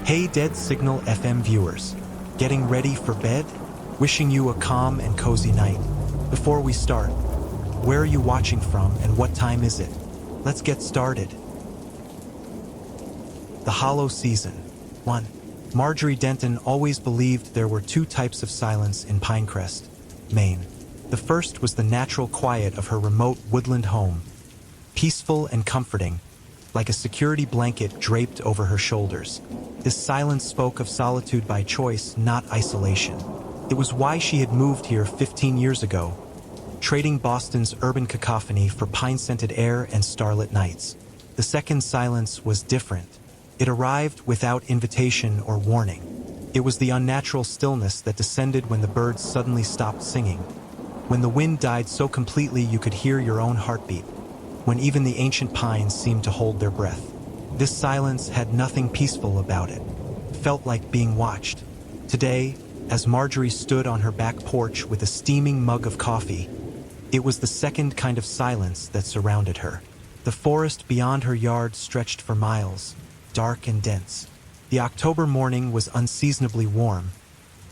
Hey Dead Signal FM viewers, getting ready for bed? Wishing you a calm and cozy night. Before we start, where are you watching from and what time is it? Let's get started. The Hollow Season. 1. Marjorie Denton always believed there were two types of silence in Pinecrest, Maine. The first was the natural quiet of her remote woodland home, peaceful and comforting, like a security blanket draped over her shoulders. This silence spoke of solitude by choice, not isolation. It was why she had moved here 15 years ago, trading Boston's urban cacophony for pine-scented air and starlit nights. The second silence was different. It arrived without invitation or warning. It was the unnatural stillness that descended when the birds suddenly stopped singing, when the wind died so completely you could hear your own heartbeat, when even the ancient pines seemed to hold their breath. This silence had nothing peaceful about it. It felt like being watched. Today, as Marjorie stood on her back porch with a steaming mug of coffee, it was the second kind of silence that surrounded her. The forest beyond her yard stretched for miles, dark and dense. The October morning was unseasonably warm,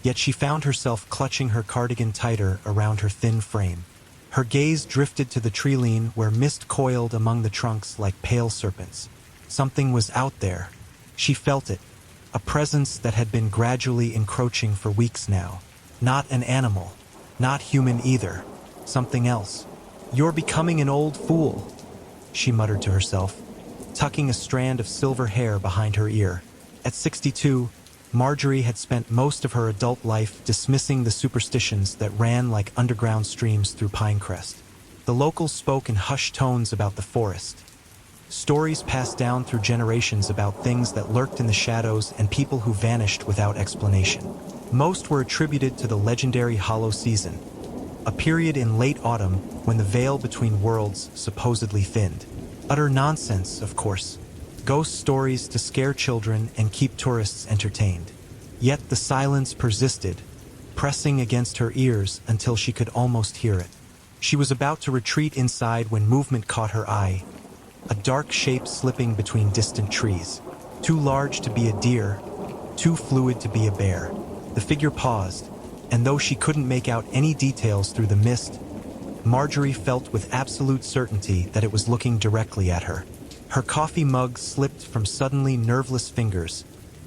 yet she found herself clutching her cardigan tighter around her thin frame. Her gaze drifted to the tree-line where mist coiled among the trunks like pale serpents. Something was out there. She felt it, a presence that had been gradually encroaching for weeks now. Not an animal, not human either, something else. "You're becoming an old fool," she muttered to herself, tucking a strand of silver hair behind her ear. At 62, Marjorie had spent most of her adult life dismissing the superstitions that ran like underground streams through Pinecrest. The locals spoke in hushed tones about the forest. Stories passed down through generations about things that lurked in the shadows and people who vanished without explanation. Most were attributed to the legendary Hollow Season, a period in late autumn when the veil between worlds supposedly thinned. Utter nonsense, of course. Ghost stories to scare children and keep tourists entertained. Yet the silence persisted, pressing against her ears until she could almost hear it. She was about to retreat inside when movement caught her eye, a dark shape slipping between distant trees, too large to be a deer, too fluid to be a bear. The figure paused, and though she couldn't make out any details through the mist, Marjorie felt with absolute certainty that it was looking directly at her. Her coffee mug slipped from suddenly nerveless fingers,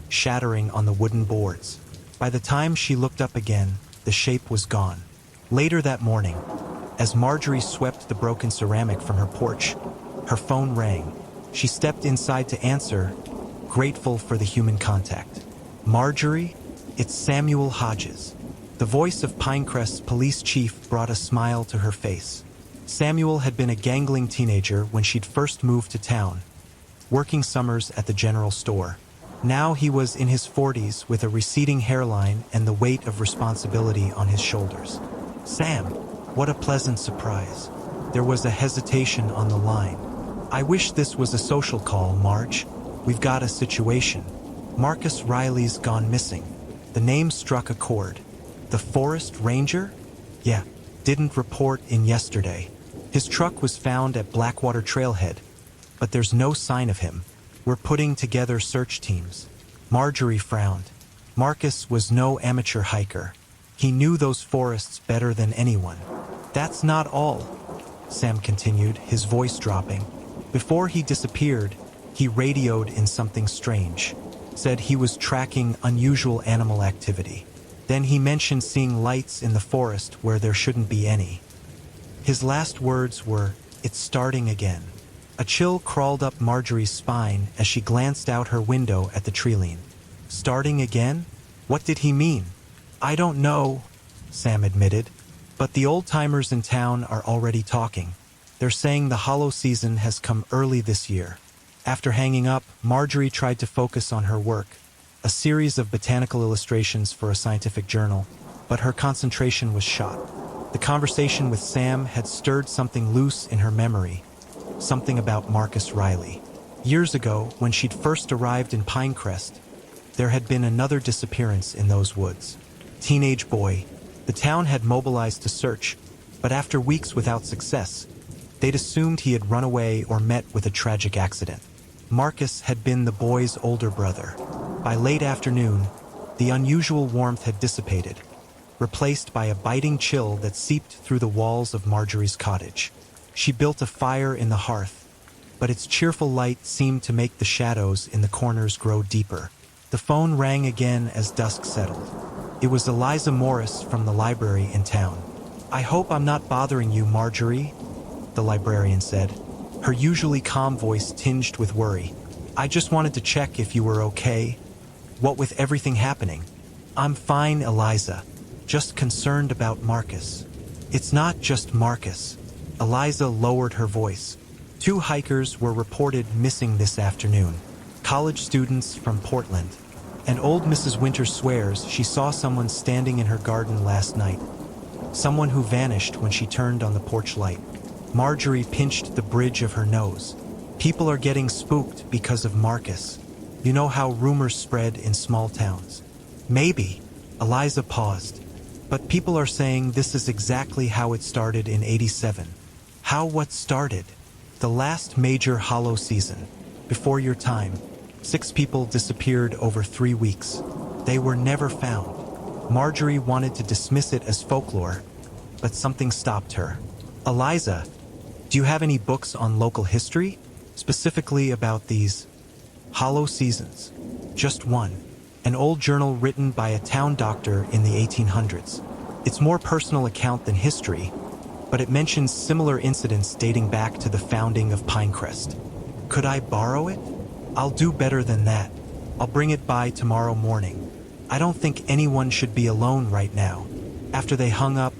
shattering on the wooden boards. By the time she looked up again, the shape was gone. Later that morning, as Marjorie swept the broken ceramic from her porch, her phone rang. She stepped inside to answer, grateful for the human contact. "Marjorie, it's Samuel Hodges." The voice of Pinecrest's police chief brought a smile to her face. Samuel had been a gangling teenager when she'd first moved to town, working summers at the general store. Now he was in his 40s with a receding hairline and the weight of responsibility on his shoulders. "Sam, what a pleasant surprise." There was a hesitation on the line. "I wish this was a social call, Marge. We've got a situation. Marcus Riley's gone missing." The name struck a chord. "The forest ranger?" "Yeah, didn't report in yesterday. His truck was found at Blackwater Trailhead, but there's no sign of him. We're putting together search teams." Marjorie frowned. Marcus was no amateur hiker. He knew those forests better than anyone. "That's not all," Sam continued, his voice dropping. "Before he disappeared, he radioed in something strange. Said he was tracking unusual animal activity. Then he mentioned seeing lights in the forest where there shouldn't be any. His last words were, 'It's starting again.'" A chill crawled up Marjorie's spine as she glanced out her window at the tree-line. "Starting again? What did he mean?" "I don't know," Sam admitted, "but the old-timers in town are already talking. They're saying the Hollow Season has come early this year." After hanging up, Marjorie tried to focus on her work, a series of botanical illustrations for a scientific journal, but her concentration was shot. The conversation with Sam had stirred something loose in her memory, something about Marcus Riley. Years ago, when she'd first arrived in Pinecrest, there had been another disappearance in those woods. Teenage boy. The town had mobilized to search, but after weeks without success, they'd assumed he had run away or met with a tragic accident. Marcus had been the boy's older brother. By late afternoon, the unusual warmth had dissipated, replaced by a biting chill that seeped through the walls of Marjorie's cottage. She built a fire in the hearth, but its cheerful light seemed to make the shadows in the corners grow deeper. The phone rang again as dusk settled. It was Eliza Morris from the library in town. "I hope I'm not bothering you, Marjorie," the librarian said, her usually calm voice tinged with worry. "I just wanted to check if you were okay. What with everything happening?" "I'm fine, Eliza. Just concerned about Marcus." "It's not just Marcus." Eliza lowered her voice. 2 hikers were reported missing this afternoon. College students from Portland. And old Mrs. Winter swears she saw someone standing in her garden last night. Someone who vanished when she turned on the porch light. Marjorie pinched the bridge of her nose. "People are getting spooked because of Marcus. You know how rumors spread in small towns." "Maybe." Eliza paused. "But people are saying this is exactly how it started in '87. How what started? The last major hollow season. Before your time. 6 people disappeared over 3 weeks. They were never found." Marjorie wanted to dismiss it as folklore, but something stopped her. "Eliza, do you have any books on local history? Specifically about these hollow seasons?" "Just one. An old journal written by a town doctor in the 1800s. It's more personal account than history, but it mentions similar incidents dating back to the founding of Pinecrest." "Could I borrow it?" "I'll do better than that. I'll bring it by tomorrow morning. I don't think anyone should be alone right now." After they hung up,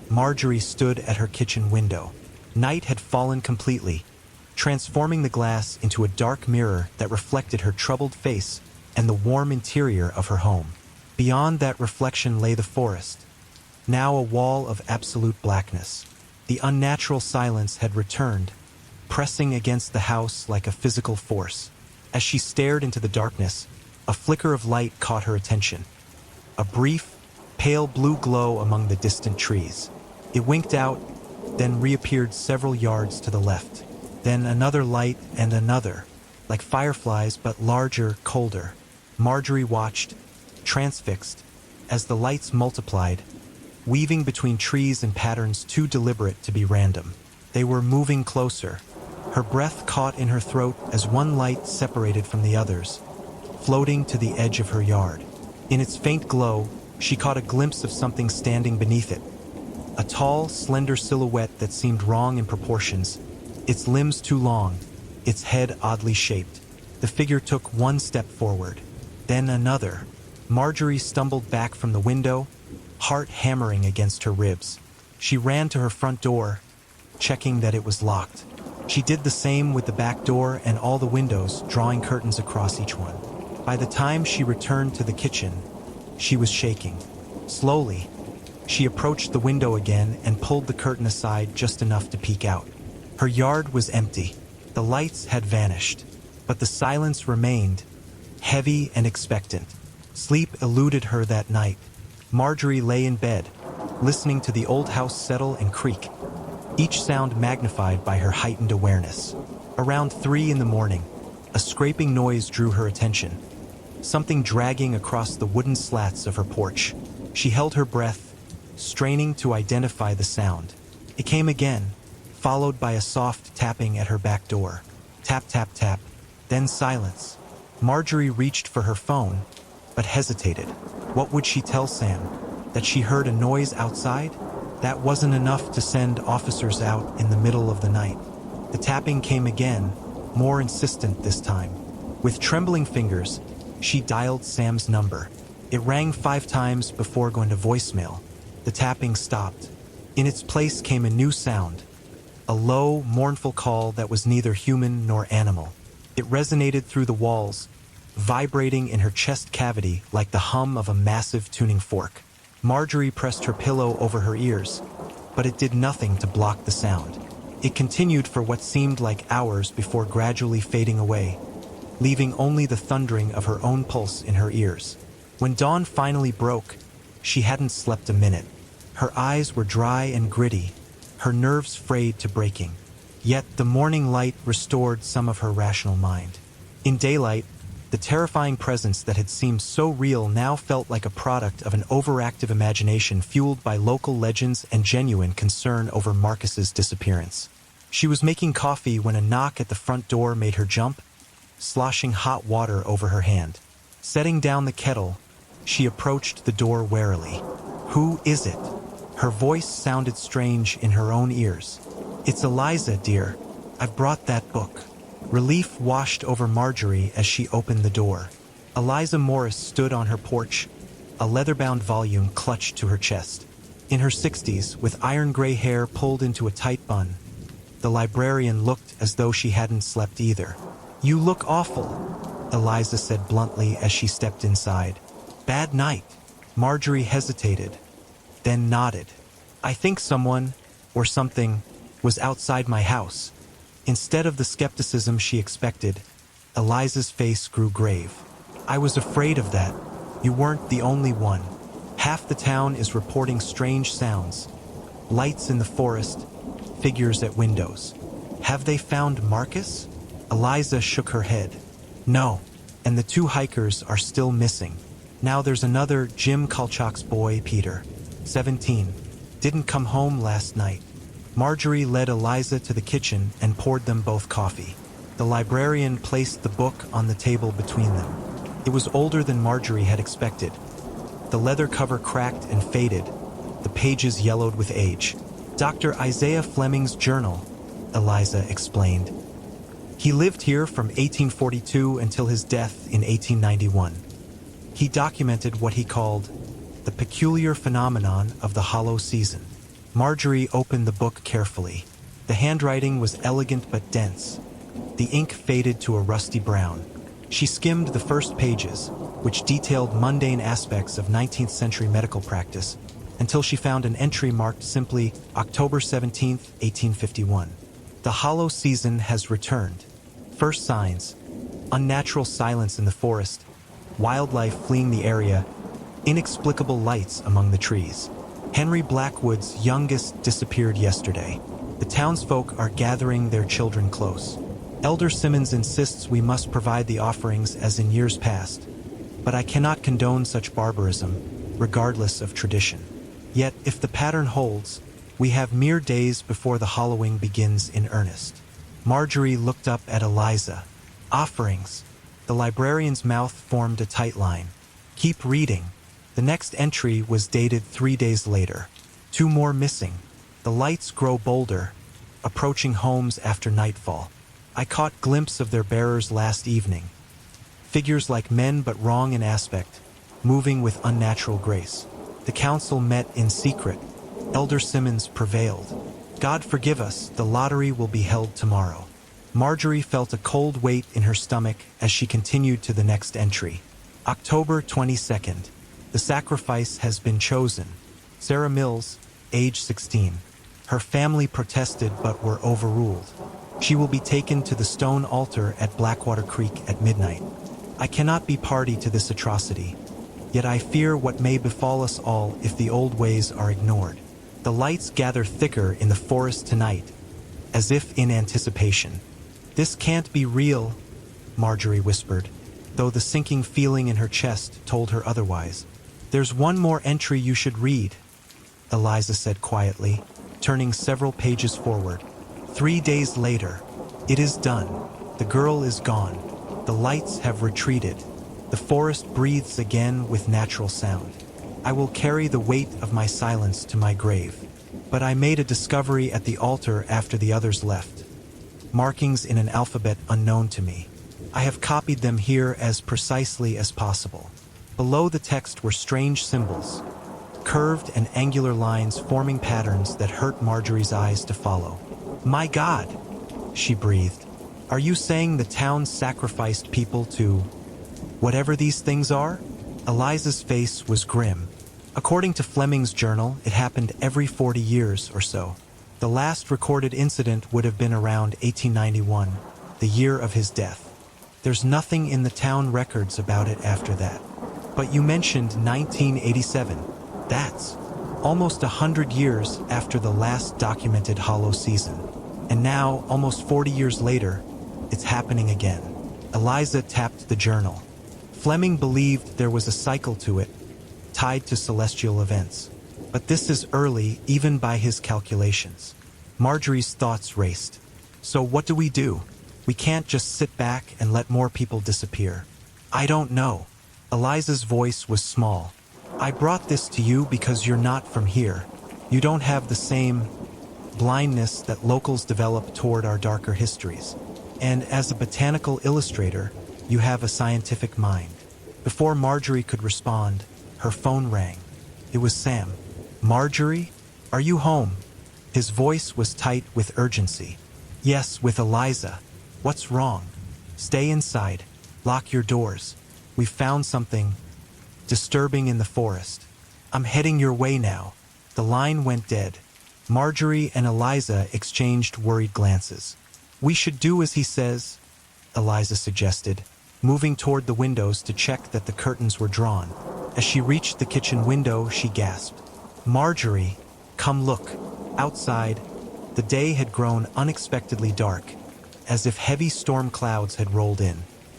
Marjorie stood at her kitchen window. Night had fallen completely, transforming the glass into a dark mirror that reflected her troubled face and the warm interior of her home. Beyond that reflection lay the forest, now a wall of absolute blackness. The unnatural silence had returned, pressing against the house like a physical force. As she stared into the darkness, a flicker of light caught her attention. A brief, pale blue glow among the distant trees. It winked out, then reappeared several yards to the left. Then another light and another, like fireflies but larger, colder. Marjorie watched, transfixed, as the lights multiplied, weaving between trees in patterns too deliberate to be random. They were moving closer. Her breath caught in her throat as one light separated from the others, floating to the edge of her yard. In its faint glow, she caught a glimpse of something standing beneath it. A tall, slender silhouette that seemed wrong in proportions, its limbs too long, its head oddly shaped. The figure took one step forward, then another. Marjorie stumbled back from the window, heart hammering against her ribs. She ran to her front door, checking that it was locked. She did the same with the back door and all the windows, drawing curtains across each one. By the time she returned to the kitchen, she was shaking. Slowly, she approached the window again and pulled the curtain aside just enough to peek out. Her yard was empty. The lights had vanished, but the silence remained, heavy and expectant. Sleep eluded her that night. Marjorie lay in bed, listening to the old house settle and creak, each sound magnified by her heightened awareness. Around 3 in the morning, a scraping noise drew her attention, something dragging across the wooden slats of her porch. She held her breath, straining to identify the sound. It came again, followed by a soft tapping at her back door. Tap, tap, tap, then silence. Marjorie reached for her phone, but hesitated. What would she tell Sam? That she heard a noise outside? That wasn't enough to send officers out in the middle of the night. The tapping came again, more insistent this time. With trembling fingers, she dialed Sam's number. It rang 5 times before going to voicemail. The tapping stopped. In its place came a new sound, a low, mournful call that was neither human nor animal. It resonated through the walls, vibrating in her chest cavity like the hum of a massive tuning fork. Marjorie pressed her pillow over her ears, but it did nothing to block the sound. It continued for what seemed like hours before gradually fading away, leaving only the thundering of her own pulse in her ears. When dawn finally broke, she hadn't slept a minute. Her eyes were dry and gritty, her nerves frayed to breaking. Yet the morning light restored some of her rational mind. In daylight, The terrifying presence that had seemed so real now felt like a product of an overactive imagination fueled by local legends and genuine concern over Marcus's disappearance. She was making coffee when a knock at the front door made her jump, sloshing hot water over her hand. Setting down the kettle, she approached the door warily. "Who is it?" Her voice sounded strange in her own ears. "It's Eliza, dear. I've brought that book." Relief washed over Marjorie as she opened the door. Eliza Morris stood on her porch, a leather-bound volume clutched to her chest. In her 60s, with iron-gray hair pulled into a tight bun, the librarian looked as though she hadn't slept either. "You look awful," Eliza said bluntly as she stepped inside. "Bad night." Marjorie hesitated, then nodded. "I think someone, or something, was outside my house." Instead of the skepticism she expected, Eliza's face grew grave. "I was afraid of that. You weren't the only one. Half the town is reporting strange sounds. Lights in the forest, figures at windows. Have they found Marcus?" Eliza shook her head. "No, and the 2 hikers are still missing. Now there's another Jim Kalchak's boy, Peter, 17. Didn't come home last night." Marjorie led Eliza to the kitchen and poured them both coffee. The librarian placed the book on the table between them. It was older than Marjorie had expected. The leather cover cracked and faded, the pages yellowed with age. "Dr. Isaiah Fleming's journal," Eliza explained. "He lived here from 1842 until his death in 1891. He documented what he called the peculiar phenomenon of the hollow season." Marjorie opened the book carefully. The handwriting was elegant but dense. The ink faded to a rusty brown. She skimmed the first pages, which detailed mundane aspects of 19th century medical practice, until she found an entry marked simply October 17th, 1851. "The hollow season has returned. First signs: unnatural silence in the forest, wildlife fleeing the area, inexplicable lights among the trees. Henry Blackwood's youngest disappeared yesterday. The townsfolk are gathering their children close. Elder Simmons insists we must provide the offerings as in years past, but I cannot condone such barbarism, regardless of tradition. Yet, if the pattern holds, we have mere days before the hollowing begins in earnest." Marjorie looked up at Eliza. "Offerings." The librarian's mouth formed a tight line. "Keep reading." The next entry was dated 3 days later. 2 more missing. The lights grow bolder, approaching homes after nightfall. I caught glimpse of their bearers last evening. Figures like men but wrong in aspect, moving with unnatural grace. The council met in secret. Elder Simmons prevailed. God forgive us, the lottery will be held tomorrow. Marjorie felt a cold weight in her stomach as she continued to the next entry. October 22nd. The sacrifice has been chosen. Sarah Mills, age 16. Her family protested but were overruled. She will be taken to the stone altar at Blackwater Creek at midnight. I cannot be party to this atrocity, yet I fear what may befall us all if the old ways are ignored. The lights gather thicker in the forest tonight, as if in anticipation. "This can't be real," Marjorie whispered, though the sinking feeling in her chest told her otherwise. "There's one more entry you should read," Eliza said quietly, turning several pages forward. 3 days later. It is done. The girl is gone. The lights have retreated. The forest breathes again with natural sound. I will carry the weight of my silence to my grave. But I made a discovery at the altar after the others left. Markings in an alphabet unknown to me. I have copied them here as precisely as possible. Below the text were strange symbols, curved and angular lines forming patterns that hurt Marjorie's eyes to follow. "My God," she breathed. "Are you saying the town sacrificed people to whatever these things are?" Eliza's face was grim. According to Fleming's journal, it happened every 40 years or so. The last recorded incident would have been around 1891, the year of his death. There's nothing in the town records about it after that. But you mentioned 1987. That's almost 100 years after the last documented hollow season. And now, almost 40 years later, it's happening again. Eliza tapped the journal. Fleming believed there was a cycle to it, tied to celestial events. But this is early, even by his calculations. Marjorie's thoughts raced. So what do? We can't just sit back and let more people disappear. I don't know. Eliza's voice was small. I brought this to you because you're not from here. You don't have the same blindness that locals develop toward our darker histories. And as a botanical illustrator, you have a scientific mind. Before Marjorie could respond, her phone rang. It was Sam. Marjorie? Are you home? His voice was tight with urgency. Yes, with Eliza. What's wrong? Stay inside. Lock your doors. We've found something disturbing in the forest. I'm heading your way now. The line went dead. Marjorie and Eliza exchanged worried glances. We should do as he says, Eliza suggested, moving toward the windows to check that the curtains were drawn. As she reached the kitchen window, she gasped. Marjorie, come look. Outside, the day had grown unexpectedly dark, as if heavy storm clouds had rolled in.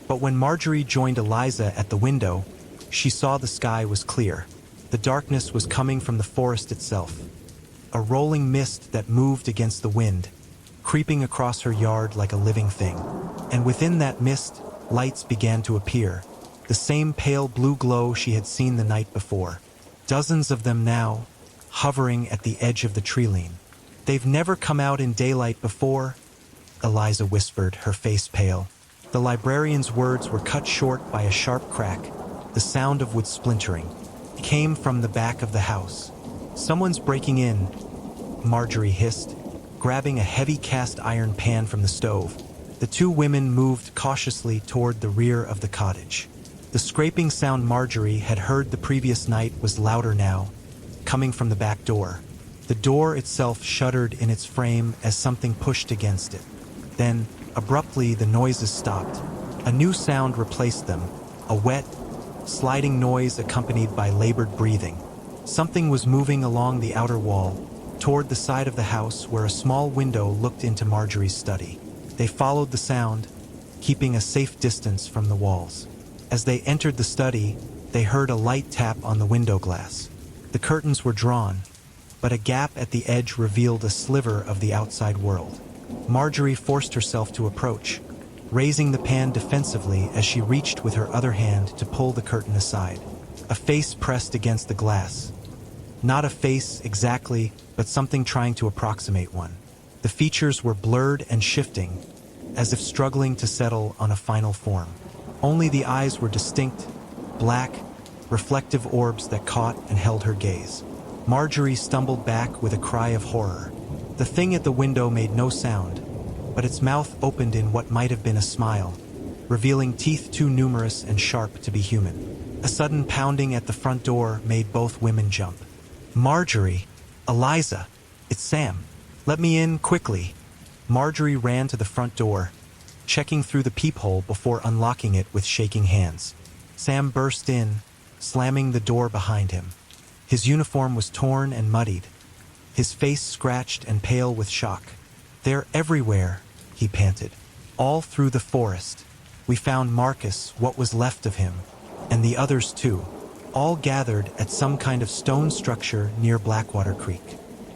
But when Marjorie joined Eliza at the window, she saw the sky was clear. The darkness was coming from the forest itself. A rolling mist that moved against the wind, creeping across her yard like a living thing. And within that mist, lights began to appear, the same pale blue glow she had seen the night before. Dozens of them now, hovering at the edge of the treeline. They've never come out in daylight before, Eliza whispered, her face pale. The librarian's words were cut short by a sharp crack. The sound of wood splintering came from the back of the house. Someone's breaking in, Marjorie hissed, grabbing a heavy cast iron pan from the stove. The two women moved cautiously toward the rear of the cottage. The scraping sound Marjorie had heard the previous night was louder now, coming from the back door. The door itself shuddered in its frame as something pushed against it. Then, abruptly, the noises stopped. A new sound replaced them, a wet, sliding noise accompanied by labored breathing. Something was moving along the outer wall, toward the side of the house where a small window looked into Marjorie's study. They followed the sound, keeping a safe distance from the walls. As they entered the study, they heard a light tap on the window glass. The curtains were drawn, but a gap at the edge revealed a sliver of the outside world. Marjorie forced herself to approach, raising the pan defensively as she reached with her other hand to pull the curtain aside. A face pressed against the glass. Not a face exactly, but something trying to approximate one. The features were blurred and shifting, as if struggling to settle on a final form. Only the eyes were distinct, black, reflective orbs that caught and held her gaze. Marjorie stumbled back with a cry of horror. The thing at the window made no sound, but its mouth opened in what might have been a smile, revealing teeth too numerous and sharp to be human. A sudden pounding at the front door made both women jump. Marjorie! Eliza! It's Sam! Let me in, quickly! Marjorie ran to the front door, checking through the peephole before unlocking it with shaking hands. Sam burst in, slamming the door behind him. His uniform was torn and muddied, his face scratched and pale with shock. They're everywhere, he panted. All through the forest. We found Marcus, what was left of him, and the others too, all gathered at some kind of stone structure near Blackwater Creek.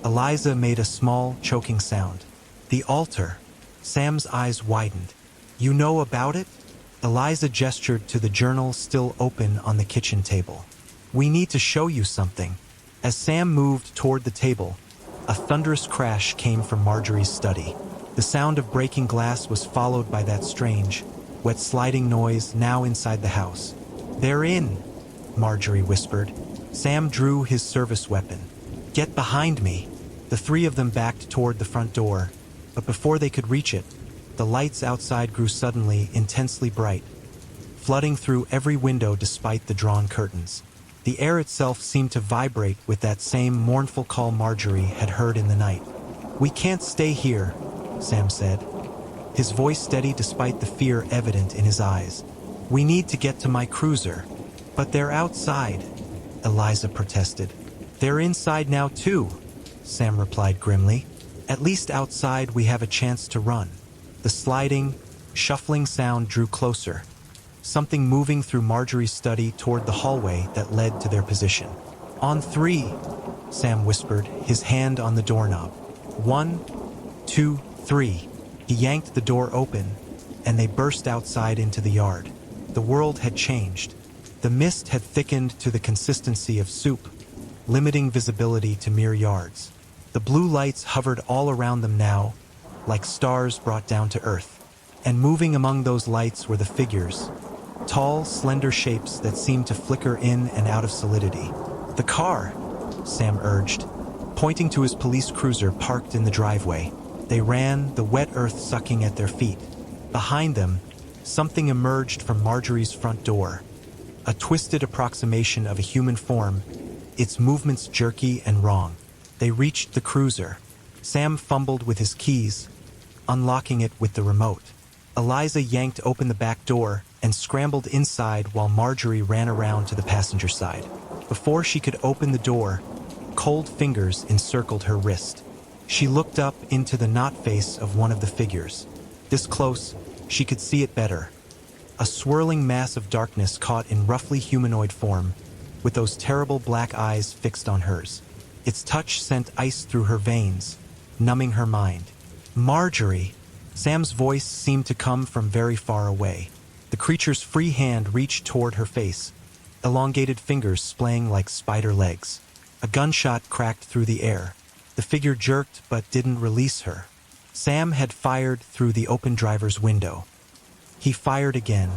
Eliza made a small, choking sound. The altar. Sam's eyes widened. You know about it? Eliza gestured to the journal still open on the kitchen table. We need to show you something. As Sam moved toward the table, a thunderous crash came from Marjorie's study. The sound of breaking glass was followed by that strange, wet sliding noise now inside the house. They're in, Marjorie whispered. Sam drew his service weapon. Get behind me. The three of them backed toward the front door, but before they could reach it, the lights outside grew suddenly intensely bright, flooding through every window despite the drawn curtains. The air itself seemed to vibrate with that same mournful call Marjorie had heard in the night. We can't stay here, Sam said, his voice steady despite the fear evident in his eyes. We need to get to my cruiser. But they're outside, Eliza protested. They're inside now too, Sam replied grimly. At least outside we have a chance to run. The sliding, Shuffling sound drew closer, something moving through Marjorie's study toward the hallway that led to their position. "On three," Sam whispered, his hand on the doorknob. "1, 2, 3. He yanked the door open, and they burst outside into the yard. The world had changed. The mist had thickened to the consistency of soup, limiting visibility to mere yards. The blue lights hovered all around them now, like stars brought down to earth. And moving among those lights were the figures, tall, slender shapes that seemed to flicker in and out of solidity. "The car," Sam urged, pointing to his police cruiser parked in the driveway. They ran, the wet earth sucking at their feet. Behind them, something emerged from Marjorie's front door. A twisted approximation of a human form, its movements jerky and wrong. They reached the cruiser. Sam fumbled with his keys, unlocking it with the remote. Eliza yanked open the back door and scrambled inside while Marjorie ran around to the passenger side. Before she could open the door, cold fingers encircled her wrist. She looked up into the knot face of one of the figures. This close, she could see it better. A swirling mass of darkness caught in roughly humanoid form, with those terrible black eyes fixed on hers. Its touch sent ice through her veins, numbing her mind. "Marjorie!" Sam's voice seemed to come from very far away. The creature's free hand reached toward her face, elongated fingers splaying like spider legs. A gunshot cracked through the air. The figure jerked but didn't release her. Sam had fired through the open driver's window. He fired again,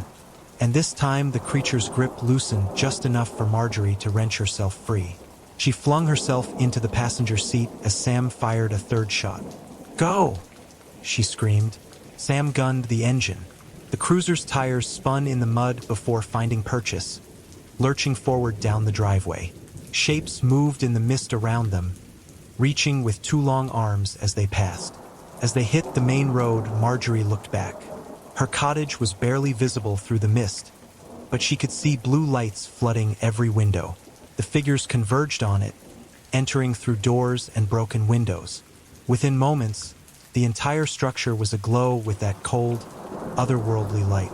and this time the creature's grip loosened just enough for Marjorie to wrench herself free. She flung herself into the passenger seat as Sam fired a third shot. "Go!" she screamed. Sam gunned the engine. The cruiser's tires spun in the mud before finding purchase, lurching forward down the driveway. Shapes moved in the mist around them, reaching with two long arms as they passed. As they hit the main road, Marjorie looked back. Her cottage was barely visible through the mist, but she could see blue lights flooding every window. The figures converged on it, entering through doors and broken windows. Within moments, the entire structure was aglow with that cold, otherworldly light.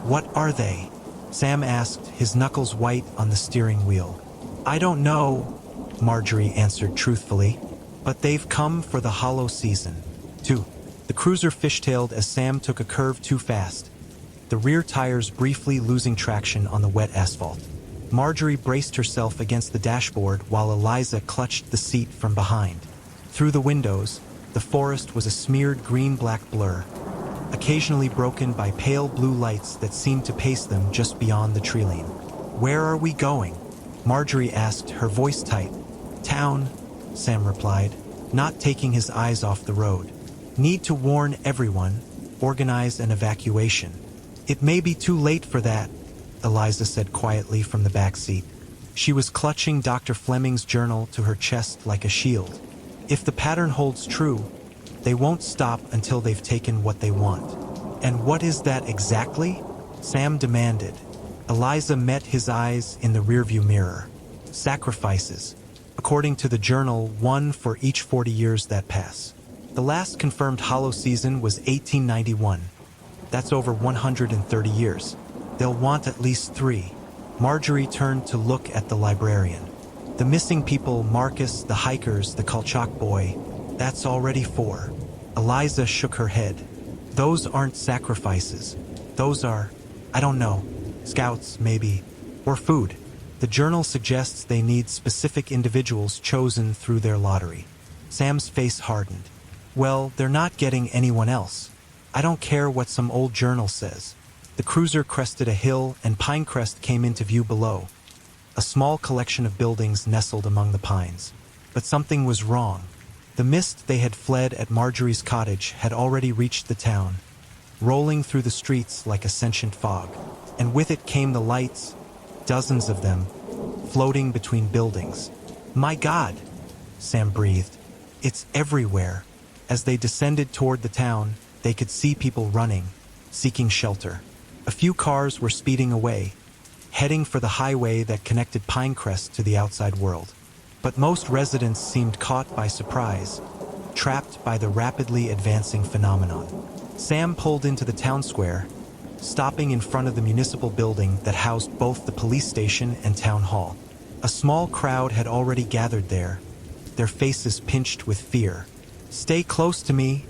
"What are they?" Sam asked, his knuckles white on the steering wheel. "I don't know," Marjorie answered truthfully, "but they've come for the hollow season." 2. The cruiser fishtailed as Sam took a curve too fast, the rear tires briefly losing traction on the wet asphalt. Marjorie braced herself against the dashboard while Eliza clutched the seat from behind. Through the windows, the forest was a smeared green-black blur, occasionally broken by pale blue lights that seemed to pace them just beyond the treeline. "Where are we going?" Marjorie asked, her voice tight. "Town," Sam replied, not taking his eyes off the road. "Need to warn everyone, organize an evacuation." "It may be too late for that," Eliza said quietly from the back seat. She was clutching Dr. Fleming's journal to her chest like a shield. "If the pattern holds true, they won't stop until they've taken what they want." "And what is that exactly?" Sam demanded. Eliza met his eyes in the rearview mirror. "Sacrifices. According to the journal, one for each 40 years that pass. The last confirmed hollow season was 1891. That's over 130 years. They'll want at least 3. Marjorie turned to look at the librarian. "The missing people, Marcus, the hikers, the Kolchak boy, that's already 4. Eliza shook her head. "Those aren't sacrifices. Those are, I don't know, scouts, maybe, or food. The journal suggests they need specific individuals chosen through their lottery." Sam's face hardened. "Well, they're not getting anyone else. I don't care what some old journal says." The cruiser crested a hill and Pinecrest came into view below, a small collection of buildings nestled among the pines. But something was wrong. The mist they had fled at Marjorie's cottage had already reached the town, rolling through the streets like a sentient fog. And with it came the lights, dozens of them, floating between buildings. "My God," Sam breathed. "It's everywhere." As they descended toward the town, they could see people running, seeking shelter. A few cars were speeding away, heading for the highway that connected Pinecrest to the outside world. But most residents seemed caught by surprise, trapped by the rapidly advancing phenomenon. Sam pulled into the town square, stopping in front of the municipal building that housed both the police station and town hall. A small crowd had already gathered there, their faces pinched with fear. "Stay close to me,"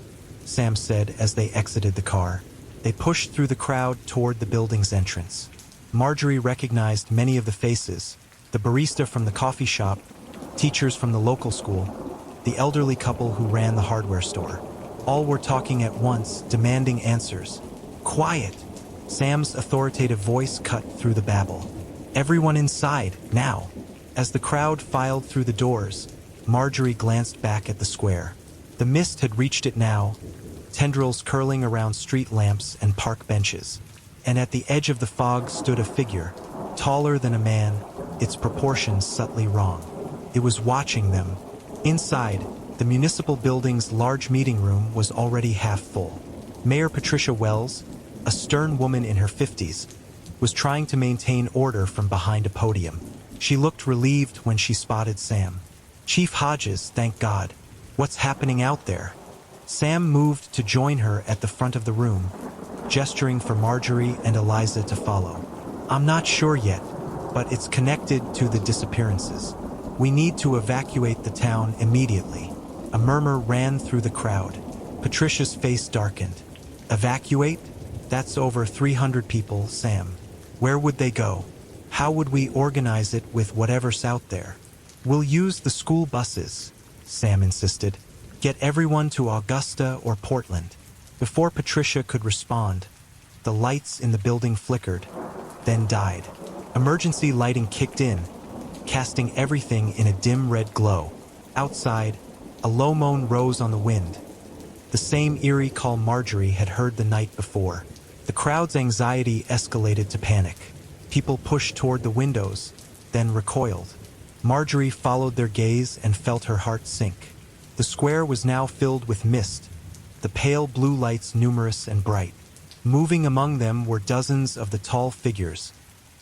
Sam said as they exited the car. They pushed through the crowd toward the building's entrance. Marjorie recognized many of the faces: the barista from the coffee shop, teachers from the local school, the elderly couple who ran the hardware store. All were talking at once, demanding answers. "Quiet!" Sam's authoritative voice cut through the babble. "Everyone inside, now!" As the crowd filed through the doors, Marjorie glanced back at the square. The mist had reached it now, tendrils curling around street lamps and park benches. And at the edge of the fog stood a figure, taller than a man, its proportions subtly wrong. It was watching them. Inside, the municipal building's large meeting room was already half full. Mayor Patricia Wells, a stern woman in her 50s, was trying to maintain order from behind a podium. She looked relieved when she spotted Sam. "Chief Hodges, thank God. What's happening out there?" Sam moved to join her at the front of the room, gesturing for Marjorie and Eliza to follow. "I'm not sure yet, but it's connected to the disappearances. We need to evacuate the town immediately." A murmur ran through the crowd. Patricia's face darkened. "Evacuate? That's over 300 people, Sam. Where would they go? How would we organize it with whatever's out there?" "We'll use the school buses," Sam insisted. "Get everyone to Augusta or Portland." Before Patricia could respond, the lights in the building flickered, then died. Emergency lighting kicked in, casting everything in a dim red glow. Outside, a low moan rose on the wind, the same eerie call Marjorie had heard the night before. The crowd's anxiety escalated to panic. People pushed toward the windows, then recoiled. Marjorie followed their gaze and felt her heart sink. The square was now filled with mist, the pale blue lights numerous and bright. Moving among them were dozens of the tall figures,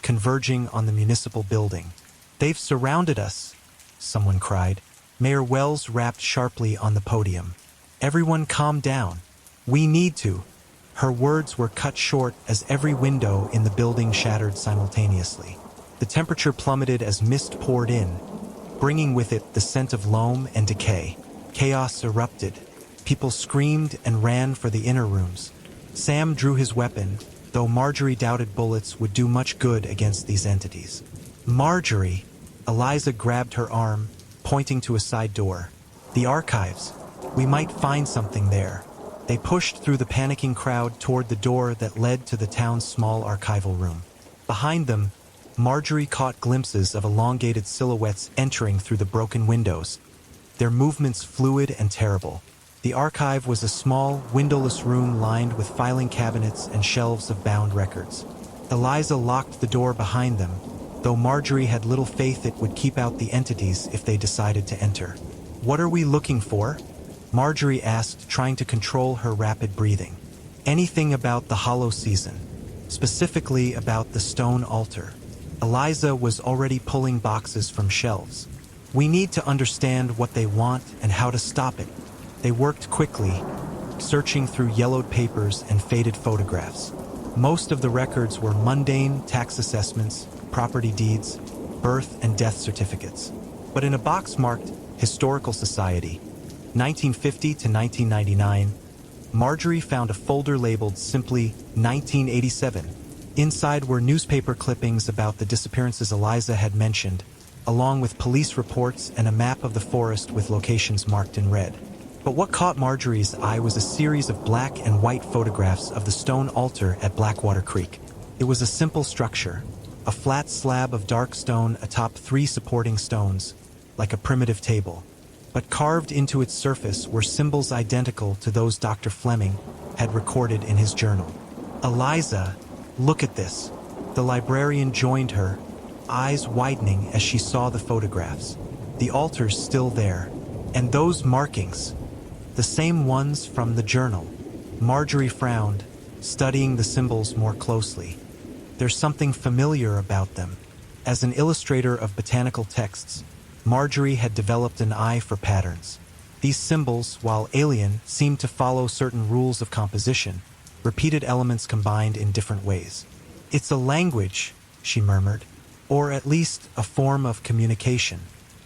converging on the municipal building. "They've surrounded us," someone cried. Mayor Wells rapped sharply on the podium. "Everyone calm down. We need to." Her words were cut short as every window in the building shattered simultaneously. The temperature plummeted as mist poured in, bringing with it the scent of loam and decay. Chaos erupted. People screamed and ran for the inner rooms. Sam drew his weapon, though Marjorie doubted bullets would do much good against these entities. "Marjorie!" Eliza grabbed her arm, pointing to a side door. "The archives. We might find something there." They pushed through the panicking crowd toward the door that led to the town's small archival room. Behind them, Marjorie caught glimpses of elongated silhouettes entering through the broken windows, their movements fluid and terrible. The archive was a small, windowless room lined with filing cabinets and shelves of bound records. Eliza locked the door behind them, though Marjorie had little faith it would keep out the entities if they decided to enter. "What are we looking for?" Marjorie asked, trying to control her rapid breathing. "Anything about the Hollow season, specifically about the stone altar." Eliza was already pulling boxes from shelves. "We need to understand what they want and how to stop it." They worked quickly, searching through yellowed papers and faded photographs. Most of the records were mundane tax assessments, property deeds, birth and death certificates. But in a box marked Historical Society, 1950 to 1999, Marjorie found a folder labeled simply 1987. Inside were newspaper clippings about the disappearances Eliza had mentioned, along with police reports and a map of the forest with locations marked in red. But what caught Marjorie's eye was a series of black and white photographs of the stone altar at Blackwater Creek. It was a simple structure, a flat slab of dark stone atop 3 supporting stones, like a primitive table. But carved into its surface were symbols identical to those Dr. Fleming had recorded in his journal. "Eliza, look at this." The librarian joined her, eyes widening as she saw the photographs. The altar's still there, and those markings, the same ones from the journal. Marjorie frowned, studying the symbols more closely. There's something familiar about them. As an illustrator of botanical texts, Marjorie had developed an eye for patterns. These symbols, while alien, seemed to follow certain rules of composition, repeated elements combined in different ways. "It's a language," she murmured, "or at least a form of communication."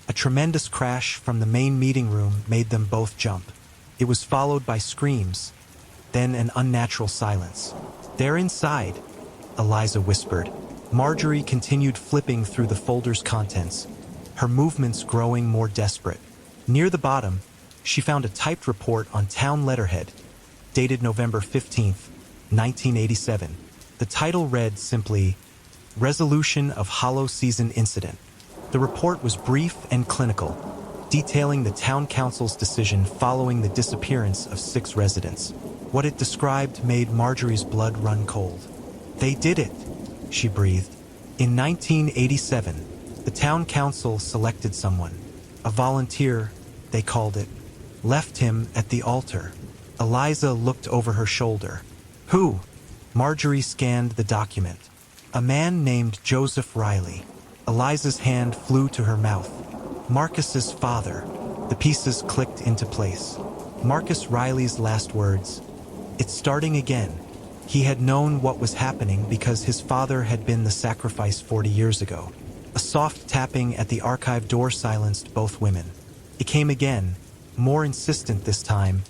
A tremendous crash from the main meeting room made them both jump. It was followed by screams, then an unnatural silence. "They're inside," Eliza whispered. Marjorie continued flipping through the folder's contents, her movements growing more desperate. Near the bottom, she found a typed report on town letterhead, dated November 15th, 1987. The title read simply, "Resolution of Hollow Season Incident." The report was brief and clinical, detailing the town council's decision following the disappearance of 6 residents. What it described made Marjorie's blood run cold. "They did it," she breathed. "In 1987, the town council selected someone. A volunteer, they called it. Left him at the altar." Eliza looked over her shoulder. "Who?" Marjorie scanned the document. "A man named Joseph Riley." Eliza's hand flew to her mouth. "Marcus's father." The pieces clicked into place. Marcus Riley's last words. "It's starting again." He had known what was happening because his father had been the sacrifice 40 years ago. A soft tapping at the archive door silenced both women. It came again, more insistent this time,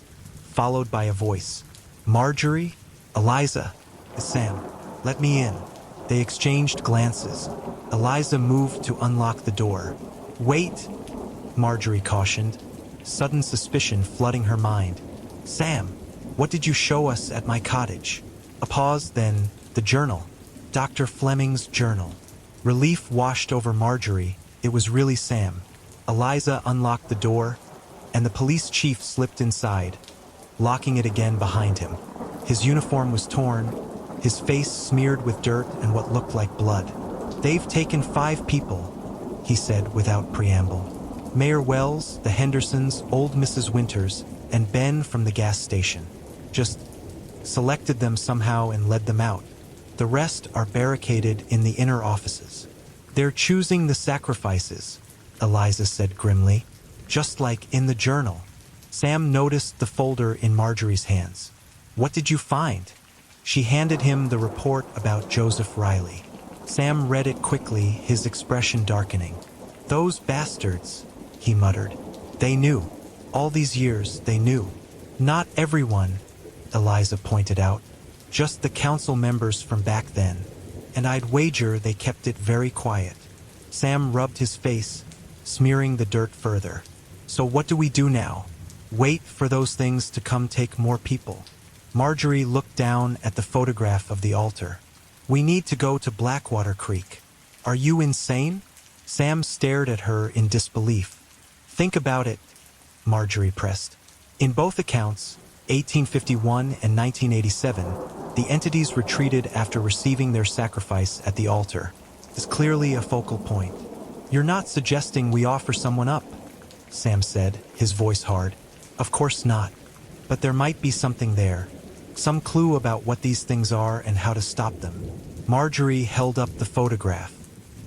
followed by a voice. "Marjorie? Eliza? Sam, let me in." They exchanged glances. Eliza moved to unlock the door. "Wait," Marjorie cautioned, sudden suspicion flooding her mind. "Sam, what did you show us at my cottage?" A pause, then the journal. Dr. Fleming's journal. Relief washed over Marjorie. It was really Sam. Eliza unlocked the door, and the police chief slipped inside, locking it again behind him. His uniform was torn, his face smeared with dirt and what looked like blood. "They've taken 5 people," he said without preamble. "Mayor Wells, the Hendersons, old Mrs. Winters, and Ben from the gas station. Just selected them somehow and led them out. The rest are barricaded in the inner offices." "They're choosing the sacrifices," Eliza said grimly, "just like in the journal." Sam noticed the folder in Marjorie's hands. "What did you find?" She handed him the report about Joseph Riley. Sam read it quickly, his expression darkening. "Those bastards," he muttered. "They knew. All these years, they knew." "Not everyone," Eliza pointed out. "Just the council members from back then. And I'd wager they kept it very quiet." Sam rubbed his face, smearing the dirt further. "So what do we do now? Wait for those things to come take more people?" Marjorie looked down at the photograph of the altar. "We need to go to Blackwater Creek." "Are you insane?" Sam stared at her in disbelief. "Think about it," Marjorie pressed. In both accounts, 1851 and 1987, the entities retreated after receiving their sacrifice at the altar. It's clearly a focal point. "You're not suggesting we offer someone up," Sam said, his voice hard. "Of course not. But there might be something there. Some clue about what these things are and how to stop them." Marjorie held up the photograph.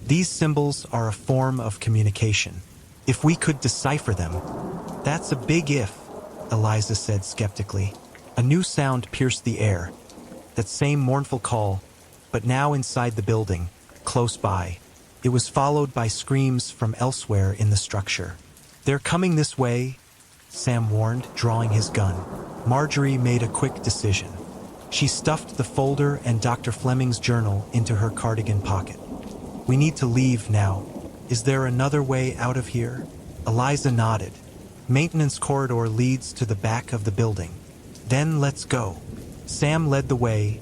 "These symbols are a form of communication. If we could decipher them." "That's a big if," Eliza said skeptically. A new sound pierced the air. That same mournful call, but now inside the building, close by. It was followed by screams from elsewhere in the structure. "They're coming this way," Sam warned, drawing his gun. Marjorie made a quick decision. She stuffed the folder and Dr. Fleming's journal into her cardigan pocket. "We need to leave now. Is there another way out of here?" Eliza nodded. "Maintenance corridor leads to the back of the building." "Then let's go." Sam led the way,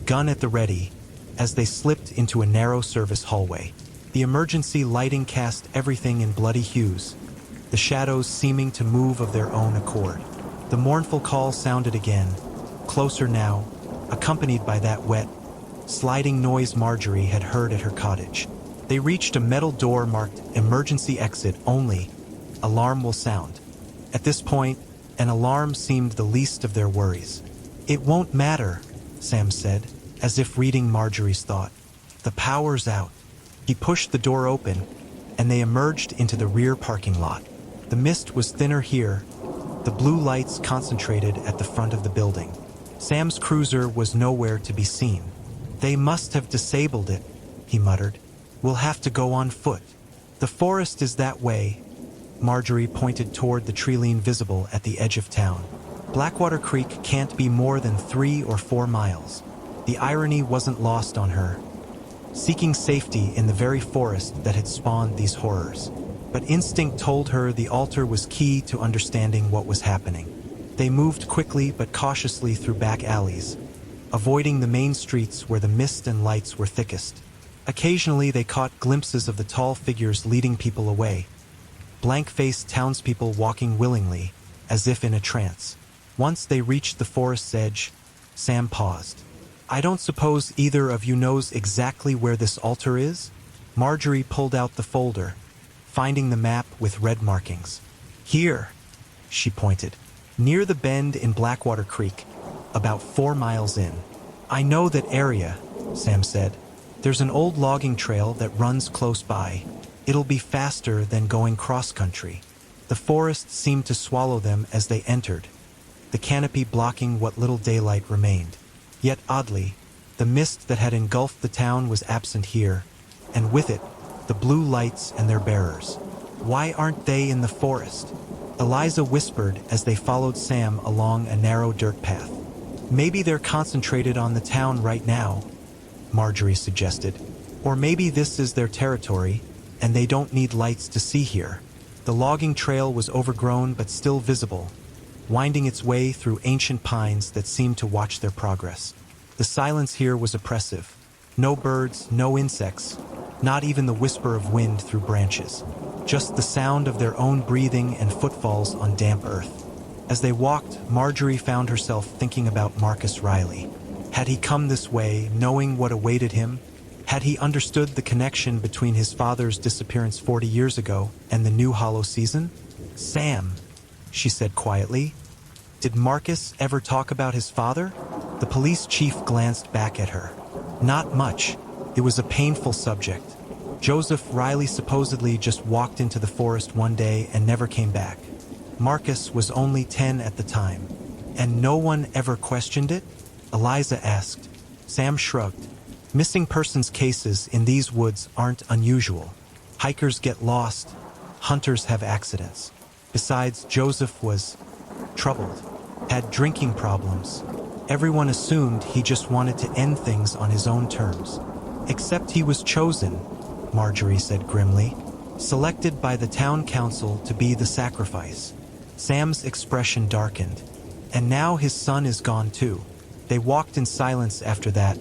gun at the ready, as they slipped into a narrow service hallway. The emergency lighting cast everything in bloody hues, the shadows seeming to move of their own accord. The mournful call sounded again, closer now, accompanied by that wet, sliding noise Marjorie had heard at her cottage. They reached a metal door marked "Emergency Exit Only. Alarm will sound." At this point, an alarm seemed the least of their worries. "It won't matter," Sam said, as if reading Marjorie's thought. "The power's out." He pushed the door open, and they emerged into the rear parking lot. The mist was thinner here, the blue lights concentrated at the front of the building. Sam's cruiser was nowhere to be seen. "They must have disabled it," he muttered. "We'll have to go on foot. The forest is that way." Marjorie pointed toward the tree line visible at the edge of town. Blackwater Creek can't be more than 3 or 4 miles. The irony wasn't lost on her. Seeking safety in the very forest that had spawned these horrors. But instinct told her the altar was key to understanding what was happening. They moved quickly but cautiously through back alleys, avoiding the main streets where the mist and lights were thickest. Occasionally they caught glimpses of the tall figures leading people away, blank-faced townspeople walking willingly, as if in a trance. Once they reached the forest's edge, Sam paused. "I don't suppose either of you knows exactly where this altar is?" Marjorie pulled out the folder, finding the map with red markings. "Here," she pointed, "near the bend in Blackwater Creek, about 4 miles in." "I know that area," Sam said. "There's an old logging trail that runs close by. It'll be faster than going cross-country." The forest seemed to swallow them as they entered, the canopy blocking what little daylight remained. Yet oddly, the mist that had engulfed the town was absent here, and with it, the blue lights and their bearers. "Why aren't they in the forest?" Eliza whispered as they followed Sam along a narrow dirt path. "Maybe they're concentrated on the town right now," Marjorie suggested. "Or maybe this is their territory, and they don't need lights to see here." The logging trail was overgrown but still visible, winding its way through ancient pines that seemed to watch their progress. The silence here was oppressive. No birds, no insects, not even the whisper of wind through branches. Just the sound of their own breathing and footfalls on damp earth. As they walked, Marjorie found herself thinking about Marcus Riley. Had he come this way, knowing what awaited him? Had he understood the connection between his father's disappearance 40 years ago and the new hollow season? "Sam," she said quietly. "Did Marcus ever talk about his father?" The police chief glanced back at her. "Not much. It was a painful subject. Joseph Riley supposedly just walked into the forest one day and never came back. Marcus was only 10 at the time. And no one ever questioned it?" Eliza asked. Sam shrugged. "Missing persons cases in these woods aren't unusual. Hikers get lost. Hunters have accidents. Besides, Joseph was troubled, had drinking problems. Everyone assumed he just wanted to end things on his own terms. Except he was chosen," Marjorie said grimly, "selected by the town council to be the sacrifice." Sam's expression darkened. "And now his son is gone too." They walked in silence after that,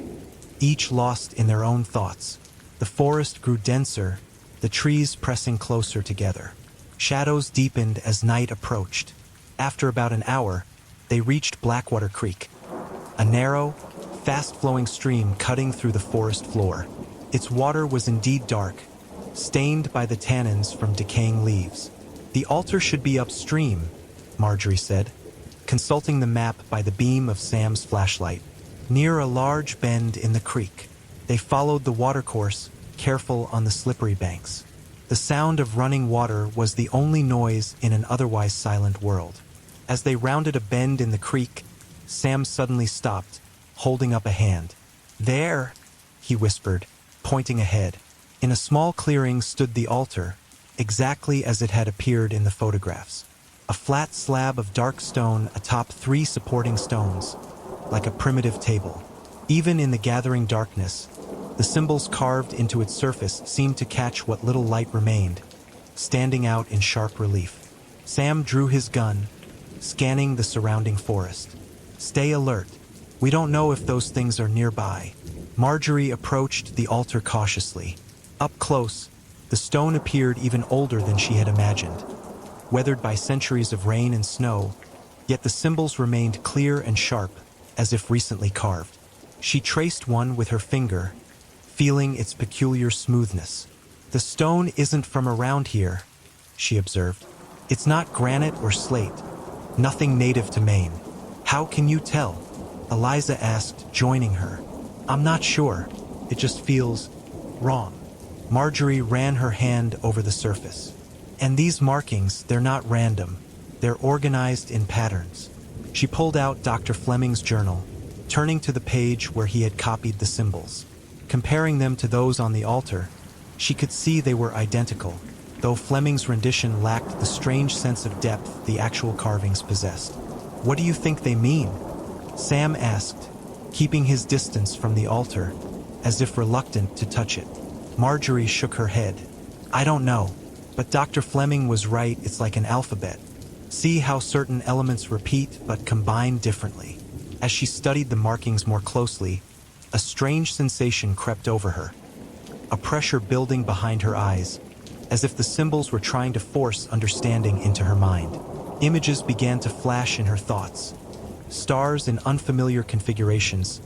each lost in their own thoughts. The forest grew denser, the trees pressing closer together. Shadows deepened as night approached. After about an hour, they reached Blackwater Creek, a narrow, fast-flowing stream cutting through the forest floor. Its water was indeed dark, stained by the tannins from decaying leaves. "The altar should be upstream," Marjorie said, consulting the map by the beam of Sam's flashlight. "Near a large bend in the creek." They followed the watercourse, careful on the slippery banks. The sound of running water was the only noise in an otherwise silent world. As they rounded a bend in the creek, Sam suddenly stopped, holding up a hand. "There," he whispered, pointing ahead. In a small clearing stood the altar, exactly as it had appeared in the photographs. A flat slab of dark stone atop 3 supporting stones, like a primitive table. Even in the gathering darkness, the symbols carved into its surface seemed to catch what little light remained, standing out in sharp relief. Sam drew his gun, scanning the surrounding forest. "Stay alert. We don't know if those things are nearby." Marjorie approached the altar cautiously. Up close, the stone appeared even older than she had imagined, weathered by centuries of rain and snow, yet the symbols remained clear and sharp, as if recently carved. She traced one with her finger, feeling its peculiar smoothness. "The stone isn't from around here," she observed. "It's not granite or slate, nothing native to Maine." "How can you tell?" Eliza asked, joining her. "I'm not sure. It just feels wrong." Marjorie ran her hand over the surface. "And these markings, they're not random. They're organized in patterns. She pulled out Dr. Fleming's journal, turning to the page where he had copied the symbols. Comparing them to those on the altar, she could see they were identical, though Fleming's rendition lacked the strange sense of depth the actual carvings possessed. "What do you think they mean?" Sam asked, keeping his distance from the altar, as if reluctant to touch it. Marjorie shook her head. "I don't know, but Dr. Fleming was right, it's like an alphabet. See how certain elements repeat but combine differently." As she studied the markings more closely, a strange sensation crept over her. A pressure building behind her eyes, as if the symbols were trying to force understanding into her mind. Images began to flash in her thoughts. Stars in unfamiliar configurations,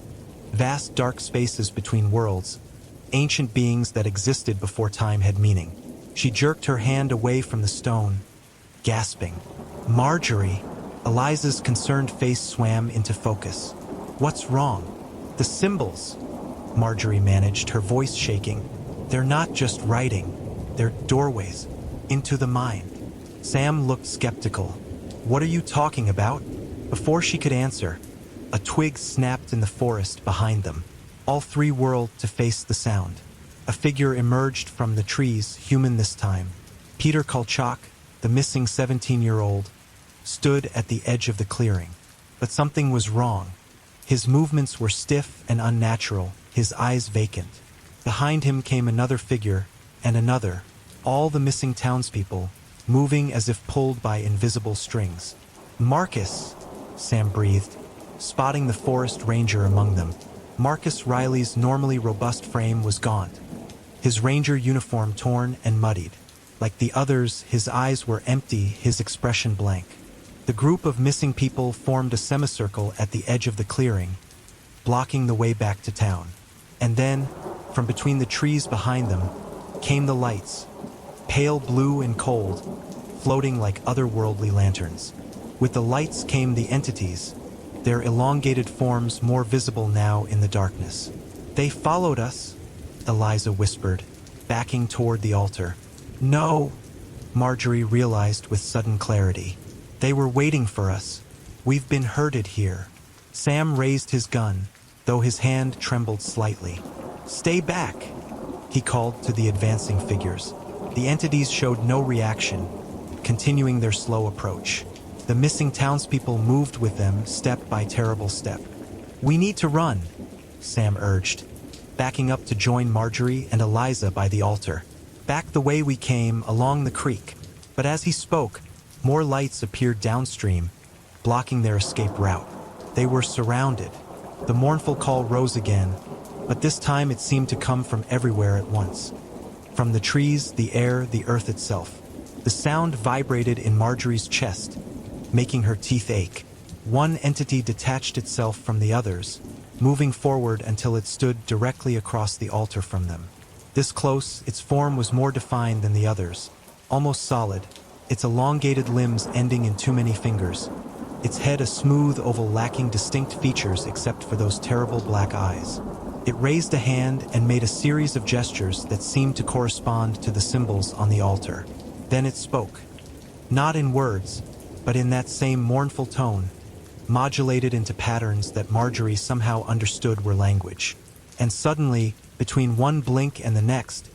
vast dark spaces between worlds, ancient beings that existed before time had meaning. She jerked her hand away from the stone, gasping. "Marjorie!" Eliza's concerned face swam into focus. "What's wrong?" "The symbols," Marjorie managed, her voice shaking. "They're not just writing, they're doorways into the mind." Sam looked skeptical. "What are you talking about?" Before she could answer, a twig snapped in the forest behind them. All three whirled to face the sound. A figure emerged from the trees, human this time. Peter Kolchak, the missing 17-year-old, stood at the edge of the clearing. But something was wrong. His movements were stiff and unnatural, his eyes vacant. Behind him came another figure, and another, all the missing townspeople, moving as if pulled by invisible strings. "Marcus!" Sam breathed, spotting the forest ranger among them. Marcus Riley's normally robust frame was gaunt, his ranger uniform torn and muddied. Like the others, his eyes were empty, his expression blank. The group of missing people formed a semicircle at the edge of the clearing, blocking the way back to town. And then, from between the trees behind them, came the lights, pale blue and cold, floating like otherworldly lanterns. With the lights came the entities, their elongated forms more visible now in the darkness. "They followed us," Eliza whispered, backing toward the altar. "No," Marjorie realized with sudden clarity. "They were waiting for us. We've been herded here." Sam raised his gun, though his hand trembled slightly. "Stay back," he called to the advancing figures. The entities showed no reaction, continuing their slow approach. The missing townspeople moved with them, step by terrible step. "We need to run," Sam urged, backing up to join Marjorie and Eliza by the altar. "Back the way we came, along the creek." But as he spoke, more lights appeared downstream, blocking their escape route. They were surrounded. The mournful call rose again, but this time it seemed to come from everywhere at once. From the trees, the air, the earth itself. The sound vibrated in Marjorie's chest, making her teeth ache. One entity detached itself from the others, moving forward until it stood directly across the altar from them. This close, its form was more defined than the others, almost solid, its elongated limbs ending in too many fingers, its head a smooth oval lacking distinct features except for those terrible black eyes. It raised a hand and made a series of gestures that seemed to correspond to the symbols on the altar. Then it spoke. Not in words, but in that same mournful tone, modulated into patterns that Marjorie somehow understood were language. And suddenly, between one blink and the next,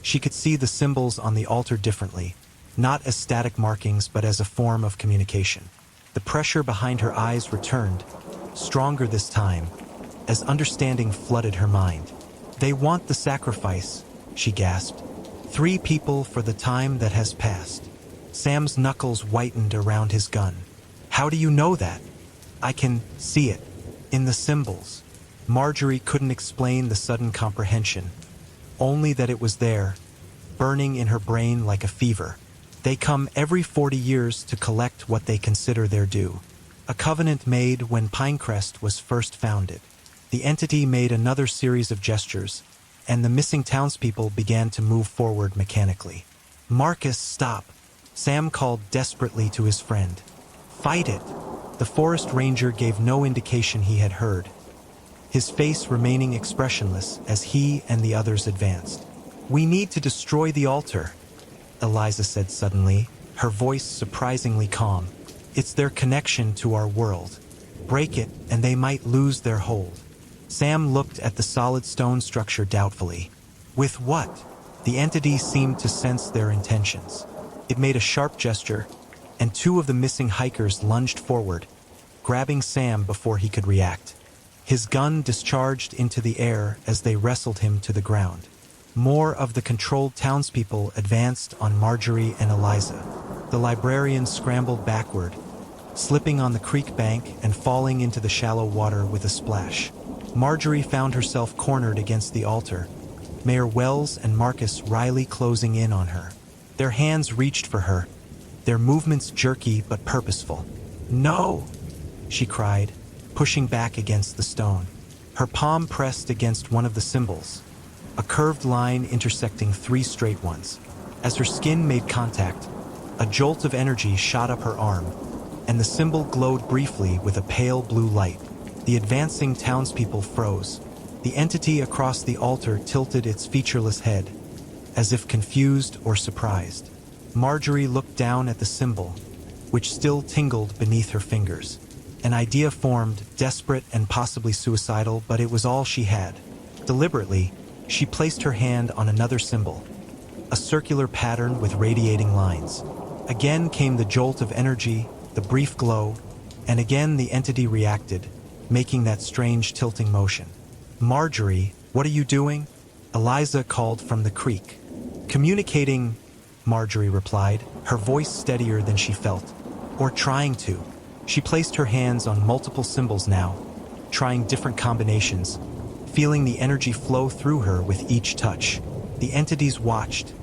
she could see the symbols on the altar differently, not as static markings but as a form of communication. The pressure behind her eyes returned, stronger this time, as understanding flooded her mind. "They want the sacrifice," she gasped. "3 people for the time that has passed." Sam's knuckles whitened around his gun. "How do you know that?" "I can see it. In the symbols." Marjorie couldn't explain the sudden comprehension, only that it was there, burning in her brain like a fever. "They come every 40 years to collect what they consider their due. A covenant made when Pinecrest was first founded." The entity made another series of gestures, and the missing townspeople began to move forward mechanically. "Marcus, stop!" Sam called desperately to his friend. "Fight it!" The forest ranger gave no indication he had heard, his face remaining expressionless as he and the others advanced. "We need to destroy the altar," Eliza said suddenly, her voice surprisingly calm. It's their connection to our world. Break it, and they might lose their hold. Sam looked at the solid stone structure doubtfully. With what? The entity seemed to sense their intentions. It made a sharp gesture, and two of the missing hikers lunged forward, grabbing Sam before he could react. His gun discharged into the air as they wrestled him to the ground. More of the controlled townspeople advanced on Marjorie and Eliza. The librarian scrambled backward, slipping on the creek bank and falling into the shallow water with a splash. Marjorie found herself cornered against the altar, Mayor Wells and Marcus Riley closing in on her. Their hands reached for her, their movements jerky but purposeful. "No!" she cried, pushing back against the stone. Her palm pressed against one of the symbols, a curved line intersecting three straight ones. As her skin made contact, a jolt of energy shot up her arm, and the symbol glowed briefly with a pale blue light. The advancing townspeople froze. The entity across the altar tilted its featureless head, as if confused or surprised. Marjorie looked down at the symbol, which still tingled beneath her fingers. An idea formed, desperate and possibly suicidal, but it was all she had. Deliberately, she placed her hand on another symbol, a circular pattern with radiating lines. Again came the jolt of energy, the brief glow, and again the entity reacted, making that strange tilting motion. "Marjorie, what are you doing?" Eliza called from the creek. "Communicating," Marjorie replied, her voice steadier than she felt. "Or trying to." She placed her hands on multiple symbols now, trying different combinations, feeling the energy flow through her with each touch. The entities watched,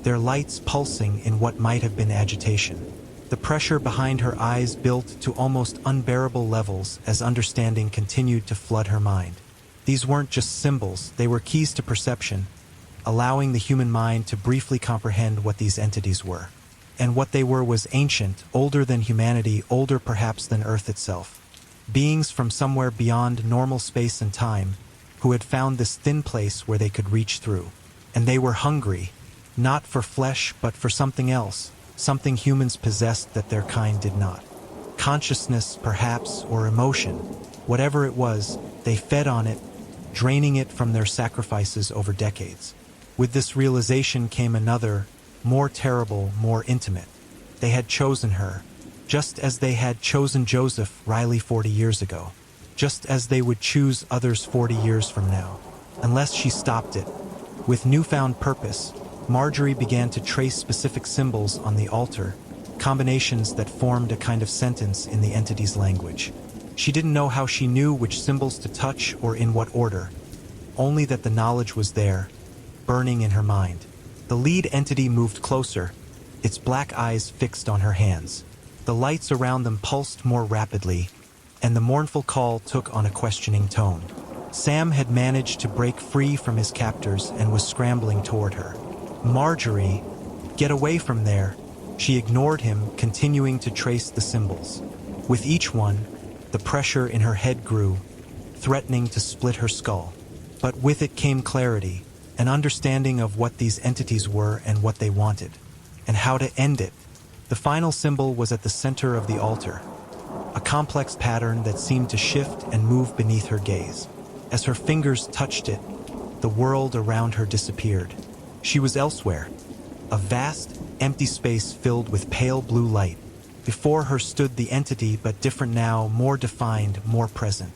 their lights pulsing in what might have been agitation. The pressure behind her eyes built to almost unbearable levels as understanding continued to flood her mind. These weren't just symbols, they were keys to perception, allowing the human mind to briefly comprehend what these entities were. And what they were was ancient, older than humanity, older perhaps than Earth itself. Beings from somewhere beyond normal space and time, who had found this thin place where they could reach through. And they were hungry, not for flesh but for something else, something humans possessed that their kind did not. Consciousness, perhaps, or emotion. Whatever it was, they fed on it, draining it from their sacrifices over decades. With this realization came another, more terrible, more intimate. They had chosen her, just as they had chosen Joseph Riley 40 years ago, just as they would choose others 40 years from now, unless she stopped it. With newfound purpose, Marjorie began to trace specific symbols on the altar, combinations that formed a kind of sentence in the entity's language. She didn't know how she knew which symbols to touch or in what order, only that the knowledge was there, burning in her mind. The lead entity moved closer, its black eyes fixed on her hands. The lights around them pulsed more rapidly, and the mournful call took on a questioning tone. Sam had managed to break free from his captors and was scrambling toward her. "Marjorie, get away from there." She ignored him, continuing to trace the symbols. With each one, the pressure in her head grew, threatening to split her skull. But with it came clarity, an understanding of what these entities were and what they wanted, and how to end it. The final symbol was at the center of the altar, a complex pattern that seemed to shift and move beneath her gaze. As her fingers touched it, the world around her disappeared. She was elsewhere, a vast, empty space filled with pale blue light. Before her stood the entity, but different now, more defined, more present.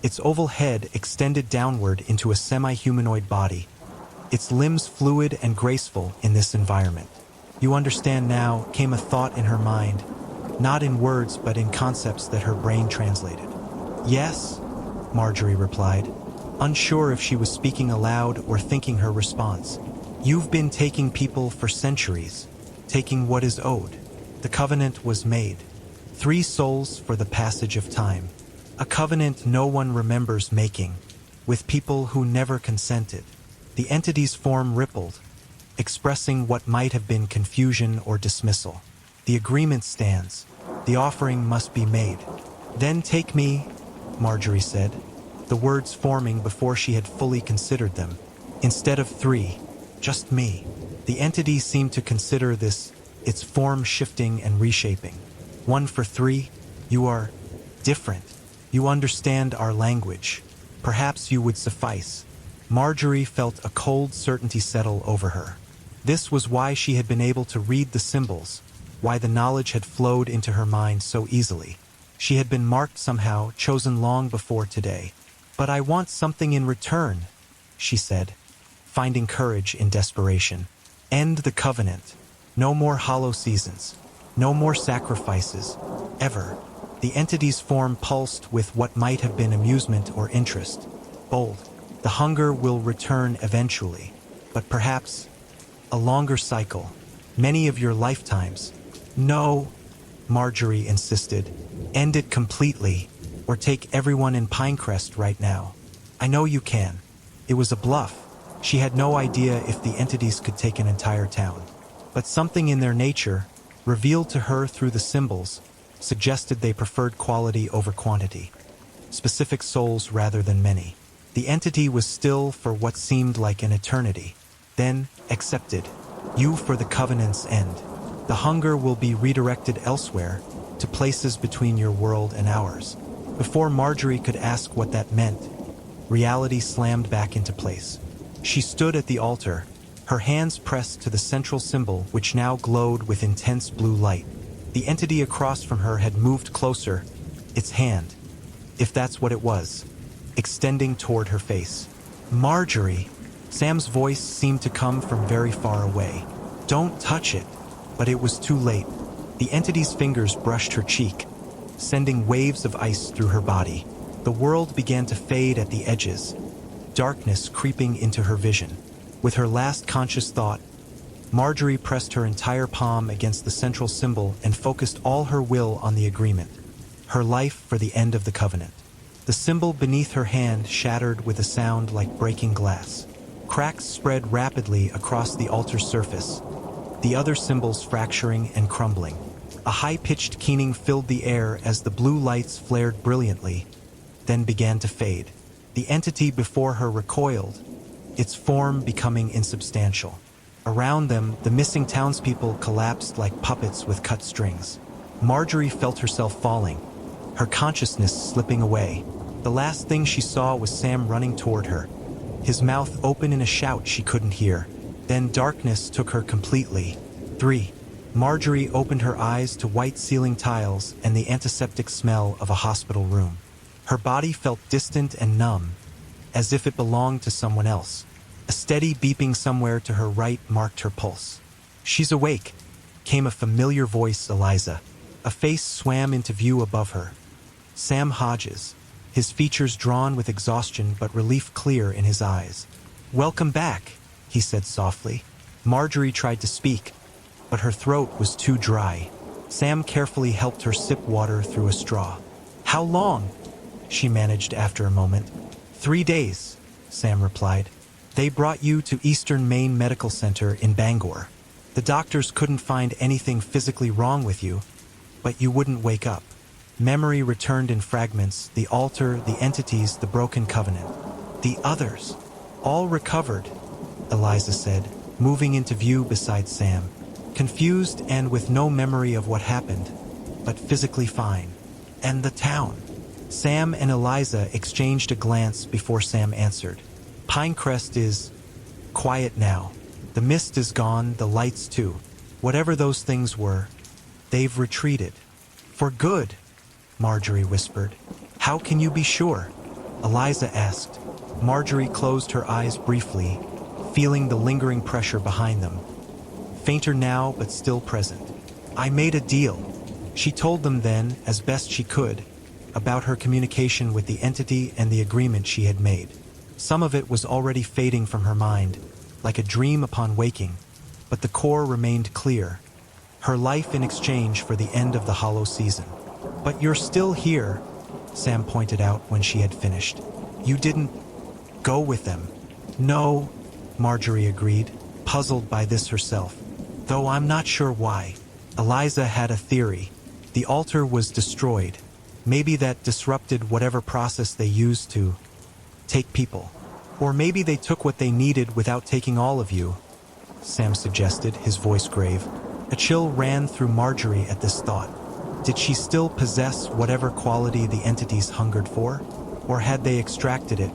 Its oval head extended downward into a semi-humanoid body, its limbs fluid and graceful in this environment. "You understand now," came a thought in her mind, not in words but in concepts that her brain translated. "Yes," Marjorie replied, unsure if she was speaking aloud or thinking her response. "You've been taking people for centuries, taking what is owed. The covenant was made. 3 souls for the passage of time. A covenant no one remembers making, with people who never consented." The entity's form rippled, expressing what might have been confusion or dismissal. "The agreement stands. The offering must be made." "Then take me," Marjorie said, the words forming before she had fully considered them. "Instead of 3, just me." The entity seemed to consider this, its form shifting and reshaping. 1 for 3, you are different. You understand our language. Perhaps you would suffice. Marjorie felt a cold certainty settle over her. This was why she had been able to read the symbols, why the knowledge had flowed into her mind so easily. She had been marked somehow, chosen long before today. "But I want something in return," she said, finding courage in desperation. "End the covenant. No more hollow seasons. No more sacrifices. Ever." The entity's form pulsed with what might have been amusement or interest. "Bold. The hunger will return eventually, but perhaps a longer cycle. Many of your lifetimes." "No," Marjorie insisted. "End it completely, or take everyone in Pinecrest right now. I know you can." It was a bluff. She had no idea if the entities could take an entire town. But something in their nature, revealed to her through the symbols, suggested they preferred quality over quantity. Specific souls rather than many. The entity was still for what seemed like an eternity. Then, accepted. You for the covenant's end. The hunger will be redirected elsewhere, to places between your world and ours. Before Marjorie could ask what that meant, reality slammed back into place. She stood at the altar, her hands pressed to the central symbol which now glowed with intense blue light. The entity across from her had moved closer, its hand, if that's what it was, extending toward her face. "Marjorie!" Sam's voice seemed to come from very far away. "Don't touch it." But it was too late. The entity's fingers brushed her cheek, sending waves of ice through her body. The world began to fade at the edges, darkness creeping into her vision. With her last conscious thought, Marjorie pressed her entire palm against the central symbol and focused all her will on the agreement. Her life for the end of the covenant. The symbol beneath her hand shattered with a sound like breaking glass. Cracks spread rapidly across the altar's surface, the other symbols fracturing and crumbling. A high-pitched keening filled the air as the blue lights flared brilliantly, then began to fade. The entity before her recoiled, its form becoming insubstantial. Around them, the missing townspeople collapsed like puppets with cut strings. Marjorie felt herself falling, her consciousness slipping away. The last thing she saw was Sam running toward her, his mouth open in a shout she couldn't hear. Then darkness took her completely. 3. Marjorie opened her eyes to white ceiling tiles and the antiseptic smell of a hospital room. Her body felt distant and numb, as if it belonged to someone else. A steady beeping somewhere to her right marked her pulse. "She's awake," came a familiar voice, Eliza. A face swam into view above her. Sam Hodges, his features drawn with exhaustion but relief clear in his eyes. "Welcome back," he said softly. Marjorie tried to speak, but her throat was too dry. Sam carefully helped her sip water through a straw. "How long?" she managed after a moment. 3 days, Sam replied. "They brought you to Eastern Maine Medical Center in Bangor. The doctors couldn't find anything physically wrong with you, but you wouldn't wake up." Memory returned in fragments, the altar, the entities, the broken covenant. "The others, all recovered," Eliza said, moving into view beside Sam. "Confused and with no memory of what happened, but physically fine. And the town." Sam and Eliza exchanged a glance before Sam answered. "Pinecrest is quiet now. The mist is gone, the lights too. Whatever those things were, they've retreated. For good," Marjorie whispered. "How can you be sure?" Eliza asked. Marjorie closed her eyes briefly, feeling the lingering pressure behind them. Fainter now, but still present. "I made a deal." She told them then, as best she could, about her communication with the entity and the agreement she had made. Some of it was already fading from her mind, like a dream upon waking, but the core remained clear. Her life in exchange for the end of the hollow season. "But you're still here," Sam pointed out when she had finished. "You didn't go with them." "No," Marjorie agreed, puzzled by this herself. "Though I'm not sure why." Eliza had a theory. The altar was destroyed. Maybe that disrupted whatever process they used to take people. Or maybe they took what they needed without taking all of you, Sam suggested, his voice grave. A chill ran through Marjorie at this thought. Did she still possess whatever quality the entities hungered for? Or had they extracted it,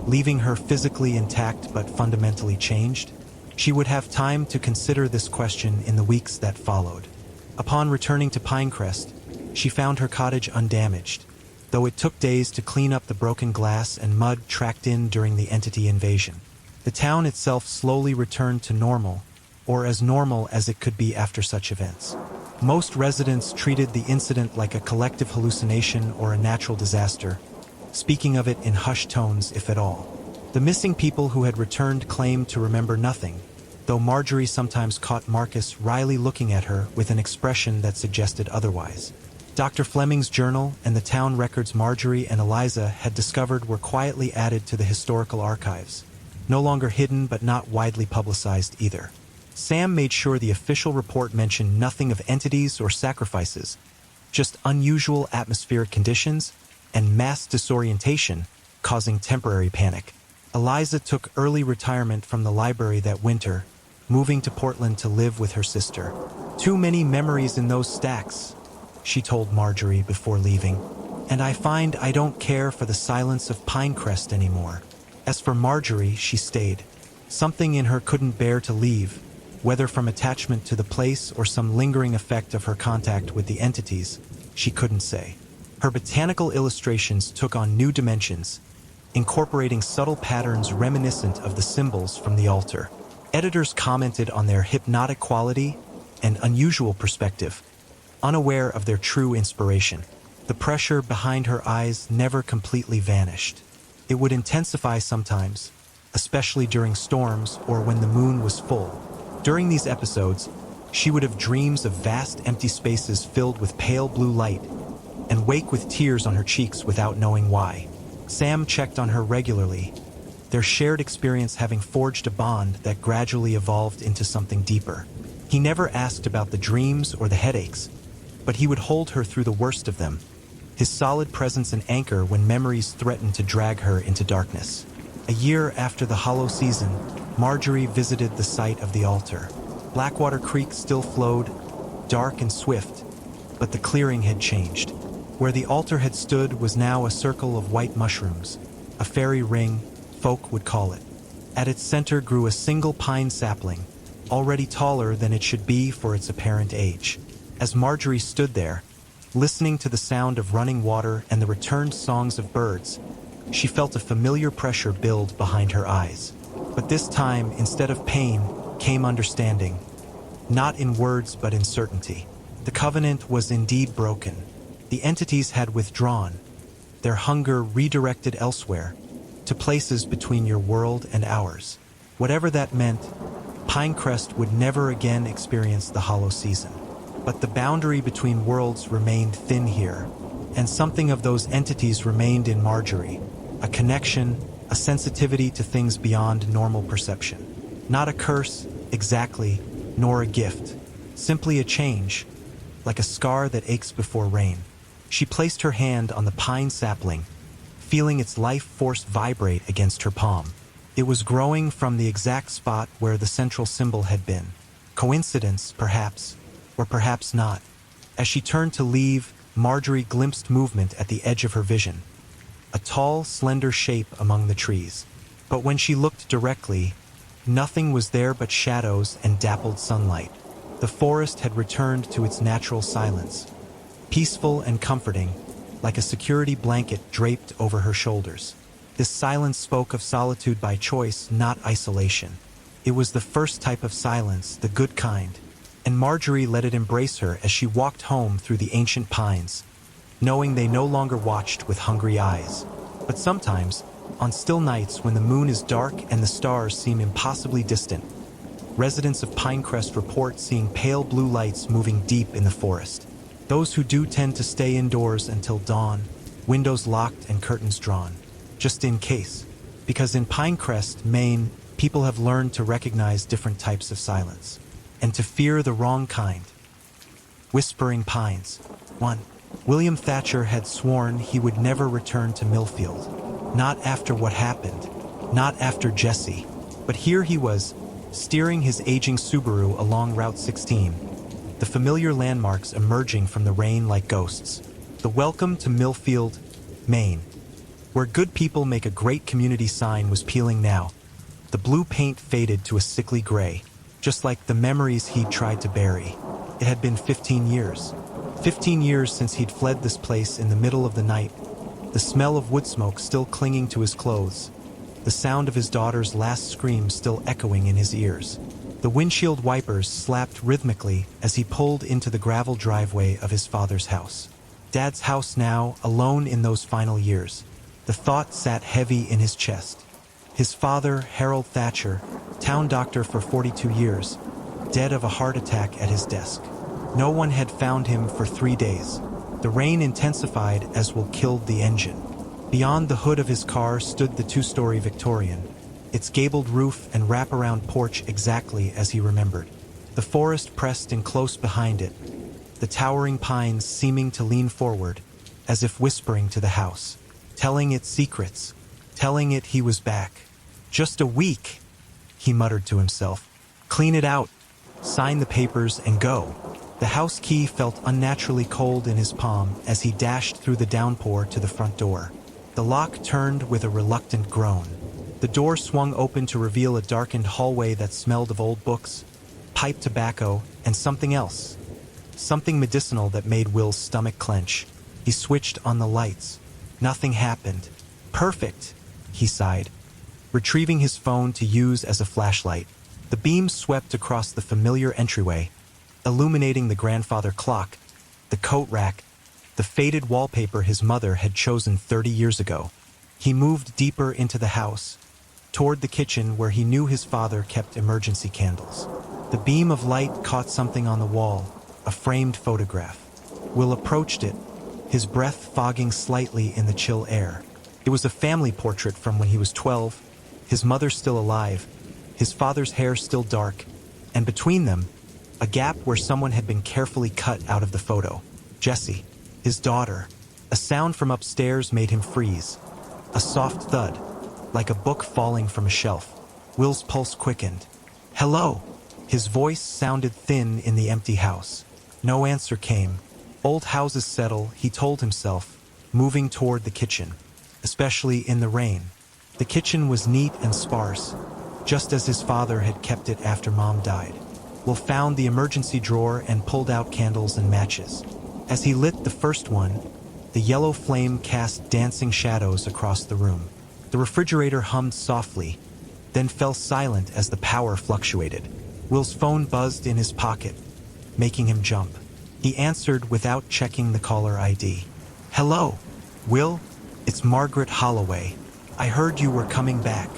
leaving her physically intact but fundamentally changed? She would have time to consider this question in the weeks that followed. Upon returning to Pinecrest, she found her cottage undamaged, though it took days to clean up the broken glass and mud tracked in during the entity invasion. The town itself slowly returned to normal, or as normal as it could be after such events. Most residents treated the incident like a collective hallucination or a natural disaster, speaking of it in hushed tones if at all. The missing people who had returned claimed to remember nothing, though Marjorie sometimes caught Marcus wryly looking at her with an expression that suggested otherwise. Dr. Fleming's journal and the town records Marjorie and Eliza had discovered were quietly added to the historical archives, no longer hidden but not widely publicized either. Sam made sure the official report mentioned nothing of entities or sacrifices, just unusual atmospheric conditions and mass disorientation causing temporary panic. Eliza took early retirement from the library that winter, moving to Portland to live with her sister. "Too many memories in those stacks," she told Marjorie before leaving, "and I find I don't care for the silence of Pinecrest anymore." As for Marjorie, she stayed. Something in her couldn't bear to leave, whether from attachment to the place or some lingering effect of her contact with the entities, she couldn't say. Her botanical illustrations took on new dimensions, incorporating subtle patterns reminiscent of the symbols from the altar. Editors commented on their hypnotic quality and unusual perspective, unaware of their true inspiration. The pressure behind her eyes never completely vanished. It would intensify sometimes, especially during storms or when the moon was full. During these episodes, she would have dreams of vast empty spaces filled with pale blue light and wake with tears on her cheeks without knowing why. Sam checked on her regularly, their shared experience having forged a bond that gradually evolved into something deeper. He never asked about the dreams or the headaches, but he would hold her through the worst of them, his solid presence an anchor when memories threatened to drag her into darkness. A year after the hollow season, Marjorie visited the site of the altar. Blackwater Creek still flowed, dark and swift, but the clearing had changed. Where the altar had stood was now a circle of white mushrooms, a fairy ring, folk would call it. At its center grew a single pine sapling, already taller than it should be for its apparent age. As Marjorie stood there, listening to the sound of running water and the returned songs of birds, she felt a familiar pressure build behind her eyes. But this time, instead of pain, came understanding, not in words but in certainty. The covenant was indeed broken. The entities had withdrawn, their hunger redirected elsewhere, to places between your world and ours. Whatever that meant, Pinecrest would never again experience the hollow season. But the boundary between worlds remained thin here, and something of those entities remained in Marjorie, a connection, a sensitivity to things beyond normal perception. Not a curse, exactly, nor a gift, simply a change, like a scar that aches before rain. She placed her hand on the pine sapling, feeling its life force vibrate against her palm. It was growing from the exact spot where the central symbol had been. Coincidence, perhaps, or perhaps not. As she turned to leave, Marjorie glimpsed movement at the edge of her vision. A tall, slender shape among the trees. But when she looked directly, nothing was there but shadows and dappled sunlight. The forest had returned to its natural silence, peaceful and comforting, like a security blanket draped over her shoulders. This silence spoke of solitude by choice, not isolation. It was the first type of silence, the good kind, and Marjorie let it embrace her as she walked home through the ancient pines, knowing they no longer watched with hungry eyes. But sometimes, on still nights when the moon is dark and the stars seem impossibly distant, residents of Pinecrest report seeing pale blue lights moving deep in the forest. Those who do tend to stay indoors until dawn, windows locked and curtains drawn, just in case, because in Pinecrest, Maine, people have learned to recognize different types of silence, and to fear the wrong kind. Whispering Pines. 1. William Thatcher had sworn he would never return to Millfield. Not after what happened, not after Jesse, but here he was, steering his aging Subaru along Route 16, the familiar landmarks emerging from the rain like ghosts. The Welcome to Millfield, Maine, where good people make a great community sign, was peeling now. The blue paint faded to a sickly gray, just like the memories he'd tried to bury. It had been 15 years. 15 years since he'd fled this place in the middle of the night, the smell of wood smoke still clinging to his clothes, the sound of his daughter's last scream still echoing in his ears. The windshield wipers slapped rhythmically as he pulled into the gravel driveway of his father's house. Dad's house now, alone in those final years. The thought sat heavy in his chest. His father, Harold Thatcher, town doctor for 42 years, dead of a heart attack at his desk. No one had found him for 3 days. The rain intensified as Will killed the engine. Beyond the hood of his car stood the two-story Victorian, its gabled roof and wraparound porch exactly as he remembered. The forest pressed in close behind it, the towering pines seeming to lean forward, as if whispering to the house, telling it secrets, telling it he was back. Just a week, he muttered to himself. Clean it out, sign the papers, and go. The house key felt unnaturally cold in his palm as he dashed through the downpour to the front door. The lock turned with a reluctant groan. The door swung open to reveal a darkened hallway that smelled of old books, pipe tobacco, and something else. Something medicinal that made Will's stomach clench. He switched on the lights. Nothing happened. Perfect, he sighed, retrieving his phone to use as a flashlight. The beam swept across the familiar entryway, illuminating the grandfather clock, the coat rack, the faded wallpaper his mother had chosen 30 years ago. He moved deeper into the house, toward the kitchen where he knew his father kept emergency candles. The beam of light caught something on the wall, a framed photograph. Will approached it, his breath fogging slightly in the chill air. It was a family portrait from when he was 12, his mother still alive, his father's hair still dark, and between them, a gap where someone had been carefully cut out of the photo. Jessie, his daughter. A sound from upstairs made him freeze. A soft thud, like a book falling from a shelf. Will's pulse quickened. Hello! His voice sounded thin in the empty house. No answer came. Old houses settle, he told himself, moving toward the kitchen, especially in the rain. The kitchen was neat and sparse, just as his father had kept it after Mom died. Will found the emergency drawer and pulled out candles and matches. As he lit the first one, the yellow flame cast dancing shadows across the room. The refrigerator hummed softly, then fell silent as the power fluctuated. Will's phone buzzed in his pocket, making him jump. He answered without checking the caller ID. Hello, Will, it's Margaret Holloway. I heard you were coming back.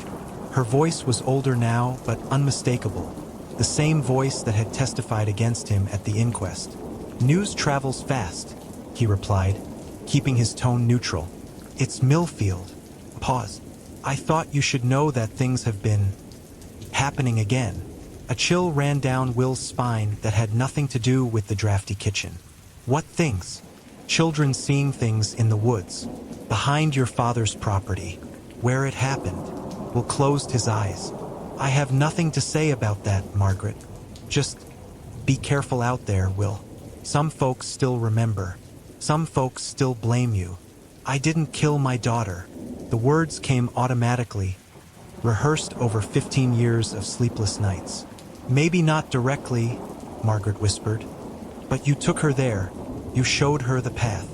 Her voice was older now, but unmistakable. The same voice that had testified against him at the inquest. News travels fast, he replied, keeping his tone neutral. It's Millfield. Pause. I thought you should know that things have been happening again. A chill ran down Will's spine that had nothing to do with the drafty kitchen. What things? Children seeing things in the woods, behind your father's property, where it happened. Will closed his eyes. I have nothing to say about that, Margaret. Just be careful out there, Will. Some folks still remember. Some folks still blame you. I didn't kill my daughter. The words came automatically, rehearsed over 15 years of sleepless nights. Maybe not directly, Margaret whispered, but you took her there. You showed her the path.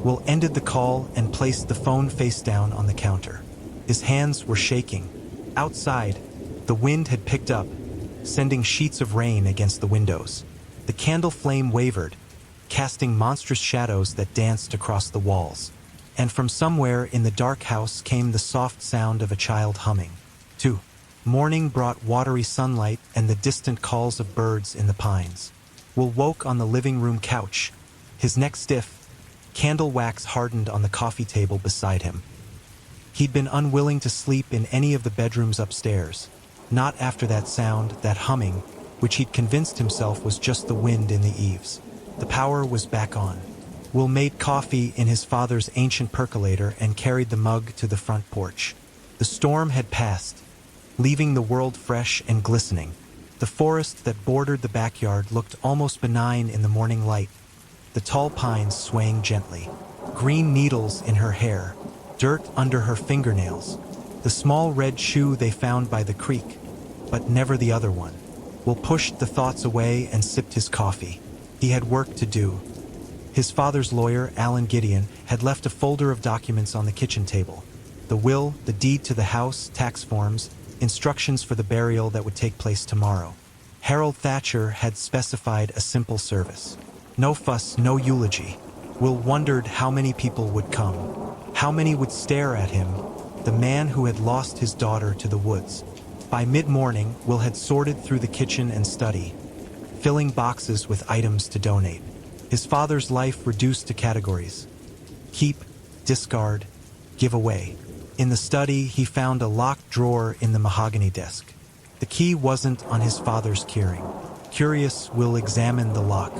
Will ended the call and placed the phone face down on the counter. His hands were shaking. Outside, the wind had picked up, sending sheets of rain against the windows. The candle flame wavered, casting monstrous shadows that danced across the walls. And from somewhere in the dark house came the soft sound of a child humming. 2. Morning brought watery sunlight and the distant calls of birds in the pines. Will woke on the living room couch, his neck stiff, candle wax hardened on the coffee table beside him. He'd been unwilling to sleep in any of the bedrooms upstairs, not after that sound, that humming, which he'd convinced himself was just the wind in the eaves. The power was back on. Will made coffee in his father's ancient percolator and carried the mug to the front porch. The storm had passed, leaving the world fresh and glistening. The forest that bordered the backyard looked almost benign in the morning light, the tall pines swaying gently, green needles in her hair, dirt under her fingernails, the small red shoe they found by the creek, but never the other one. Will pushed the thoughts away and sipped his coffee. He had work to do. His father's lawyer, Alan Gideon, had left a folder of documents on the kitchen table. The will, the deed to the house, tax forms, instructions for the burial that would take place tomorrow. Harold Thatcher had specified a simple service. No fuss, no eulogy. Will wondered how many people would come. How many would stare at him, the man who had lost his daughter to the woods. By mid-morning, Will had sorted through the kitchen and study, filling boxes with items to donate. His father's life reduced to categories: keep, discard, give away. In the study, he found a locked drawer in the mahogany desk. The key wasn't on his father's keyring. Curious, Will examined the lock.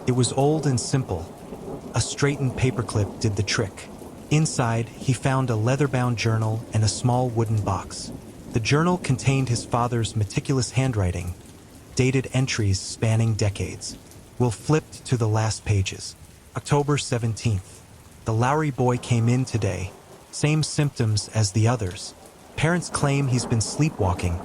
It was old and simple. A straightened paperclip did the trick. Inside, he found a leather-bound journal and a small wooden box. The journal contained his father's meticulous handwriting, dated entries spanning decades. Will flipped to the last pages. October 17th. The Lowry boy came in today. Same symptoms as the others. Parents claim he's been sleepwalking,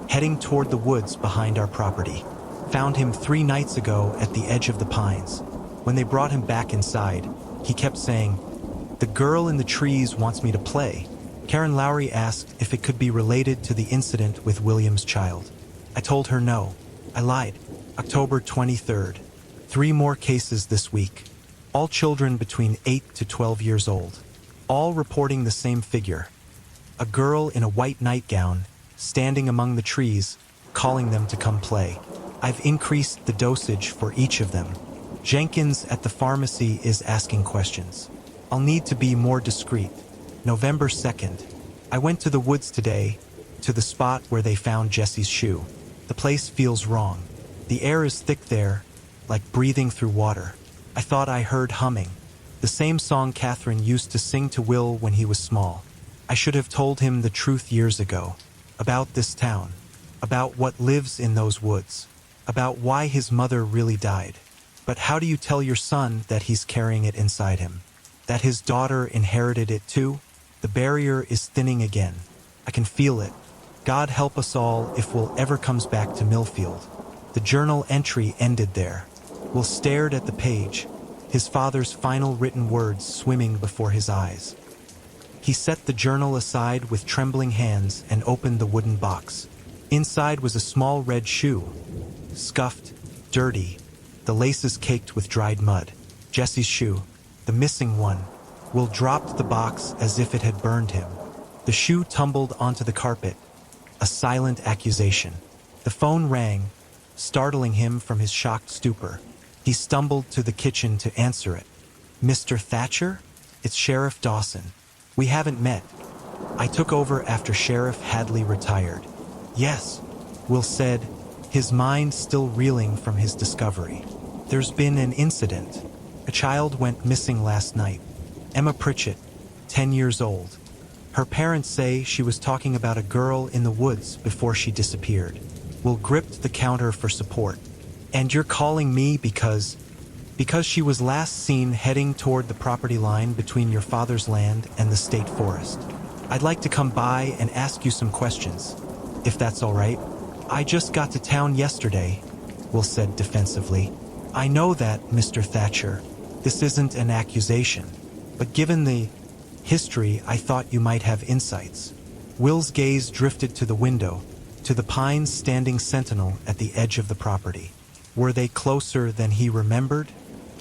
heading toward the woods behind our property. Found him 3 nights ago at the edge of the pines. When they brought him back inside, he kept saying, "The girl in the trees wants me to play." Karen Lowry asked if it could be related to the incident with William's child. I told her no. I lied. October 23rd. 3 more cases this week. All children between 8 to 12 years old. All reporting the same figure. A girl in a white nightgown, standing among the trees, calling them to come play. I've increased the dosage for each of them. Jenkins at the pharmacy is asking questions. I'll need to be more discreet. November 2nd. I went to the woods today, to the spot where they found Jesse's shoe. The place feels wrong. The air is thick there, like breathing through water. I thought I heard humming. The same song Catherine used to sing to Will when he was small. I should have told him the truth years ago. About this town. About what lives in those woods. About why his mother really died. But how do you tell your son that he's carrying it inside him? That his daughter inherited it too? The barrier is thinning again. I can feel it. God help us all if Will ever comes back to Millfield. The journal entry ended there. Will stared at the page, his father's final written words swimming before his eyes. He set the journal aside with trembling hands and opened the wooden box. Inside was a small red shoe. Scuffed, dirty, the laces caked with dried mud. Jesse's shoe, the missing one. Will dropped the box as if it had burned him. The shoe tumbled onto the carpet. A silent accusation. The phone rang, startling him from his shocked stupor. He stumbled to the kitchen to answer it. "Mr. Thatcher? It's Sheriff Dawson. We haven't met. I took over after Sheriff Hadley retired." "Yes," Will said, his mind still reeling from his discovery. "There's been an incident. A child went missing last night. Emma Pritchett, 10 years old. Her parents say she was talking about a girl in the woods before she disappeared." Will gripped the counter for support. "And you're calling me because she was last seen heading toward the property line between your father's land and the state forest. I'd like to come by and ask you some questions, if that's all right." "I just got to town yesterday," Will said defensively. "I know that, Mr. Thatcher. This isn't an accusation. But given the history, I thought you might have insights." Will's gaze drifted to the window, to the pines standing sentinel at the edge of the property. Were they closer than he remembered?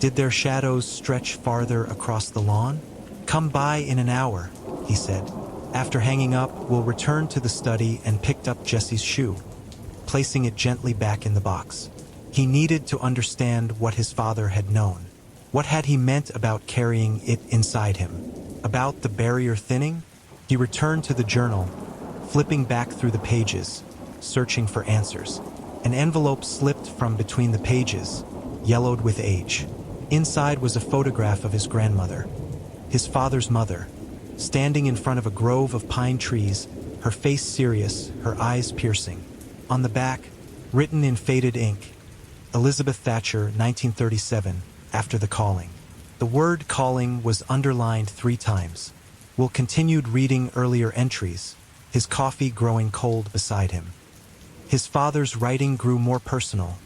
Did their shadows stretch farther across the lawn? "Come by in an hour," he said. After hanging up, Will returned to the study and picked up Jesse's shoe, placing it gently back in the box. He needed to understand what his father had known. What had he meant about carrying it inside him? About the barrier thinning? He returned to the journal, flipping back through the pages, searching for answers. An envelope slipped from between the pages, yellowed with age. Inside was a photograph of his grandmother, his father's mother, standing in front of a grove of pine trees, her face serious, her eyes piercing. On the back, Written in faded ink, Elizabeth Thatcher, 1937, after the calling. The word calling was underlined 3 times. Will continued reading earlier entries, his coffee growing cold beside him. His father's writing grew more personal,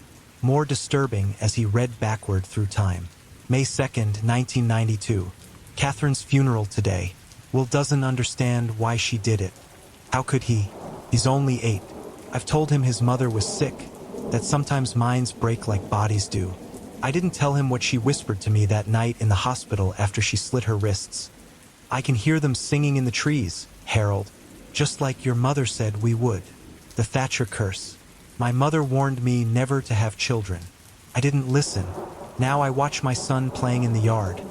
more disturbing as he read backward through time. May 2nd, 1992. Catherine's funeral today. Will doesn't understand why she did it. How could he? He's only 8. I've told him his mother was sick, that sometimes minds break like bodies do. I didn't tell him what she whispered to me that night in the hospital after she slit her wrists. I can hear them singing in the trees, Harold, just like your mother said we would. The Thatcher curse. My mother warned me never to have children. I didn't listen. Now I watch my son playing in the yard,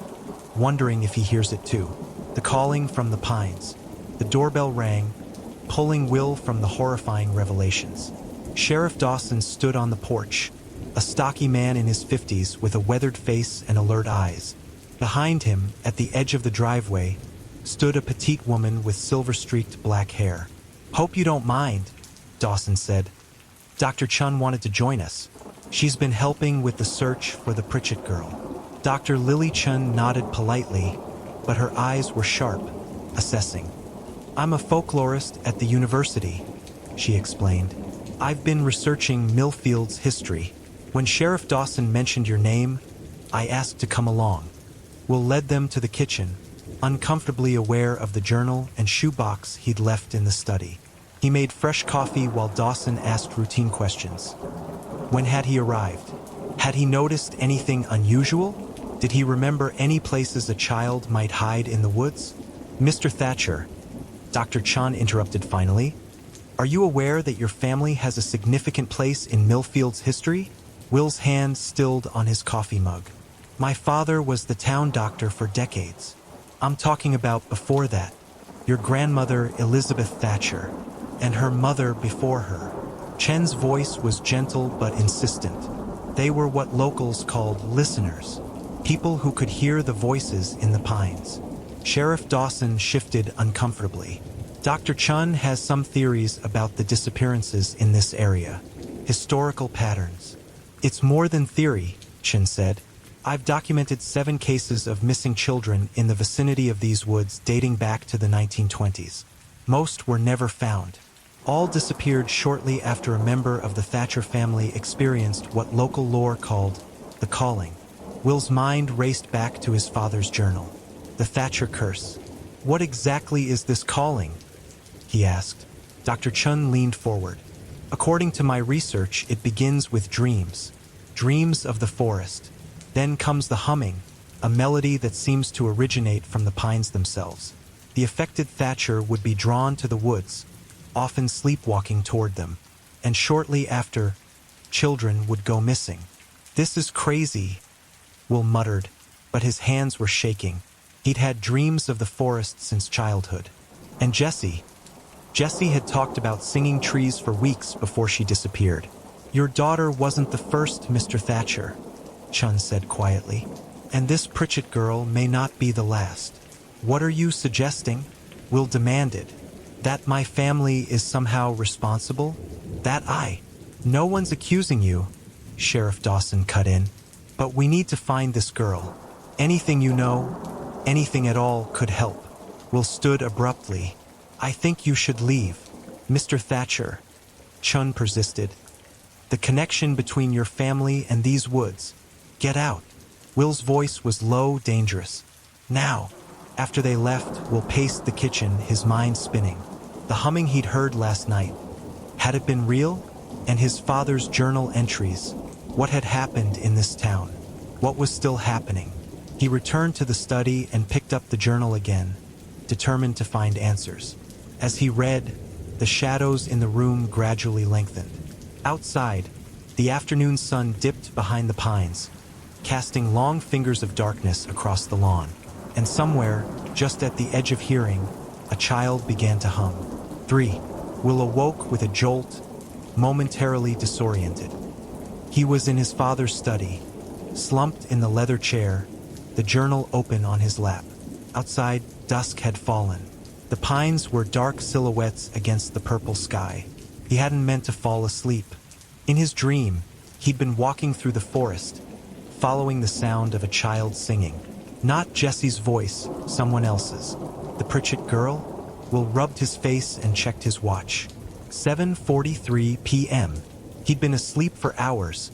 wondering if he hears it too. The calling from the pines. The doorbell rang, pulling Will from the horrifying revelations. Sheriff Dawson stood on the porch, a stocky man in his 50s with a weathered face and alert eyes. Behind him, at the edge of the driveway, stood a petite woman with silver-streaked black hair. "Hope you don't mind," Dawson said. "Dr. Chun wanted to join us. She's been helping with the search for the Pritchett girl." Dr. Lily Chun nodded politely, but her eyes were sharp, assessing. "I'm a folklorist at the university," she explained. "I've been researching Millfield's history. When Sheriff Dawson mentioned your name, I asked to come along." Will led them to the kitchen, uncomfortably aware of the journal and shoebox he'd left in the study. He made fresh coffee while Dawson asked routine questions. When had he arrived? Had he noticed anything unusual? Did he remember any places a child might hide in the woods? "Mr. Thatcher," Dr. Chun interrupted finally, "are you aware that your family has a significant place in Millfield's history?" Will's hand stilled on his coffee mug. "My father was the town doctor for decades. I'm talking about before that. Your grandmother, Elizabeth Thatcher, and her mother before her." Chen's voice was gentle but insistent. They were what locals called listeners, people who could hear the voices in the pines. Sheriff Dawson shifted uncomfortably. "Dr. Chun has some theories about the disappearances in this area. Historical patterns." "It's more than theory," Chen said. "I've documented 7 cases of missing children in the vicinity of these woods dating back to the 1920s. Most were never found. All disappeared shortly after a member of the Thatcher family experienced what local lore called the calling." Will's mind raced back to his father's journal. The Thatcher curse. "What exactly is this calling?" he asked. Dr. Chun leaned forward. "According to my research, it begins with dreams. Dreams of the forest. Then comes the humming, a melody that seems to originate from the pines themselves. The affected Thatcher would be drawn to the woods, often sleepwalking toward them, and shortly after, children would go missing." "This is crazy," Will muttered, but his hands were shaking. He'd had dreams of the forest since childhood. And Jessie had talked about singing trees for weeks before she disappeared. "Your daughter wasn't the first, Mr. Thatcher," Chun said quietly. "And this Pritchett girl may not be the last." "What are you suggesting?" Will demanded. "That my family is somehow responsible? That No one's accusing you," Sheriff Dawson cut in. "But we need to find this girl. Anything you know, anything at all could help." Will stood abruptly. "I think you should leave, Mr. Thatcher," Chun persisted. "The connection between your family and these woods. Get out." Will's voice was low, dangerous. "Now." After they left, Will paced the kitchen, his mind spinning. The humming he'd heard last night. Had it been real? And his father's journal entries. What had happened in this town? What was still happening? He returned to the study and picked up the journal again, determined to find answers. As he read, the shadows in the room gradually lengthened. Outside, the afternoon sun dipped behind the pines, casting long fingers of darkness across the lawn. And somewhere, just at the edge of hearing, a child began to hum. 3. Will awoke with a jolt, momentarily disoriented. He was in his father's study, slumped in the leather chair, the journal open on his lap. Outside, dusk had fallen. The pines were dark silhouettes against the purple sky. He hadn't meant to fall asleep, In his dream, he'd been walking through the forest, following the sound of a child singing. Not Jesse's voice, someone else's. The Pritchett girl? Will rubbed his face and checked his watch. 7:43 p.m. He'd been asleep for hours,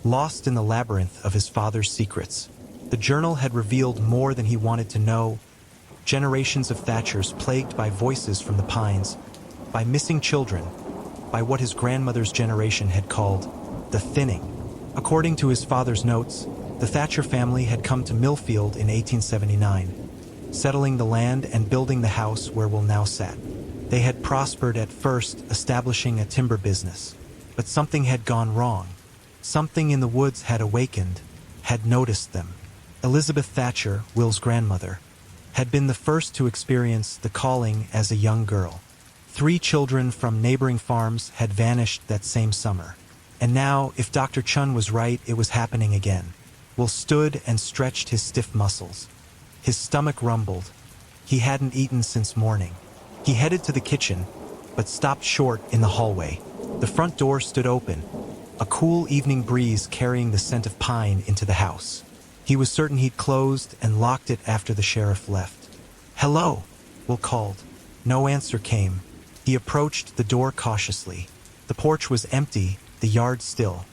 lost in the labyrinth of his father's secrets. The journal had revealed more than he wanted to know. Generations of Thatchers plagued by voices from the pines, by missing children, by what his grandmother's generation had called the thinning. According to his father's notes, the Thatcher family had come to Millfield in 1879, settling the land and building the house where we'll now sat. They had prospered at first, establishing a timber business. But something had gone wrong. Something in the woods had awakened, had noticed them. Elizabeth Thatcher, Will's grandmother, had been the first to experience the calling as a young girl. 3 children from neighboring farms had vanished that same summer. And now, if Dr. Chun was right, it was happening again. Will stood and stretched his stiff muscles. His stomach rumbled. He hadn't eaten since morning. He headed to the kitchen, but stopped short in the hallway. The front door stood open, a cool evening breeze carrying the scent of pine into the house. He was certain he'd closed and locked it after the sheriff left. "Hello," Will called. No answer came. He approached the door cautiously. The porch was empty, the yard still.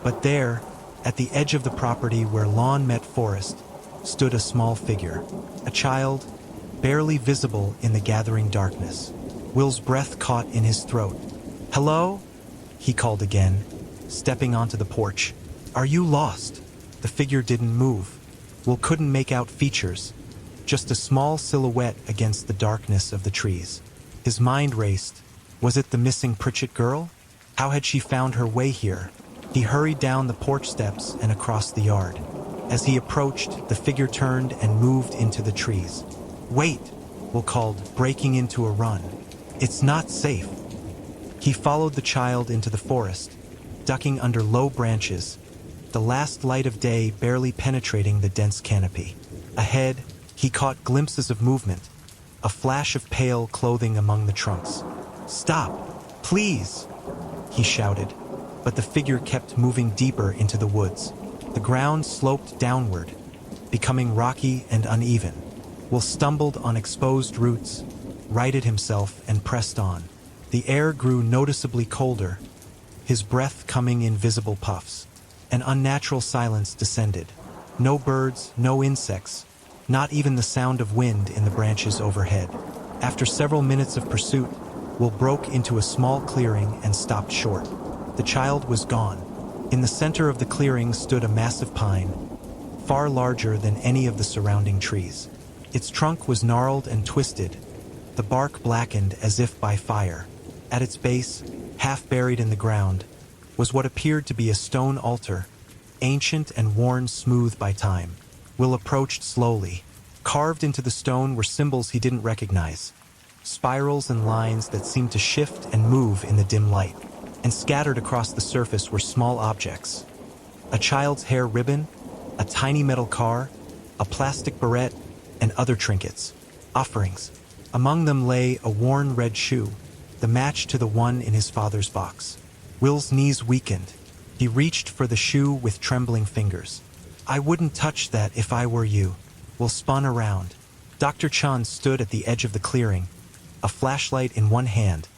But there, at the edge of the property where lawn met forest, stood a small figure. A child, barely visible in the gathering darkness. Will's breath caught in his throat. "Hello?" he called again, stepping onto the porch. "Are you lost?" The figure didn't move. Will couldn't make out features, just a small silhouette against the darkness of the trees. His mind raced. Was it the missing Pritchett girl? How had she found her way here? He hurried down the porch steps and across the yard. As he approached, the figure turned and moved into the trees. "Wait," Will called, breaking into a run. "It's not safe." He followed the child into the forest, ducking under low branches, the last light of day barely penetrating the dense canopy. Ahead, he caught glimpses of movement, a flash of pale clothing among the trunks. "Stop, please," he shouted, but the figure kept moving deeper into the woods. The ground sloped downward, becoming rocky and uneven. Will stumbled on exposed roots, righted himself, and pressed on. The air grew noticeably colder, his breath coming in visible puffs. An unnatural silence descended. No birds, no insects, not even the sound of wind in the branches overhead. After several minutes of pursuit, Will broke into a small clearing and stopped short. The child was gone. In the center of the clearing stood a massive pine, far larger than any of the surrounding trees. Its trunk was gnarled and twisted, the bark blackened as if by fire. At its base, half buried in the ground, was what appeared to be a stone altar, ancient and worn smooth by time. Will approached slowly. Carved into the stone were symbols he didn't recognize, spirals and lines that seemed to shift and move in the dim light. And scattered across the surface were small objects. A child's hair ribbon, a tiny metal car, a plastic barrette, and other trinkets, offerings. Among them lay a worn red shoe, the match to the one in his father's box. Will's knees weakened. He reached for the shoe with trembling fingers. "I wouldn't touch that if I were you." Will spun around. Dr. Chun stood at the edge of the clearing, a flashlight in one hand,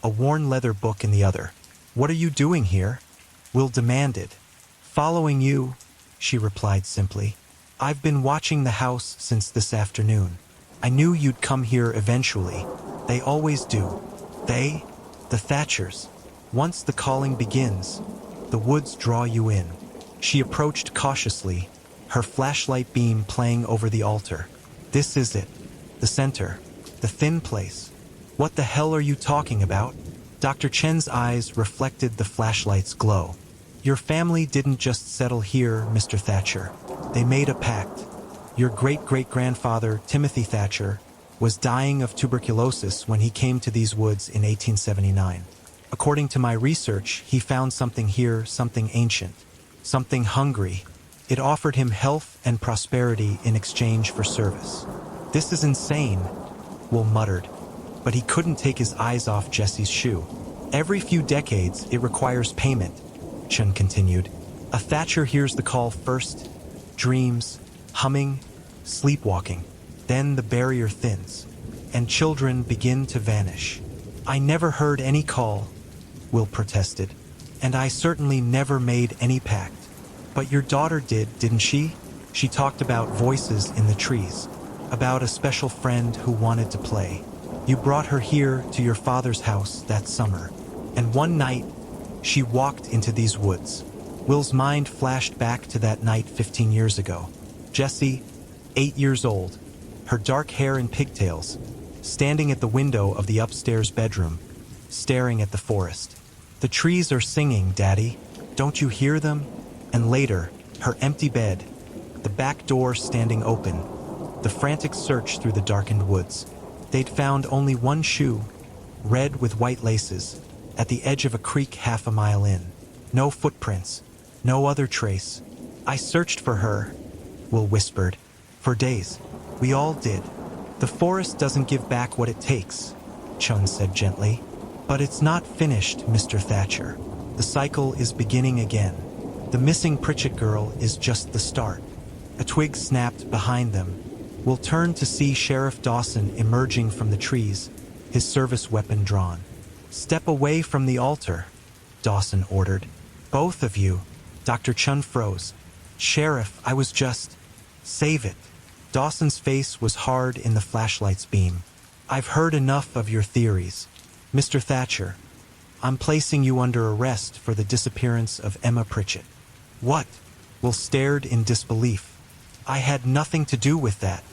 a worn leather book in the other. "What are you doing here?" Will demanded. "Following you," she replied simply. "I've been watching the house since this afternoon. I knew you'd come here eventually. They always do. They, the Thatchers. Once the calling begins, the woods draw you in." She approached cautiously, her flashlight beam playing over the altar. "This is it. The center. The thin place. What the hell are you talking about?" Dr. Chen's eyes reflected the flashlight's glow. "Your family didn't just settle here, Mr. Thatcher. They made a pact. Your great-great-grandfather, Timothy Thatcher, was dying of tuberculosis when he came to these woods in 1879. According to my research, he found something here, something ancient, something hungry. It offered him health and prosperity in exchange for service." "This is insane," Will muttered, but he couldn't take his eyes off Jesse's shoe. "Every few decades, it requires payment. Chun continued. A Thatcher hears the call first, dreams, humming, sleepwalking. Then the barrier thins, and children begin to vanish. I never heard any call, Will protested, and I certainly never made any pact. But your daughter did, didn't she? She talked about voices in the trees, about a special friend who wanted to play. You brought her here to your father's house that summer, and one night, she walked into these woods. Will's mind flashed back to that night 15 years ago. Jessie, 8 years old, her dark hair in pigtails, standing at the window of the upstairs bedroom, staring at the forest. The trees are singing, Daddy. Don't you hear them? And later, her empty bed, the back door standing open, the frantic search through the darkened woods. They'd found only one shoe, red with white laces, at the edge of a creek half a mile in. No footprints, no other trace. I searched for her, Will whispered. For days. We all did. The forest doesn't give back what it takes, Chun said gently. But it's not finished, Mr. Thatcher. The cycle is beginning again. The missing Pritchett girl is just the start. A twig snapped behind them. We'll turn to see Sheriff Dawson emerging from the trees, his service weapon drawn. Step away from the altar, Dawson ordered. Both of you. Dr. Chun froze. Sheriff, I was just... Save it. Dawson's face was hard in the flashlight's beam. I've heard enough of your theories. Mr. Thatcher, I'm placing you under arrest for the disappearance of Emma Pritchett. What? Will stared in disbelief. I had nothing to do with that.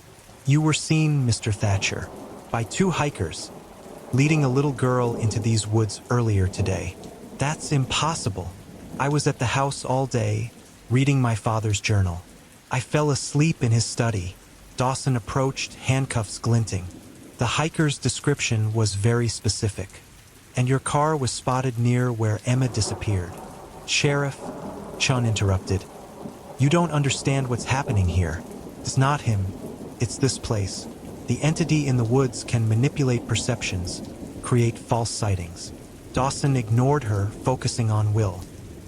You were seen, Mr. Thatcher, by 2 hikers, leading a little girl into these woods earlier today. That's impossible. I was at the house all day, reading my father's journal. I fell asleep in his study. Dawson approached, handcuffs glinting. The hiker's description was very specific. And your car was spotted near where Emma disappeared. Sheriff, Chun interrupted. You don't understand what's happening here. It's not him. It's this place. The entity in the woods can manipulate perceptions, create false sightings. Dawson ignored her, focusing on Will.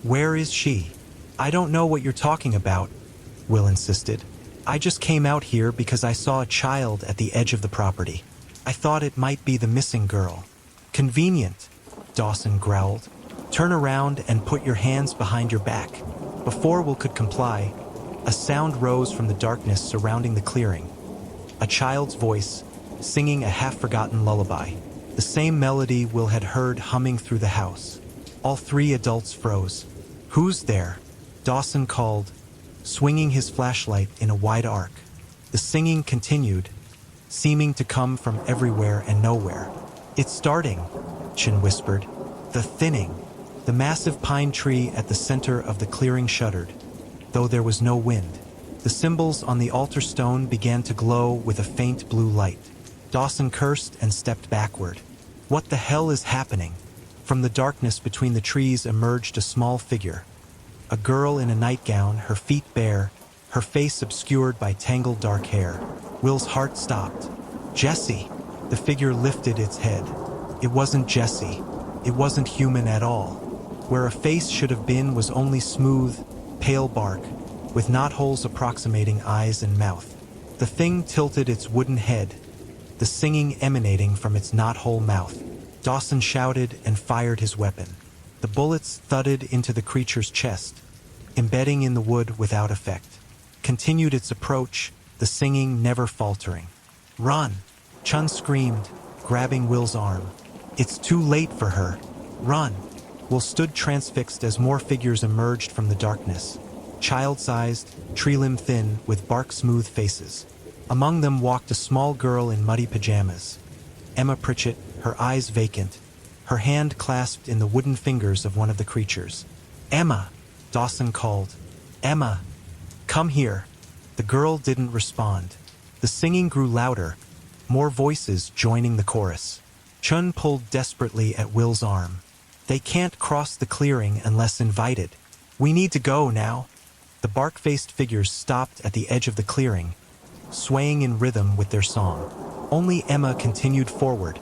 Where is she? I don't know what you're talking about, Will insisted. I just came out here because I saw a child at the edge of the property. I thought it might be the missing girl. Convenient, Dawson growled. Turn around and put your hands behind your back. Before Will could comply, a sound rose from the darkness surrounding the clearing. A child's voice, singing a half-forgotten lullaby. The same melody Will had heard humming through the house. All 3 adults froze. Who's there? Dawson called, swinging his flashlight in a wide arc. The singing continued, seeming to come from everywhere and nowhere. It's starting, Chin whispered. The thinning. The massive pine tree at the center of the clearing shuddered, though there was no wind. The symbols on the altar stone began to glow with a faint blue light. Dawson cursed and stepped backward. What the hell is happening? From the darkness between the trees emerged a small figure. A girl in a nightgown, her feet bare, her face obscured by tangled dark hair. Will's heart stopped. Jessie! The figure lifted its head. It wasn't Jessie. It wasn't human at all. Where a face should have been was only smooth, pale bark, with knotholes approximating eyes and mouth. The thing tilted its wooden head, the singing emanating from its knothole mouth. Dawson shouted and fired his weapon. The bullets thudded into the creature's chest, embedding in the wood without effect. Continued its approach, the singing never faltering. Run! Chun screamed, grabbing Will's arm. It's too late for her. Run! Will stood transfixed as more figures emerged from the darkness. Child-sized, tree-limb thin, with bark-smooth faces. Among them walked a small girl in muddy pajamas. Emma Pritchett, her eyes vacant, her hand clasped in the wooden fingers of one of the creatures. Emma! Dawson called. Emma! Come here. The girl didn't respond. The singing grew louder, more voices joining the chorus. Chun pulled desperately at Will's arm. They can't cross the clearing unless invited. We need to go now. The bark-faced figures stopped at the edge of the clearing, swaying in rhythm with their song. Only Emma continued forward,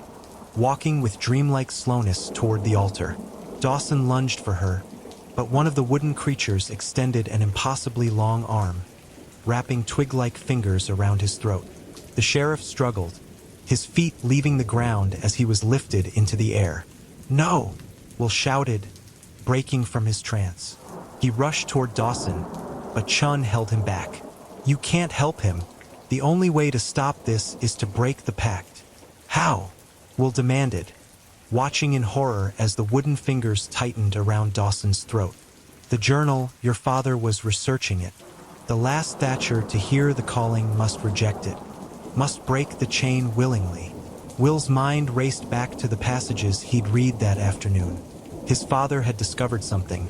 walking with dreamlike slowness toward the altar. Dawson lunged for her, but one of the wooden creatures extended an impossibly long arm, wrapping twig-like fingers around his throat. The sheriff struggled, his feet leaving the ground as he was lifted into the air. "No!" Will shouted, breaking from his trance. He rushed toward Dawson, but Chun held him back. "You can't help him. The only way to stop this is to break the pact." "How?" Will demanded, watching in horror as the wooden fingers tightened around Dawson's throat. "The journal, your father was researching it. The last Thatcher to hear the calling must reject it, must break the chain willingly." Will's mind raced back to the passages he'd read that afternoon. His father had discovered something.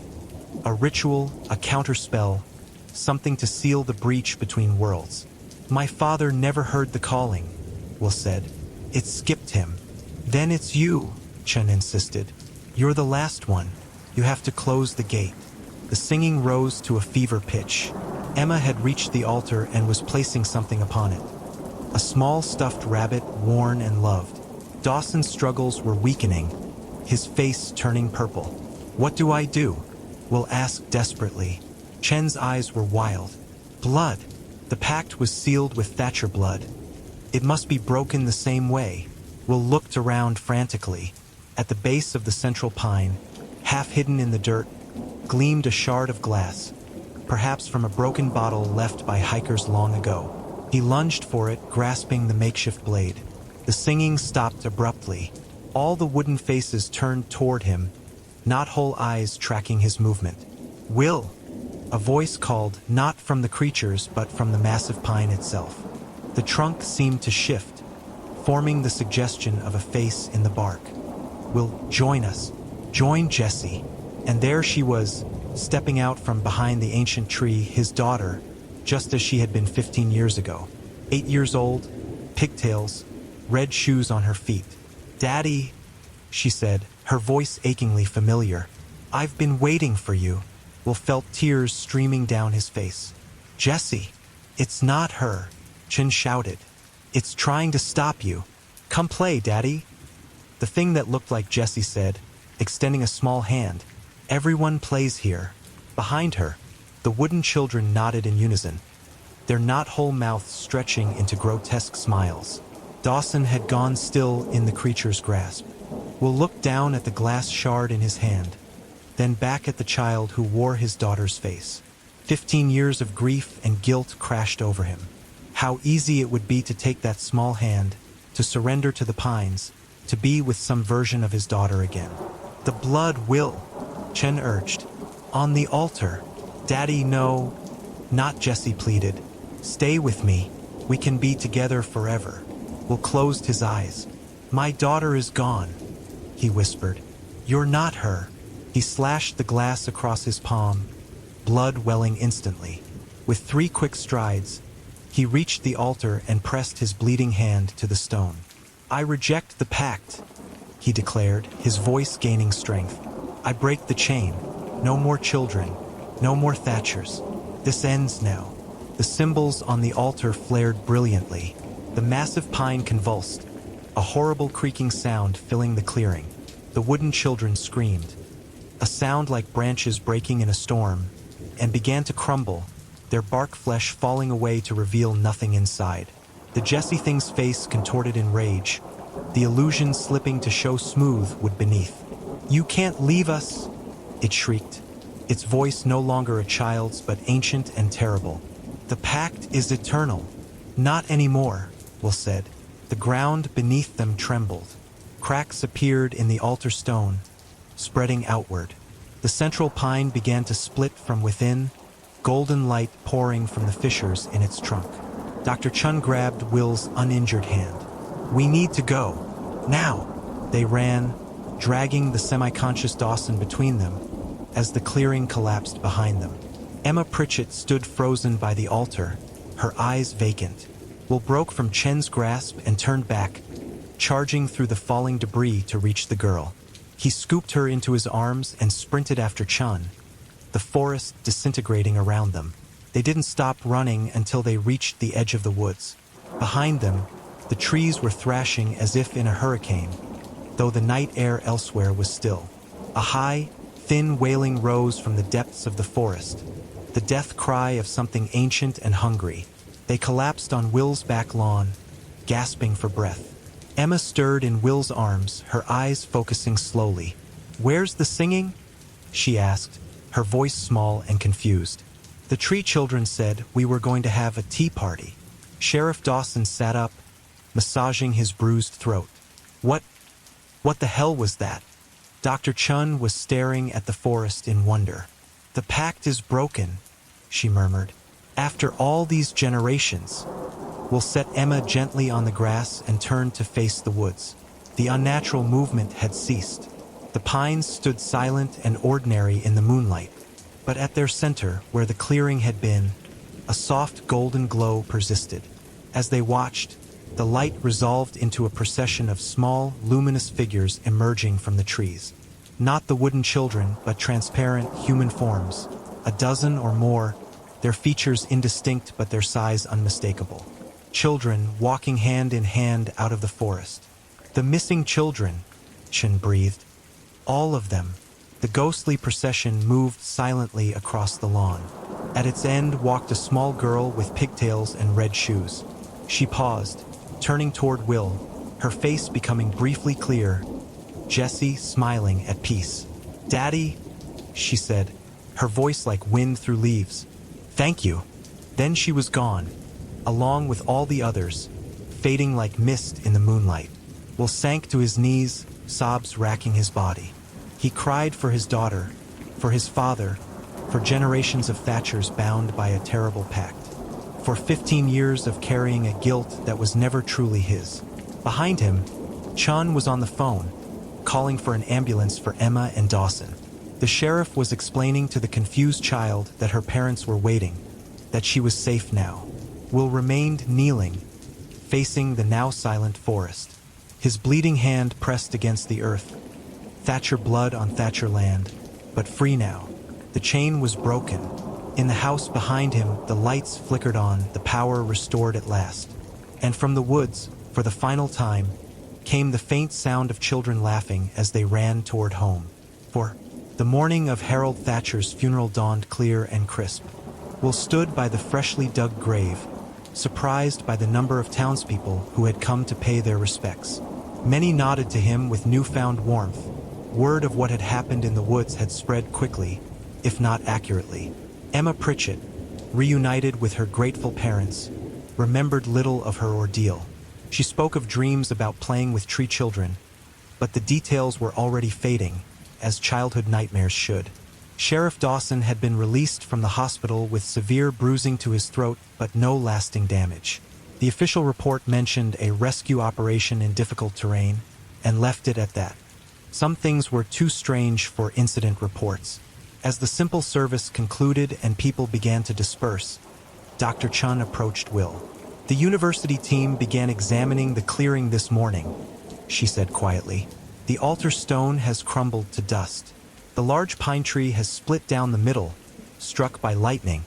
A ritual, a counterspell, something to seal the breach between worlds. "My father never heard the calling," Will said. "It skipped him." "Then it's you," Chen insisted. "You're the last one. You have to close the gate." The singing rose to a fever pitch. Emma had reached the altar and was placing something upon it. A small stuffed rabbit, worn and loved. Dawson's struggles were weakening, his face turning purple. "What do I do?" Will asked desperately. Chen's eyes were wild. "Blood. The pact was sealed with Thatcher blood. It must be broken the same way." Will looked around frantically. At the base of the central pine, half hidden in the dirt, gleamed a shard of glass, perhaps from a broken bottle left by hikers long ago. He lunged for it, grasping the makeshift blade. The singing stopped abruptly. All the wooden faces turned toward him, knot-hole eyes tracking his movement. "Will!" A voice called, not from the creatures but from the massive pine itself. The trunk seemed to shift, forming the suggestion of a face in the bark. "Will, join us. Join Jessie." And there she was, stepping out from behind the ancient tree, his daughter, just as she had been 15 years ago. 8 years old, pigtails, red shoes on her feet. "Daddy," she said, her voice achingly familiar. "I've been waiting for you." Will felt tears streaming down his face. "Jessie." "It's not her," Chin shouted. "It's trying to stop you. Come play, Daddy." The thing that looked like Jessie said, extending a small hand, "Everyone plays here." Behind her, the wooden children nodded in unison, their knot-hole mouths stretching into grotesque smiles. Dawson had gone still in the creature's grasp. Will looked down at the glass shard in his hand, then back at the child who wore his daughter's face. 15 years of grief and guilt crashed over him. How easy it would be to take that small hand, to surrender to the pines, to be with some version of his daughter again. "The blood, Will," Chen urged. "On the altar." "Daddy, no." "Not," Jessie pleaded. "Stay with me. We can be together forever." Will closed his eyes. "My daughter is gone," he whispered. "You're not her." He slashed the glass across his palm, blood welling instantly. With 3 quick strides, he reached the altar and pressed his bleeding hand to the stone. "I reject the pact," he declared, his voice gaining strength. "I break the chain. No more children. No more Thatchers. This ends now." The symbols on the altar flared brilliantly. The massive pine convulsed, a horrible creaking sound filling the clearing. The wooden children screamed, a sound like branches breaking in a storm, and began to crumble, their bark flesh falling away to reveal nothing inside. The Jessie thing's face contorted in rage, the illusion slipping to show smooth wood beneath. "You can't leave us!" it shrieked, its voice no longer a child's but ancient and terrible. "The pact is eternal." "Not anymore," Will said. The ground beneath them trembled. Cracks appeared in the altar stone, spreading outward. The central pine began to split from within, golden light pouring from the fissures in its trunk. Dr. Chun grabbed Will's uninjured hand. "We need to go. Now!" They ran, dragging the semi-conscious Dawson between them, as the clearing collapsed behind them. Emma Pritchett stood frozen by the altar, her eyes vacant. Will broke from Chen's grasp and turned back, charging through the falling debris to reach the girl. He scooped her into his arms and sprinted after Chun, the forest disintegrating around them. They didn't stop running until they reached the edge of the woods. Behind them, the trees were thrashing as if in a hurricane, though the night air elsewhere was still. A high, thin wailing rose from the depths of the forest, the death cry of something ancient and hungry. They collapsed on Will's back lawn, gasping for breath. Emma stirred in Will's arms, her eyes focusing slowly. "Where's the singing?" she asked, her voice small and confused. "The tree children said we were going to have a tea party." Sheriff Dawson sat up, massaging his bruised throat. What the hell was that?" Dr. Chun was staring at the forest in wonder. "The pact is broken," she murmured. "After all these generations." Will set Emma gently on the grass and turned to face the woods. The unnatural movement had ceased. The pines stood silent and ordinary in the moonlight, but at their center, where the clearing had been, a soft golden glow persisted. As they watched, the light resolved into a procession of small, luminous figures emerging from the trees. Not the wooden children, but transparent human forms, a dozen or more, their features indistinct but their size unmistakable. Children walking hand in hand out of the forest. "The missing children," Chen breathed. "All of them." The ghostly procession moved silently across the lawn. At its end walked a small girl with pigtails and red shoes. She paused, turning toward Will, her face becoming briefly clear, Jessie smiling at peace. "Daddy," she said, her voice like wind through leaves. "Thank you." Then she was gone, along with all the others, fading like mist in the moonlight. Will sank to his knees, sobs racking his body. He cried for his daughter, for his father, for generations of Thatchers bound by a terrible pact, for 15 years of carrying a guilt that was never truly his. Behind him, Chun was on the phone, calling for an ambulance for Emma and Dawson. The sheriff was explaining to the confused child that her parents were waiting, that she was safe now. Will remained kneeling, facing the now silent forest. His bleeding hand pressed against the earth. Thatcher blood on Thatcher land, but free now. The chain was broken. In the house behind him, the lights flickered on, the power restored at last. And from the woods, for the final time, came the faint sound of children laughing as they ran toward home. For the morning of Harold Thatcher's funeral dawned clear and crisp. Will stood by the freshly dug grave, surprised by the number of townspeople who had come to pay their respects. Many nodded to him with newfound warmth. Word of what had happened in the woods had spread quickly, if not accurately. Emma Pritchett, reunited with her grateful parents, remembered little of her ordeal. She spoke of dreams about playing with tree children, but the details were already fading, as childhood nightmares should. Sheriff Dawson had been released from the hospital with severe bruising to his throat, but no lasting damage. The official report mentioned a rescue operation in difficult terrain, and left it at that. Some things were too strange for incident reports. As the simple service concluded and people began to disperse, Dr. Chun approached Will. "The university team began examining the clearing this morning," she said quietly. "The altar stone has crumbled to dust. The large pine tree has split down the middle, struck by lightning,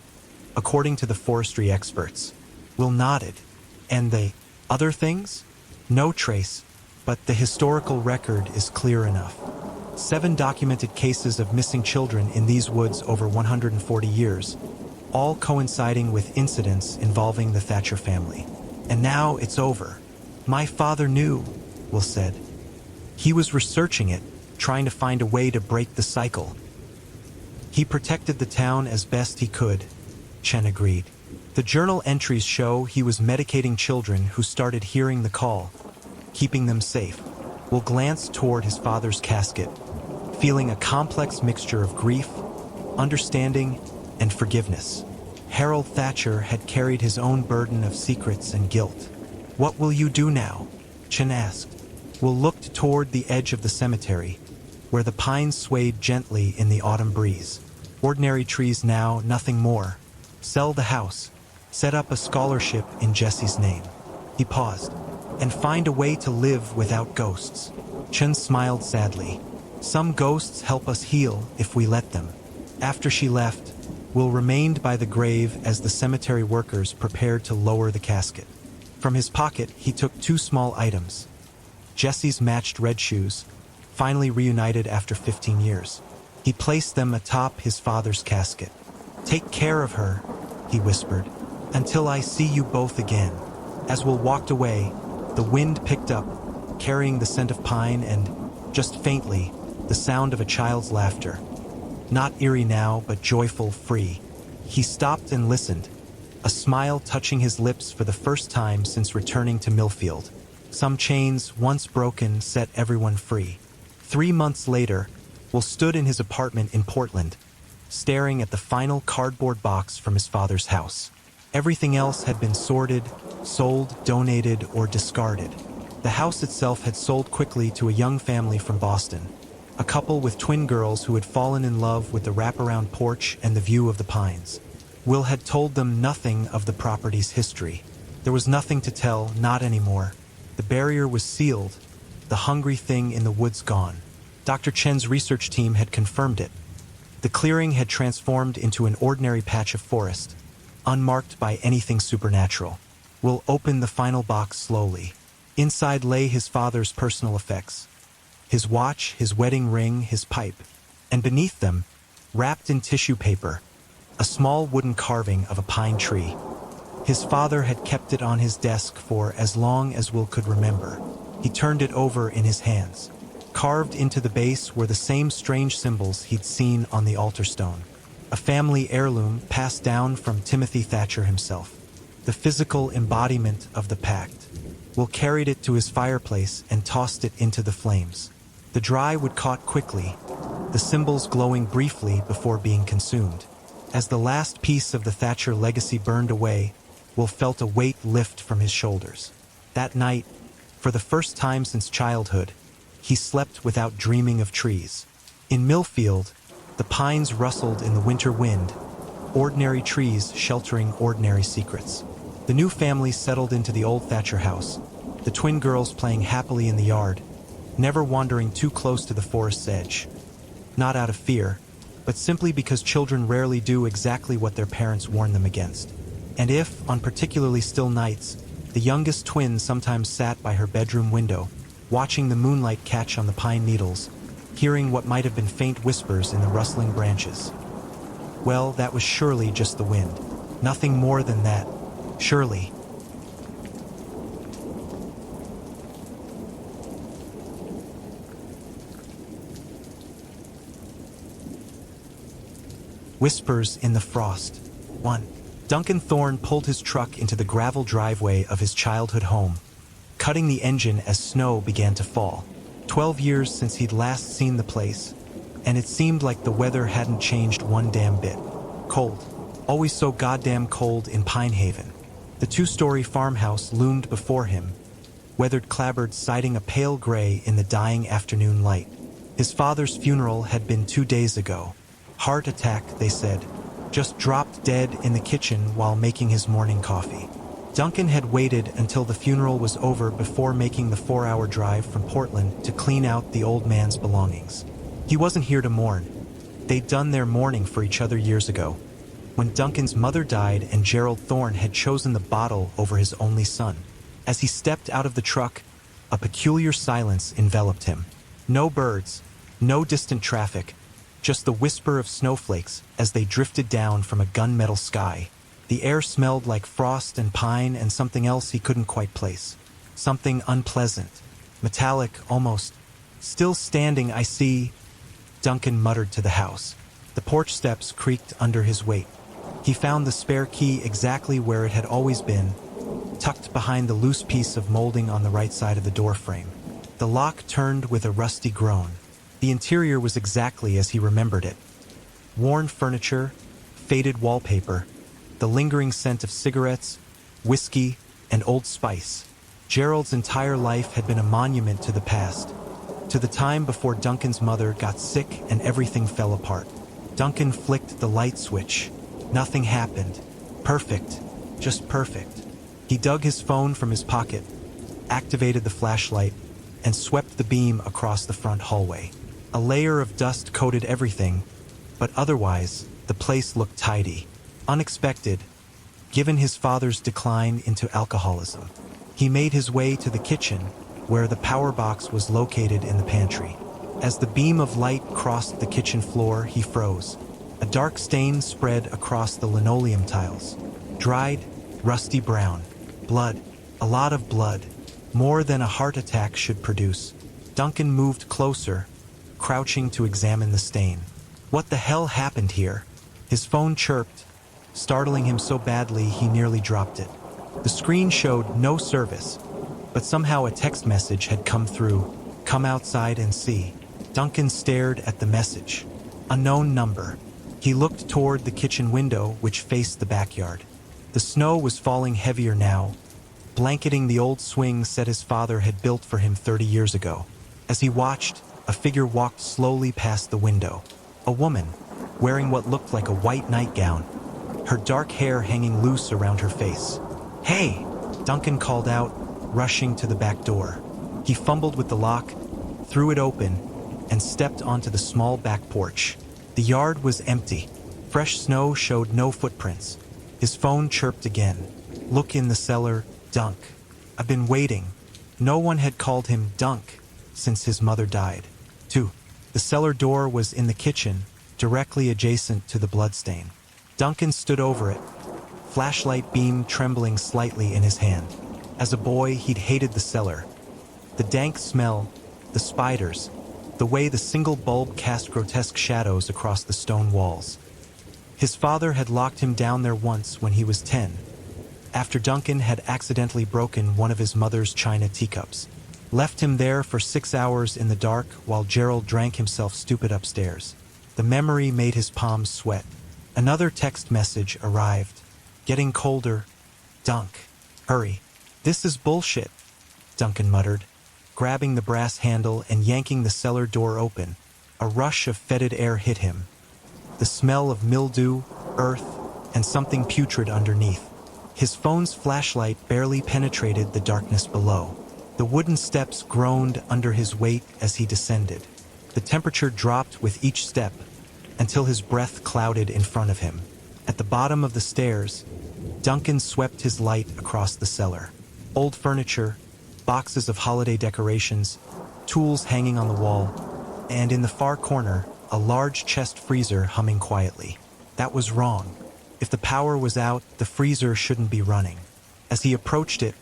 according to the forestry experts." Will nodded. "And the other things?" "No trace, but the historical record is clear enough. 7 documented cases of missing children in these woods over 140 years, all coinciding with incidents involving the Thatcher family. And now it's over. My father knew," Will said. "He was researching it, trying to find a way to break the cycle. He protected the town as best he could," Chen agreed. "The journal entries show he was medicating children who started hearing the call, keeping them safe." Will glanced toward his father's casket, feeling a complex mixture of grief, understanding, and forgiveness. Harold Thatcher had carried his own burden of secrets and guilt. "What will you do now?" Chen asked. Will looked toward the edge of the cemetery, where the pines swayed gently in the autumn breeze. Ordinary trees now, nothing more. Sell the house, set up a scholarship in Jesse's name. He paused. "And find a way to live without ghosts." Chen smiled sadly. "Some ghosts help us heal if we let them." After she left, Will remained by the grave as the cemetery workers prepared to lower the casket. From his pocket, he took 2 small items. Jesse's matched red shoes, finally reunited after 15 years. He He placed them atop his father's casket. "Take care of her," he whispered, "until I see you both again." As Will walked away, the wind picked up, carrying the scent of pine and, just faintly, the sound of a child's laughter. Not eerie now, but joyful, free. He stopped and listened, a smile touching his lips for the first time since returning to Millfield. Some chains, once broken, set everyone free. 3 months later, Will stood in his apartment in Portland, staring at the final cardboard box from his father's house. Everything else had been sorted, sold, donated, or discarded. The house itself had sold quickly to a young family from Boston, a couple with twin girls who had fallen in love with the wraparound porch and the view of the pines. Will had told them nothing of the property's history. There was nothing to tell, not anymore. The barrier was sealed, the hungry thing in the woods gone. Dr. Chen's research team had confirmed it. The clearing had transformed into an ordinary patch of forest, unmarked by anything supernatural. Will opened the final box slowly. Inside lay his father's personal effects. His watch, his wedding ring, his pipe. And beneath them, wrapped in tissue paper, a small wooden carving of a pine tree. His father had kept it on his desk for as long as Will could remember. He turned it over in his hands. Carved into the base were the same strange symbols he'd seen on the altar stone. A family heirloom passed down from Timothy Thatcher himself. The physical embodiment of the pact. Will carried it to his fireplace and tossed it into the flames. The dry wood caught quickly, the symbols glowing briefly before being consumed. As the last piece of the Thatcher legacy burned away, Will felt a weight lift from his shoulders. That night, for the first time since childhood, he slept without dreaming of trees. In Millfield, the pines rustled in the winter wind, ordinary trees sheltering ordinary secrets. The new family settled into the old Thatcher house, the twin girls playing happily in the yard, never wandering too close to the forest's edge. Not out of fear, but simply because children rarely do exactly what their parents warn them against. And if, on particularly still nights, the youngest twin sometimes sat by her bedroom window, watching the moonlight catch on the pine needles, hearing what might have been faint whispers in the rustling branches. Well, that was surely just the wind. Nothing more than that. Surely. Whispers in the frost. 1. Duncan Thorne pulled his truck into the gravel driveway of his childhood home, cutting the engine as snow began to fall. 12 years since he'd last seen the place, and it seemed like the weather hadn't changed one damn bit. Cold. Always so goddamn cold in Pine Haven. The 2-story farmhouse loomed before him, weathered clapboards siding a pale gray in the dying afternoon light. His father's funeral had been 2 days ago. Heart attack, they said. Just dropped dead in the kitchen while making his morning coffee. Duncan had waited until the funeral was over before making the 4-hour drive from Portland to clean out the old man's belongings. He wasn't here to mourn. They'd done their mourning for each other years ago, when Duncan's mother died and Gerald Thorne had chosen the bottle over his only son. As he stepped out of the truck, a peculiar silence enveloped him. No birds, no distant traffic, just the whisper of snowflakes as they drifted down from a gunmetal sky. The air smelled like frost and pine and something else he couldn't quite place. Something unpleasant, metallic almost. Still standing, I see, Duncan muttered to the house. The porch steps creaked under his weight. He found the spare key exactly where it had always been, tucked behind the loose piece of molding on the right side of the door frame. The lock turned with a rusty groan. The interior was exactly as he remembered it. Worn furniture, faded wallpaper, the lingering scent of cigarettes, whiskey, and Old Spice. Gerald's entire life had been a monument to the past, to the time before Duncan's mother got sick and everything fell apart. Duncan flicked the light switch. Nothing happened. Perfect. Just perfect. He dug his phone from his pocket, activated the flashlight, and swept the beam across the front hallway. A layer of dust coated everything, but otherwise, the place looked tidy. Unexpected, given his father's decline into alcoholism. He made his way to the kitchen, where the power box was located in the pantry. As the beam of light crossed the kitchen floor, he froze. A dark stain spread across the linoleum tiles. Dried, rusty brown. Blood. A lot of blood. More than a heart attack should produce. Duncan moved closer, crouching to examine the stain. What the hell happened here? His phone chirped, startling him so badly he nearly dropped it. The screen showed no service, but somehow a text message had come through. Come outside and see. Duncan stared at the message. Unknown number. He looked toward the kitchen window, which faced the backyard. The snow was falling heavier now, blanketing the old swing set his father had built for him 30 years ago. As he watched, a figure walked slowly past the window. A woman, wearing what looked like a white nightgown, her dark hair hanging loose around her face. "Hey!" Duncan called out, rushing to the back door. He fumbled with the lock, threw it open, and stepped onto the small back porch. The yard was empty. Fresh snow showed no footprints. His phone chirped again. "Look in the cellar, Dunk. I've been waiting." No one had called him Dunk since his mother died. 2. The cellar door was in the kitchen, directly adjacent to the bloodstain. Duncan stood over it, flashlight beam trembling slightly in his hand. As a boy, he'd hated the cellar. The dank smell, the spiders, the way the single bulb cast grotesque shadows across the stone walls. His father had locked him down there once when he was 10, after Duncan had accidentally broken one of his mother's china teacups. Left him there for 6 hours in the dark while Gerald drank himself stupid upstairs. The memory made his palms sweat. Another text message arrived. "Getting colder. Dunk. Hurry." "This is bullshit," Duncan muttered, grabbing the brass handle and yanking the cellar door open. A rush of fetid air hit him. The smell of mildew, earth, and something putrid underneath. His phone's flashlight barely penetrated the darkness below. The wooden steps groaned under his weight as he descended. The temperature dropped with each step until his breath clouded in front of him. At the bottom of the stairs, Duncan swept his light across the cellar. Old furniture, boxes of holiday decorations, tools hanging on the wall, and in the far corner, a large chest freezer humming quietly. That was wrong. If the power was out, the freezer shouldn't be running. As he approached it,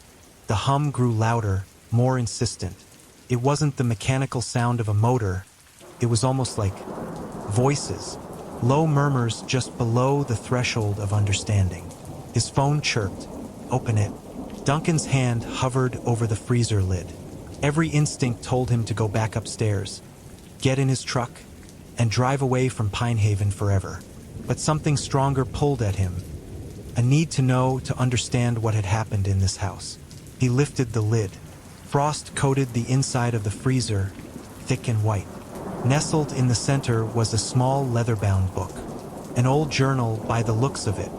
the hum grew louder, more insistent. It wasn't the mechanical sound of a motor. It was almost like voices, low murmurs just below the threshold of understanding. His phone chirped. "Open it." Duncan's hand hovered over the freezer lid. Every instinct told him to go back upstairs, get in his truck, and drive away from Pine Haven forever. But something stronger pulled at him. A need to know, to understand what had happened in this house. He lifted the lid. Frost coated the inside of the freezer, thick and white. Nestled in the center was a small leather-bound book, an old journal by the looks of it.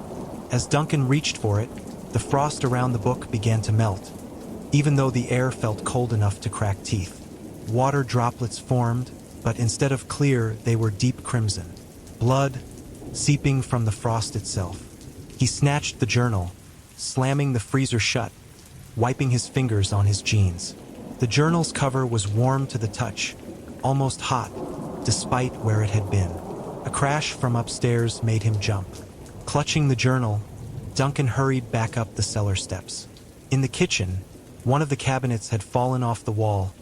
As Duncan reached for it, the frost around the book began to melt, even though the air felt cold enough to crack teeth. Water droplets formed, but instead of clear, they were deep crimson. Blood, seeping from the frost itself. He snatched the journal, slamming the freezer shut, wiping his fingers on his jeans. The journal's cover was warm to the touch, almost hot, despite where it had been. A crash from upstairs made him jump. Clutching the journal, Duncan hurried back up the cellar steps. In the kitchen, one of the cabinets had fallen off the wall,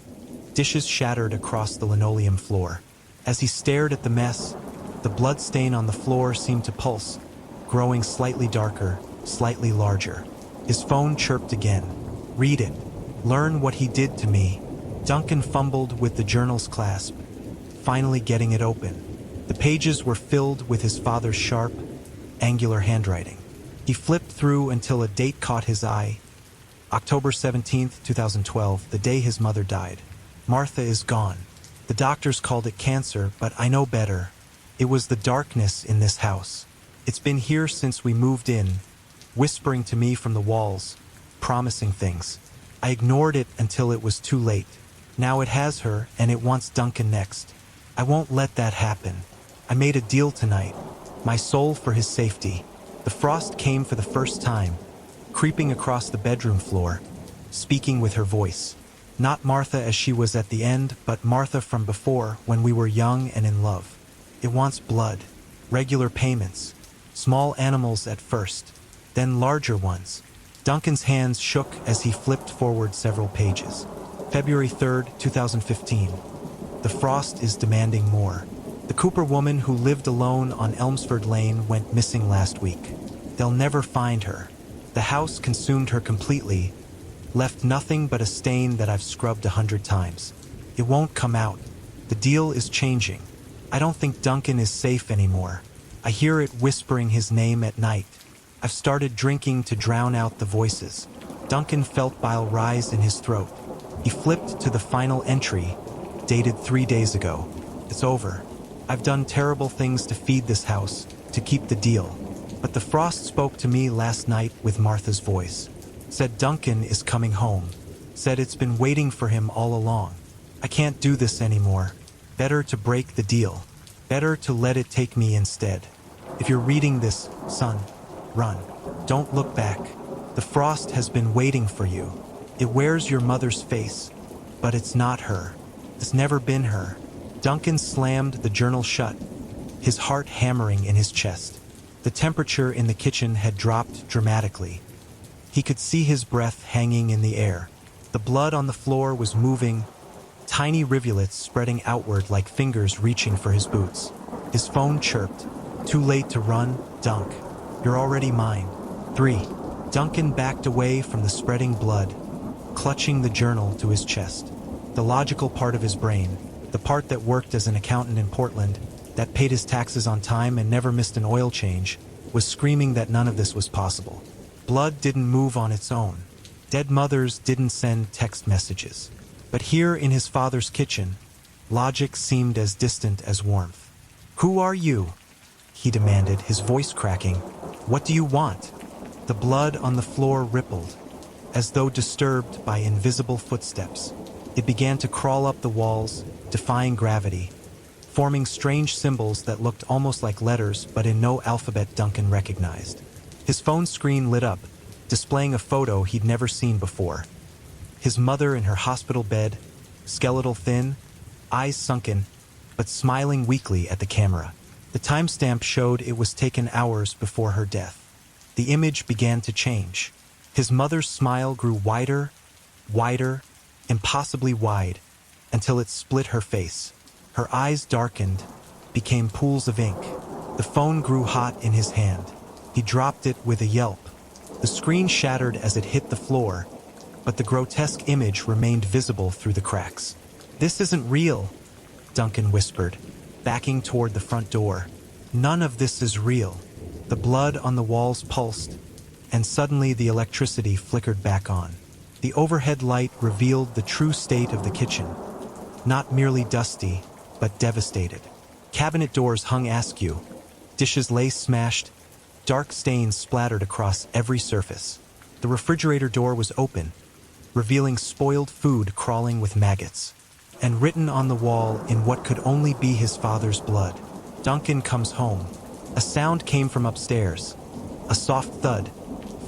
dishes shattered across the linoleum floor. As he stared at the mess, the blood stain on the floor seemed to pulse, growing slightly darker, slightly larger. His phone chirped again. "Read it. Learn what he did to me." Duncan fumbled with the journal's clasp, finally getting it open. The pages were filled with his father's sharp, angular handwriting. He flipped through until a date caught his eye. October 17th, 2012, the day his mother died. "Martha is gone. The doctors called it cancer, but I know better. It was the darkness in this house. It's been here since we moved in, whispering to me from the walls, promising things. I ignored it until it was too late. Now it has her, and it wants Duncan next. I won't let that happen. I made a deal tonight, my soul for his safety." The frost came for the first time, creeping across the bedroom floor, speaking with her voice. Not Martha as she was at the end, but Martha from before, when we were young and in love. It wants blood, regular payments, small animals at first, then larger ones. Duncan's hands shook as he flipped forward several pages. February 3rd, 2015. The frost is demanding more. The Cooper woman who lived alone on Elmsford Lane went missing last week. They'll never find her. The house consumed her completely, left nothing but a stain that I've scrubbed 100 times. It won't come out. The deal is changing. I don't think Duncan is safe anymore. I hear it whispering his name at night. I've started drinking to drown out the voices. Duncan felt bile rise in his throat. He flipped to the final entry, dated 3 days ago. It's over. I've done terrible things to feed this house, to keep the deal. But the frost spoke to me last night with Martha's voice. Said Duncan is coming home. Said it's been waiting for him all along. I can't do this anymore. Better to break the deal. Better to let it take me instead. If you're reading this, son, run. Don't look back. The frost has been waiting for you. It wears your mother's face, but it's not her. It's never been her. Duncan slammed the journal shut, his heart hammering in his chest. The temperature in the kitchen had dropped dramatically. He could see his breath hanging in the air. The blood on the floor was moving, tiny rivulets spreading outward like fingers reaching for his boots. His phone chirped. Too late to run, Dunk. You're already mine. 3. Duncan backed away from the spreading blood, clutching the journal to his chest. The logical part of his brain, the part that worked as an accountant in Portland, that paid his taxes on time and never missed an oil change, was screaming that none of this was possible. Blood didn't move on its own. Dead mothers didn't send text messages. But here in his father's kitchen, logic seemed as distant as warmth. "Who are you?" he demanded, his voice cracking. "What do you want?" The blood on the floor rippled, as though disturbed by invisible footsteps. It began to crawl up the walls, defying gravity, forming strange symbols that looked almost like letters but in no alphabet Duncan recognized. His phone screen lit up, displaying a photo he'd never seen before. His mother in her hospital bed, skeletal thin, eyes sunken, but smiling weakly at the camera. The timestamp showed it was taken hours before her death. The image began to change. His mother's smile grew wider, wider, impossibly wide, until it split her face. Her eyes darkened, became pools of ink. The phone grew hot in his hand. He dropped it with a yelp. The screen shattered as it hit the floor, but the grotesque image remained visible through the cracks. "This isn't real," Duncan whispered, backing toward the front door. "None of this is real." The blood on the walls pulsed, and suddenly the electricity flickered back on. The overhead light revealed the true state of the kitchen. Not merely dusty, but devastated. Cabinet doors hung askew, dishes lay smashed, dark stains splattered across every surface. The refrigerator door was open, revealing spoiled food crawling with maggots. And written on the wall in what could only be his father's blood, "Duncan comes home." A sound came from upstairs, a soft thud,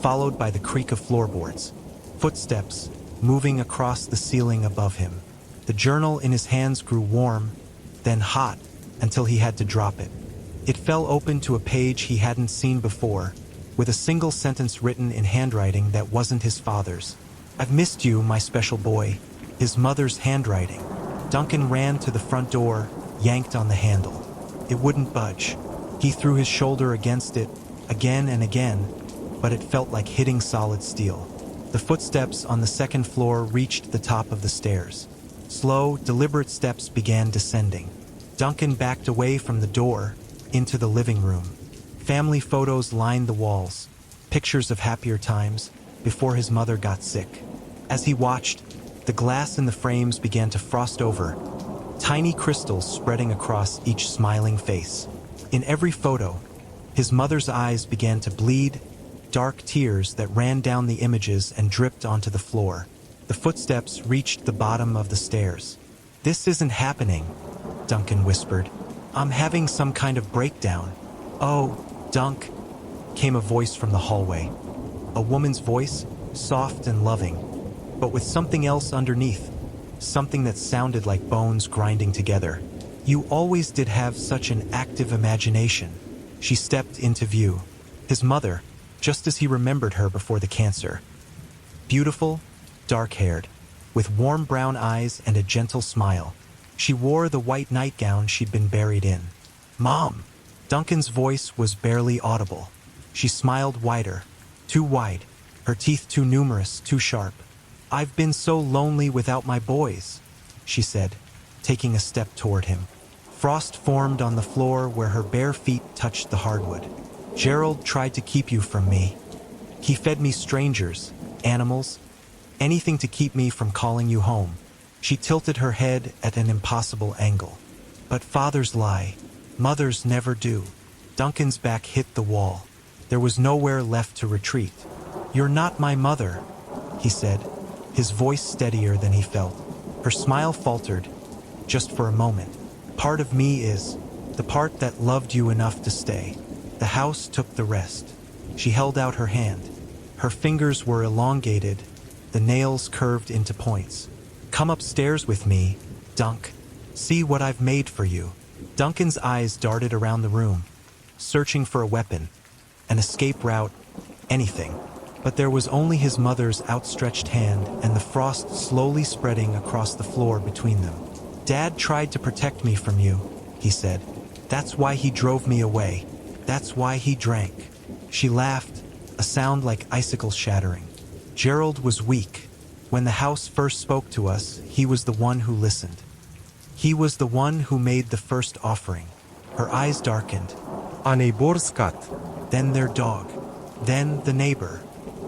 followed by the creak of floorboards. Footsteps, moving across the ceiling above him. The journal in his hands grew warm, then hot, until he had to drop it. It fell open to a page he hadn't seen before, with a single sentence written in handwriting that wasn't his father's. "I've missed you, my special boy." His mother's handwriting. Duncan ran to the front door, yanked on the handle. It wouldn't budge. He threw his shoulder against it, again and again, but it felt like hitting solid steel. The footsteps on the second floor reached the top of the stairs. Slow, deliberate steps began descending. Duncan backed away from the door, into the living room. Family photos lined the walls, pictures of happier times, before his mother got sick. As he watched, the glass in the frames began to frost over, tiny crystals spreading across each smiling face. In every photo, his mother's eyes began to bleed, dark tears that ran down the images and dripped onto the floor. The footsteps reached the bottom of the stairs. "This isn't happening," Duncan whispered. "I'm having some kind of breakdown." "Oh, Dunk," came a voice from the hallway. A woman's voice, soft and loving, but with something else underneath, something that sounded like bones grinding together. You always did have such an active imagination. She stepped into view. His mother, just as he remembered her before the cancer. Beautiful, dark-haired, with warm brown eyes and a gentle smile. She wore the white nightgown she'd been buried in. "Mom!" Duncan's voice was barely audible. She smiled wider, too wide, her teeth too numerous, too sharp. "I've been so lonely without my boys," she said, taking a step toward him. Frost formed on the floor where her bare feet touched the hardwood. "Gerald tried to keep you from me. He fed me strangers, animals, anything to keep me from calling you home." She tilted her head at an impossible angle. "But fathers lie. Mothers never do." Duncan's back hit the wall. There was nowhere left to retreat. "You're not my mother," he said, his voice steadier than he felt. Her smile faltered, just for a moment. "Part of me is, the part that loved you enough to stay. The house took the rest." She held out her hand. Her fingers were elongated, the nails curved into points. "Come upstairs with me, Dunk. See what I've made for you." Duncan's eyes darted around the room, searching for a weapon, an escape route, anything. But there was only his mother's outstretched hand and the frost slowly spreading across the floor between them. "Dad tried to protect me from you," he said. "That's why he drove me away. That's why he drank." She laughed, a sound like icicles shattering. "Gerald was weak. When the house first spoke to us, he was the one who listened. He was the one who made the first offering." Her eyes darkened. A neighbor's cat. "Then their dog. Then the neighbor.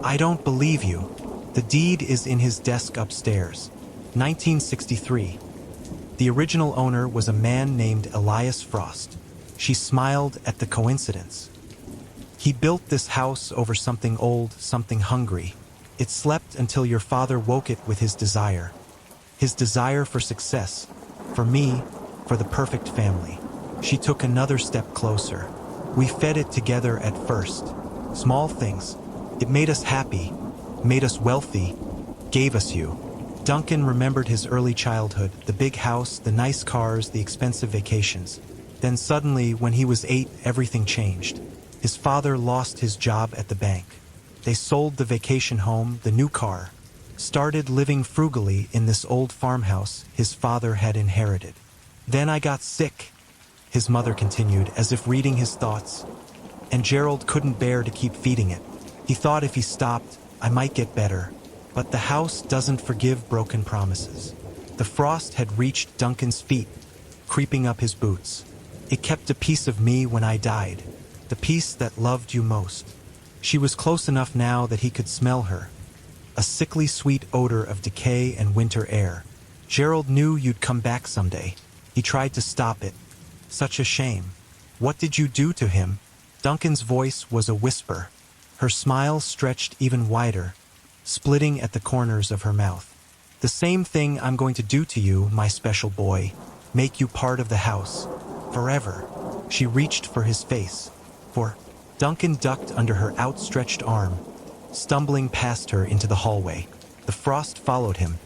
I don't believe you. The deed is in his desk upstairs." 1963. The original owner was a man named Elias Frost. She smiled at the coincidence. "He built this house over something old, something hungry. It slept until your father woke it with his desire. His desire for success, for me, for the perfect family." She took another step closer. "We fed it together at first. Small things. It made us happy, made us wealthy, gave us you." Duncan remembered his early childhood, the big house, the nice cars, the expensive vacations. Then suddenly, when he was 8, everything changed. His father lost his job at the bank. They sold the vacation home, the new car, started living frugally in this old farmhouse his father had inherited. "Then I got sick," his mother continued, as if reading his thoughts. "And Gerald couldn't bear to keep feeding it. He thought if he stopped, I might get better. But the house doesn't forgive broken promises." The frost had reached Duncan's feet, creeping up his boots. "It kept a piece of me when I died, the piece that loved you most." She was close enough now that he could smell her, a sickly sweet odor of decay and winter air. "Gerald knew you'd come back someday. He tried to stop it. Such a shame. What did you do to him?" Duncan's voice was a whisper. Her smile stretched even wider, splitting at the corners of her mouth. "The same thing I'm going to do to you, my special boy. Make you part of the house. Forever." She reached for his face. Duncan ducked under her outstretched arm, stumbling past her into the hallway. The frost followed him,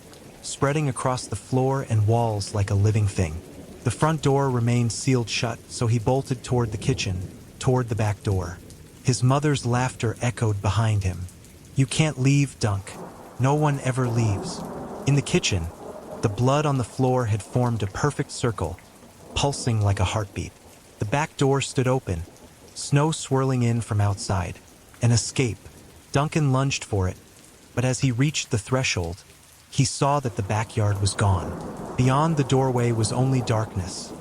spreading across the floor and walls like a living thing. The front door remained sealed shut, so he bolted toward the kitchen, toward the back door. His mother's laughter echoed behind him. "You can't leave, Dunk. No one ever leaves." In the kitchen, the blood on the floor had formed a perfect circle, pulsing like a heartbeat. The back door stood open, snow swirling in from outside. An escape. Duncan lunged for it, but as he reached the threshold, he saw that the backyard was gone. Beyond the doorway was only darkness,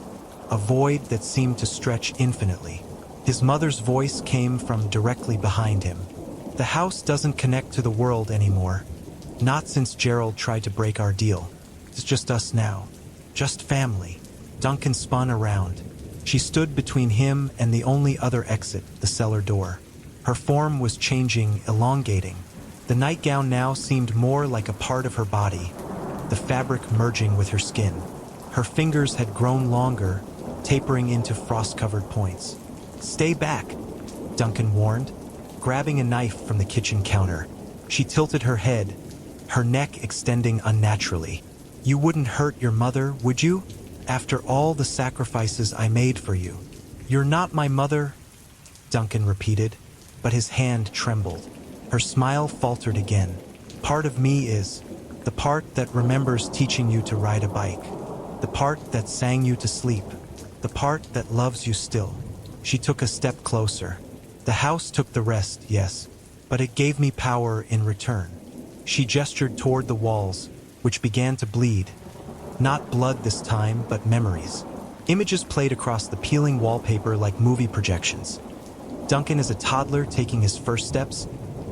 a void that seemed to stretch infinitely. His mother's voice came from directly behind him. "The house doesn't connect to the world anymore. Not since Gerald tried to break our deal. It's just us now. Just family." Duncan spun around. She stood between him and the only other exit, the cellar door. Her form was changing, elongating. The nightgown now seemed more like a part of her body, the fabric merging with her skin. Her fingers had grown longer, tapering into frost-covered points. "Stay back," Duncan warned, grabbing a knife from the kitchen counter. She tilted her head, her neck extending unnaturally. You wouldn't hurt your mother, would you? After all the sacrifices I made for you. You're not my mother, Duncan repeated, but his hand trembled. Her smile faltered again. Part of me is the part that remembers teaching you to ride a bike, the part that sang you to sleep, the part that loves you still. She took a step closer. The house took the rest, yes, but it gave me power in return. She gestured toward the walls, which began to bleed. Not blood this time, but memories. Images played across the peeling wallpaper like movie projections. Duncan as a toddler taking his first steps,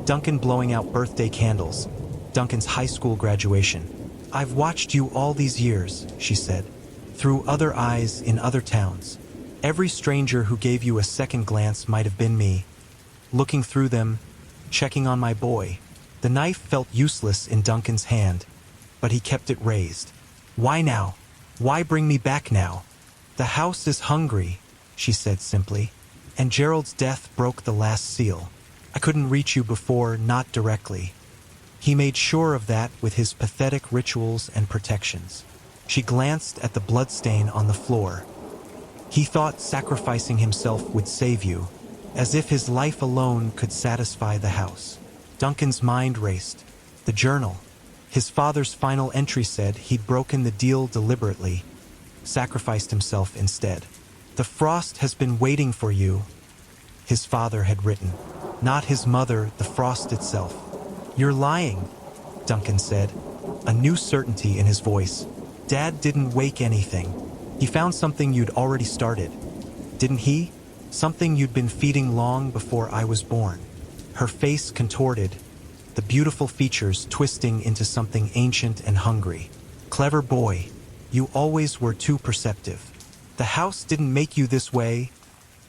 Duncan blowing out birthday candles, Duncan's high school graduation. I've watched you all these years, she said, through other eyes in other towns. Every stranger who gave you a second glance might have been me. Looking through them, checking on my boy. The knife felt useless in Duncan's hand, but he kept it raised. Why now? Why bring me back now? The house is hungry, she said simply, and Gerald's death broke the last seal. I couldn't reach you before, not directly. He made sure of that with his pathetic rituals and protections. She glanced at the bloodstain on the floor. He thought sacrificing himself would save you, as if his life alone could satisfy the house. Duncan's mind raced. The journal. His father's final entry said he'd broken the deal deliberately, sacrificed himself instead. The frost has been waiting for you, his father had written. Not his mother, the frost itself. You're lying, Duncan said, a new certainty in his voice. Dad didn't wake anything. He found something you'd already started. Didn't he? Something you'd been feeding long before I was born. Her face contorted, the beautiful features twisting into something ancient and hungry. Clever boy, you always were too perceptive. The house didn't make you this way,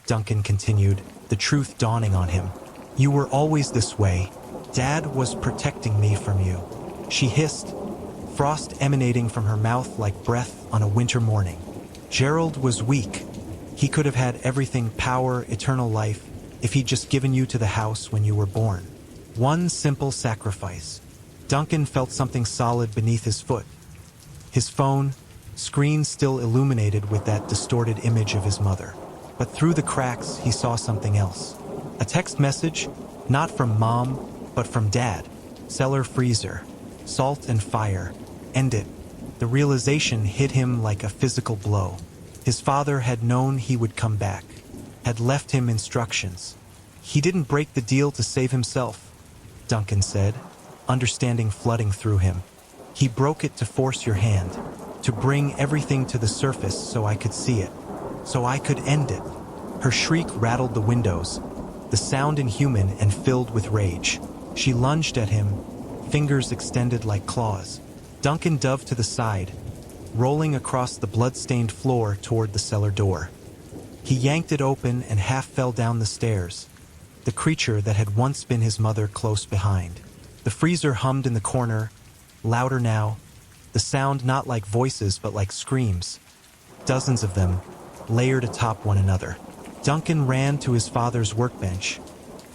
Duncan continued, the truth dawning on him. You were always this way. Dad was protecting me from you. She hissed, frost emanating from her mouth like breath on a winter morning. Gerald was weak. He could have had everything, power, eternal life, if he'd just given you to the house when you were born. One simple sacrifice. Duncan felt something solid beneath his foot. His phone, screen still illuminated with that distorted image of his mother. But through the cracks, he saw something else. A text message, not from Mom, but from Dad. Cellar freezer. Salt and fire. End it. The realization hit him like a physical blow. His father had known he would come back, had left him instructions. He didn't break the deal to save himself, Duncan said, understanding flooding through him. He broke it to force your hand, to bring everything to the surface so I could see it, so I could end it. Her shriek rattled the windows, the sound inhuman and filled with rage. She lunged at him, fingers extended like claws. Duncan dove to the side, rolling across the blood-stained floor toward the cellar door. He yanked it open and half fell down the stairs, the creature that had once been his mother close behind. The freezer hummed in the corner, louder now, the sound not like voices but like screams. Dozens of them, layered atop one another. Duncan ran to his father's workbench,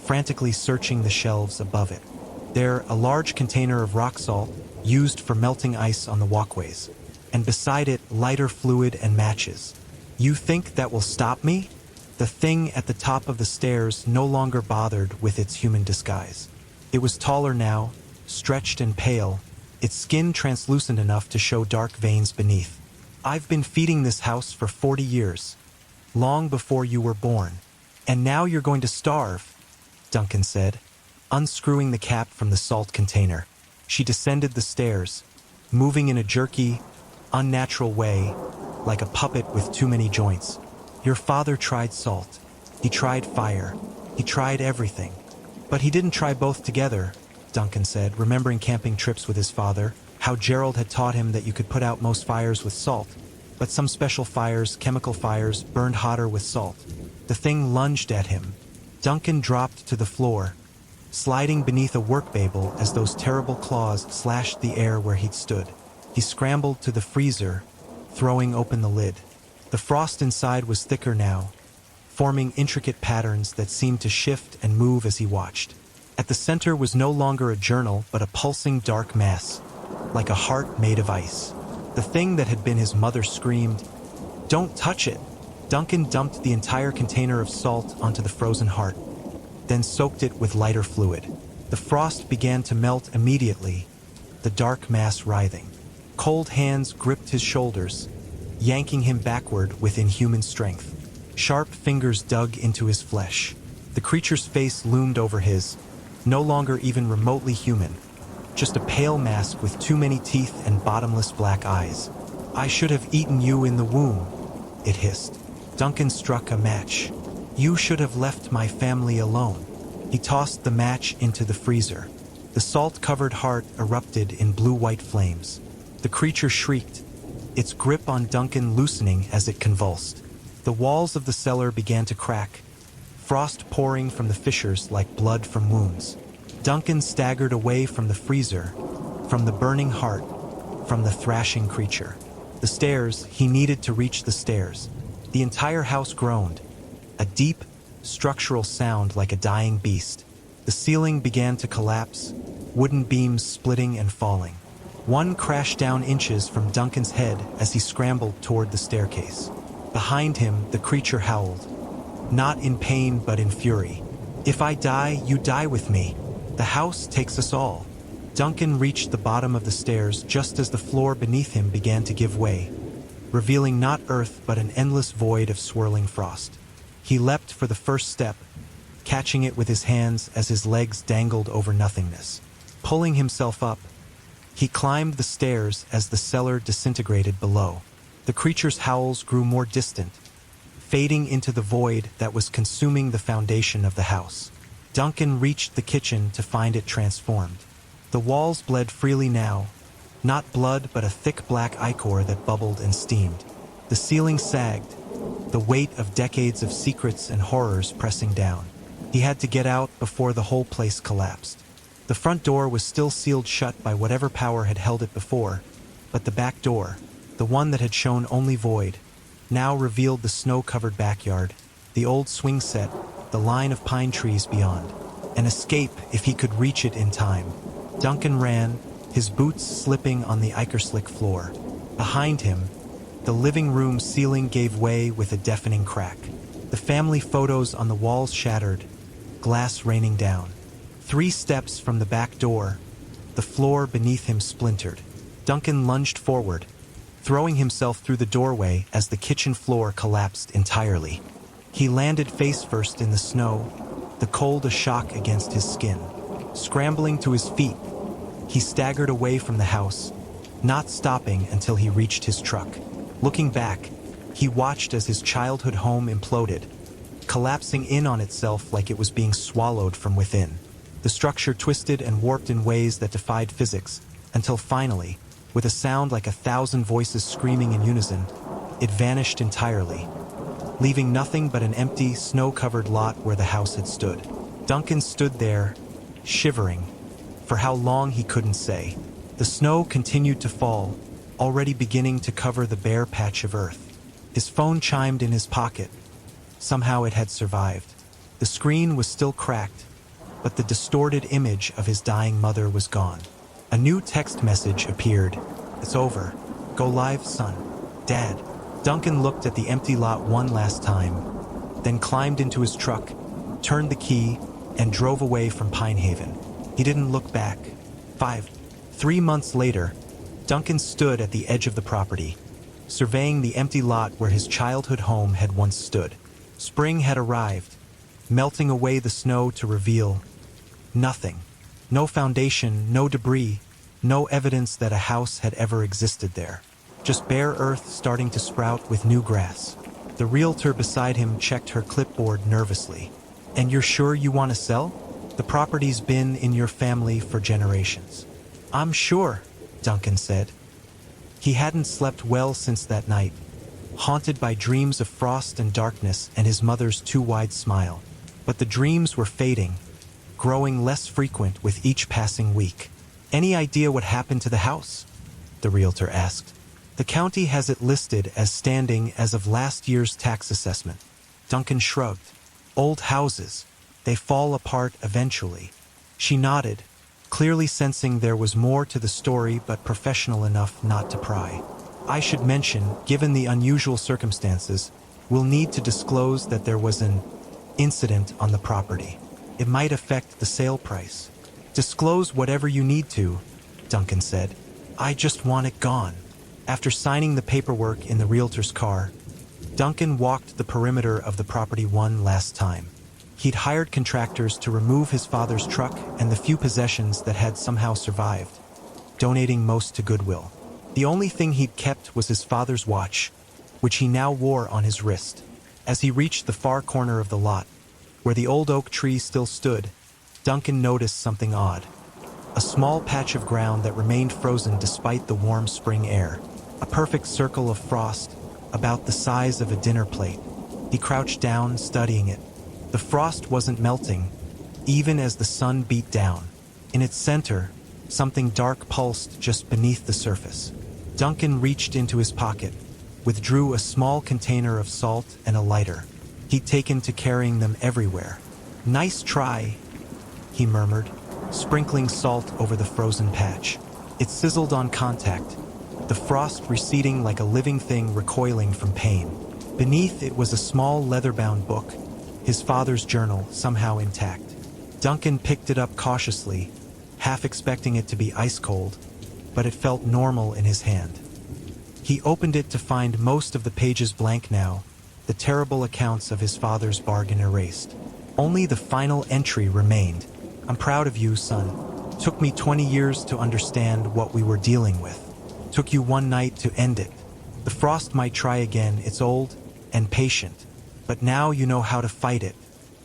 frantically searching the shelves above it. There, a large container of rock salt, used for melting ice on the walkways, and beside it, lighter fluid and matches. You think that will stop me? The thing at the top of the stairs no longer bothered with its human disguise. It was taller now, stretched and pale, its skin translucent enough to show dark veins beneath. I've been feeding this house for 40 years, long before you were born. And now you're going to starve, Duncan said, unscrewing the cap from the salt container. She descended the stairs, moving in a jerky, unnatural way, like a puppet with too many joints. Your father tried salt. He tried fire. He tried everything. But he didn't try both together, Duncan said, remembering camping trips with his father, how Gerald had taught him that you could put out most fires with salt, but some special fires, chemical fires, burned hotter with salt. The thing lunged at him. Duncan dropped to the floor, sliding beneath a work babel as those terrible claws slashed the air where he'd stood. He scrambled to the freezer, throwing open the lid. The frost inside was thicker now, forming intricate patterns that seemed to shift and move as he watched. At the center was no longer a journal, but a pulsing dark mass, like a heart made of ice. The thing that had been his mother screamed, "Don't touch it!" Duncan dumped the entire container of salt onto the frozen heart, then soaked it with lighter fluid. The frost began to melt immediately, the dark mass writhing. Cold hands gripped his shoulders, yanking him backward with inhuman strength. Sharp fingers dug into his flesh. The creature's face loomed over his, no longer even remotely human, just a pale mask with too many teeth and bottomless black eyes. "I should have eaten you in the womb," it hissed. Duncan struck a match. "You should have left my family alone." He tossed the match into the freezer. The salt-covered heart erupted in blue-white flames. The creature shrieked, its grip on Duncan loosening as it convulsed. The walls of the cellar began to crack, frost pouring from the fissures like blood from wounds. Duncan staggered away from the freezer, from the burning heart, from the thrashing creature. The stairs, he needed to reach the stairs. The entire house groaned, a deep, structural sound like a dying beast. The ceiling began to collapse, wooden beams splitting and falling. One crashed down inches from Duncan's head as he scrambled toward the staircase. Behind him, the creature howled, not in pain but in fury. "If I die, you die with me. The house takes us all." Duncan reached the bottom of the stairs just as the floor beneath him began to give way, revealing not earth but an endless void of swirling frost. He leapt for the first step, catching it with his hands as his legs dangled over nothingness. Pulling himself up, he climbed the stairs as the cellar disintegrated below. The creature's howls grew more distant, fading into the void that was consuming the foundation of the house. Duncan reached the kitchen to find it transformed. The walls bled freely now, not blood but a thick black ichor that bubbled and steamed. The ceiling sagged, the weight of decades of secrets and horrors pressing down. He had to get out before the whole place collapsed. The front door was still sealed shut by whatever power had held it before, but the back door, the one that had shown only void, now revealed the snow-covered backyard, the old swing set, the line of pine trees beyond. An escape if he could reach it in time. Duncan ran, his boots slipping on the ichor-slick floor. Behind him, the living room ceiling gave way with a deafening crack. The family photos on the walls shattered, glass raining down. 3 steps from the back door, the floor beneath him splintered. Duncan lunged forward, throwing himself through the doorway as the kitchen floor collapsed entirely. He landed face first in the snow, the cold a shock against his skin. Scrambling to his feet, he staggered away from the house, not stopping until he reached his truck. Looking back, he watched as his childhood home imploded, collapsing in on itself like it was being swallowed from within. The structure twisted and warped in ways that defied physics, until finally, with a sound like 1,000 voices screaming in unison, it vanished entirely, leaving nothing but an empty, snow-covered lot where the house had stood. Duncan stood there, shivering, for how long he couldn't say. The snow continued to fall, already beginning to cover the bare patch of earth. His phone chimed in his pocket. Somehow it had survived. The screen was still cracked, but the distorted image of his dying mother was gone. A new text message appeared. "It's over. Go live, son. Dad." Duncan looked at the empty lot one last time, then climbed into his truck, turned the key, and drove away from Pine Haven. He didn't look back. 3 months later, Duncan stood at the edge of the property, surveying the empty lot where his childhood home had once stood. Spring had arrived, melting away the snow to reveal nothing. No foundation, no debris, no evidence that a house had ever existed there. Just bare earth starting to sprout with new grass. The realtor beside him checked her clipboard nervously. "And you're sure you want to sell? The property's been in your family for generations." "I'm sure," Duncan said. He hadn't slept well since that night, haunted by dreams of frost and darkness and his mother's too wide smile. But the dreams were fading, growing less frequent with each passing week. "Any idea what happened to the house?" the realtor asked. "The county has it listed as standing as of last year's tax assessment." Duncan shrugged. "Old houses. They fall apart eventually." She nodded, clearly sensing there was more to the story but professional enough not to pry. I should mention, given the unusual circumstances, we'll need to disclose that there was an incident on the property. It might affect the sale price. Disclose whatever you need to, Duncan said. I just want it gone. After signing the paperwork in the realtor's car, Duncan walked the perimeter of the property one last time. He'd hired contractors to remove his father's truck and the few possessions that had somehow survived, donating most to Goodwill. The only thing he'd kept was his father's watch, which he now wore on his wrist. As he reached the far corner of the lot, where the old oak tree still stood, Duncan noticed something odd. A small patch of ground that remained frozen despite the warm spring air. A perfect circle of frost, about the size of a dinner plate. He crouched down, studying it. The frost wasn't melting, even as the sun beat down. In its center, something dark pulsed just beneath the surface. Duncan reached into his pocket, withdrew a small container of salt and a lighter. He'd taken to carrying them everywhere. Nice try, he murmured, sprinkling salt over the frozen patch. It sizzled on contact, the frost receding like a living thing recoiling from pain. Beneath it was a small leather-bound book, his father's journal, somehow intact. Duncan picked it up cautiously, half expecting it to be ice-cold, but it felt normal in his hand. He opened it to find most of the pages blank now, the terrible accounts of his father's bargain erased. Only the final entry remained. I'm proud of you, son. Took me 20 years to understand what we were dealing with. Took you one night to end it. The frost might try again, it's old and patient. But now you know how to fight it.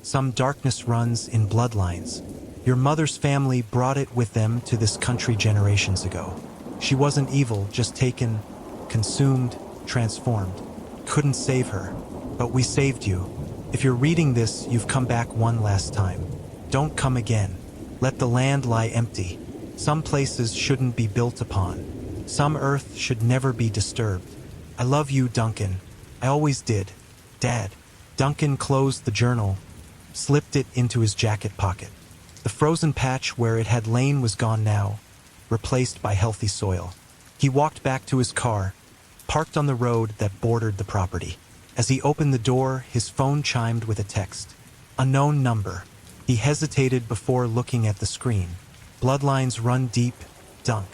Some darkness runs in bloodlines. Your mother's family brought it with them to this country generations ago. She wasn't evil, just taken, consumed, transformed. Couldn't save her, but we saved you. If you're reading this, you've come back one last time. Don't come again. Let the land lie empty. Some places shouldn't be built upon. Some earth should never be disturbed. I love you, Duncan. I always did. Dad. Duncan closed the journal, slipped it into his jacket pocket. The frozen patch where it had lain was gone now, replaced by healthy soil. He walked back to his car, parked on the road that bordered the property. As he opened the door, his phone chimed with a text. Unknown number. He hesitated before looking at the screen. Bloodlines run deep, Dunk.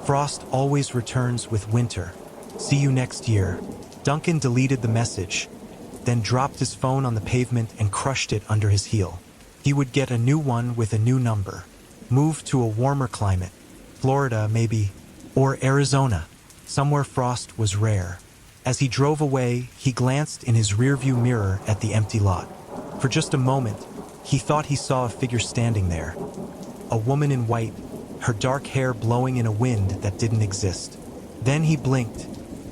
Frost always returns with winter. See you next year. Duncan deleted the message, then dropped his phone on the pavement and crushed it under his heel. He would get a new one with a new number. Move to a warmer climate. Florida, maybe. Or Arizona. Somewhere frost was rare. As he drove away, he glanced in his rearview mirror at the empty lot. For just a moment, he thought he saw a figure standing there. A woman in white, her dark hair blowing in a wind that didn't exist. Then he blinked,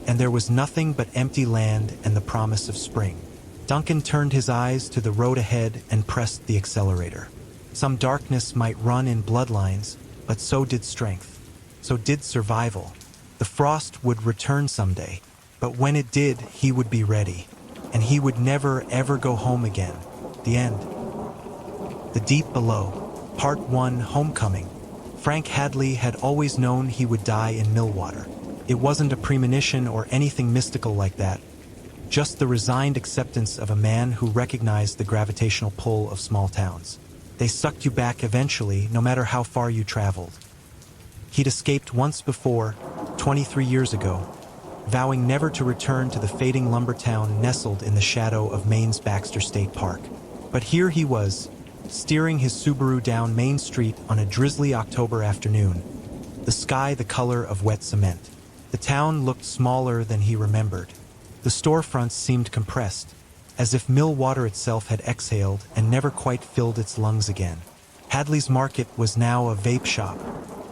and there was nothing but empty land and the promise of spring. Duncan turned his eyes to the road ahead and pressed the accelerator. Some darkness might run in bloodlines, but so did strength. So did survival. The frost would return someday, but when it did, he would be ready. And he would never, ever go home again. The end. The Deep Below. Part 1, Homecoming. Frank Hadley had always known he would die in Millwater. It wasn't a premonition or anything mystical like that. Just the resigned acceptance of a man who recognized the gravitational pull of small towns. They sucked you back eventually, no matter how far you traveled. He'd escaped once before, 23 years ago, vowing never to return to the fading lumber town nestled in the shadow of Maine's Baxter State Park. But here he was, steering his Subaru down Main Street on a drizzly October afternoon, the sky the color of wet cement. The town looked smaller than he remembered. The storefronts seemed compressed, as if Millwater itself had exhaled and never quite filled its lungs again. Hadley's Market was now a vape shop.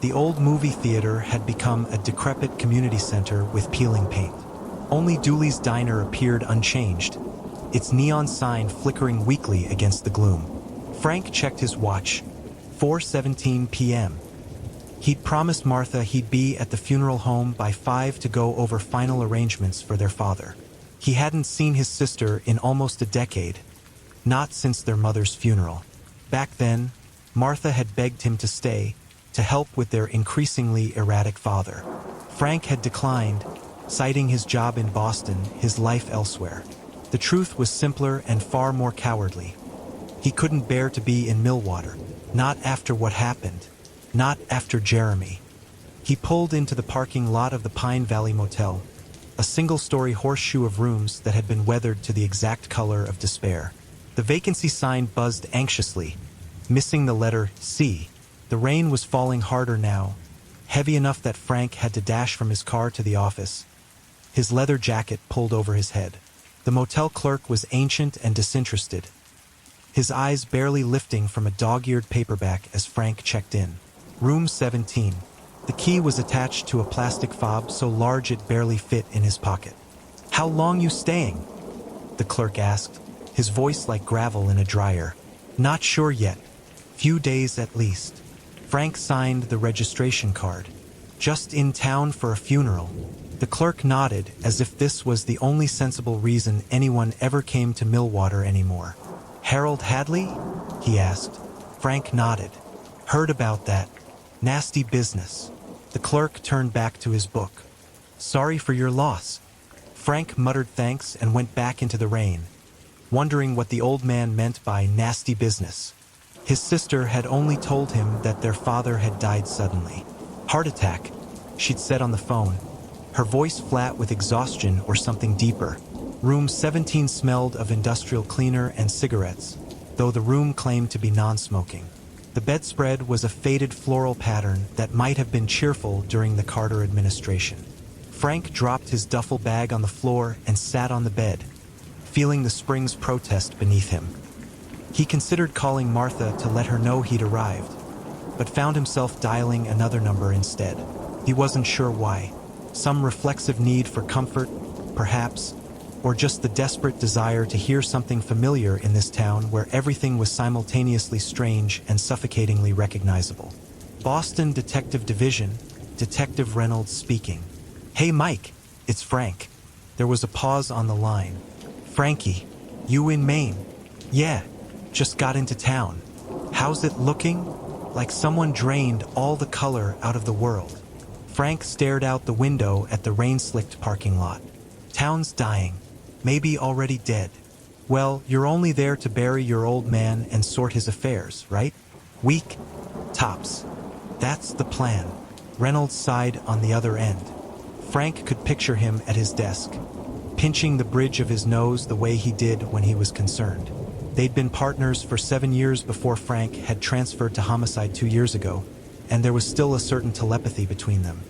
The old movie theater had become a decrepit community center with peeling paint. Only Dooley's Diner appeared unchanged, its neon sign flickering weakly against the gloom. Frank checked his watch. 4:17 p.m. He'd promised Martha he'd be at the funeral home by 5 to go over final arrangements for their father. He hadn't seen his sister in almost a decade, not since their mother's funeral. Back then, Martha had begged him to stay, to help with their increasingly erratic father. Frank had declined, citing his job in Boston, his life elsewhere. The truth was simpler and far more cowardly. He couldn't bear to be in Millwater. Not after what happened. Not after Jeremy. He pulled into the parking lot of the Pine Valley Motel, a single-story horseshoe of rooms that had been weathered to the exact color of despair. The vacancy sign buzzed anxiously, missing the letter C. The rain was falling harder now, heavy enough that Frank had to dash from his car to the office, his leather jacket pulled over his head. The motel clerk was ancient and disinterested, his eyes barely lifting from a dog-eared paperback as Frank checked in. Room 17. The key was attached to a plastic fob so large it barely fit in his pocket. "How long you staying?" the clerk asked, his voice like gravel in a dryer. "Not sure yet. Few days at least." Frank signed the registration card. "Just in town for a funeral." The clerk nodded as if this was the only sensible reason anyone ever came to Millwater anymore. "Harold Hadley?" he asked. Frank nodded. "Heard about that. Nasty business." The clerk turned back to his book. "Sorry for your loss." Frank muttered thanks and went back into the rain, wondering what the old man meant by nasty business. His sister had only told him that their father had died suddenly. "Heart attack," she'd said on the phone, her voice flat with exhaustion or something deeper. Room 17 smelled of industrial cleaner and cigarettes, though the room claimed to be non-smoking. The bedspread was a faded floral pattern that might have been cheerful during the Carter administration. Frank dropped his duffel bag on the floor and sat on the bed, feeling the spring's protest beneath him. He considered calling Martha to let her know he'd arrived, but found himself dialing another number instead. He wasn't sure why. Some reflexive need for comfort, perhaps, or just the desperate desire to hear something familiar in this town where everything was simultaneously strange and suffocatingly recognizable. Boston Detective Division, Detective Reynolds speaking. "Hey Mike, it's Frank." There was a pause on the line. "Frankie, you in Maine?" "Yeah, just got into town." "How's it looking?" "Like someone drained all the color out of the world." Frank stared out the window at the rain-slicked parking lot. "Town's dying. Maybe already dead." "Well, you're only there to bury your old man and sort his affairs, right?" "Week, tops. That's the plan." Reynolds sighed on the other end. Frank could picture him at his desk, pinching the bridge of his nose the way he did when he was concerned. They'd been partners for 7 years before Frank had transferred to homicide 2 years ago, and there was still a certain telepathy between them.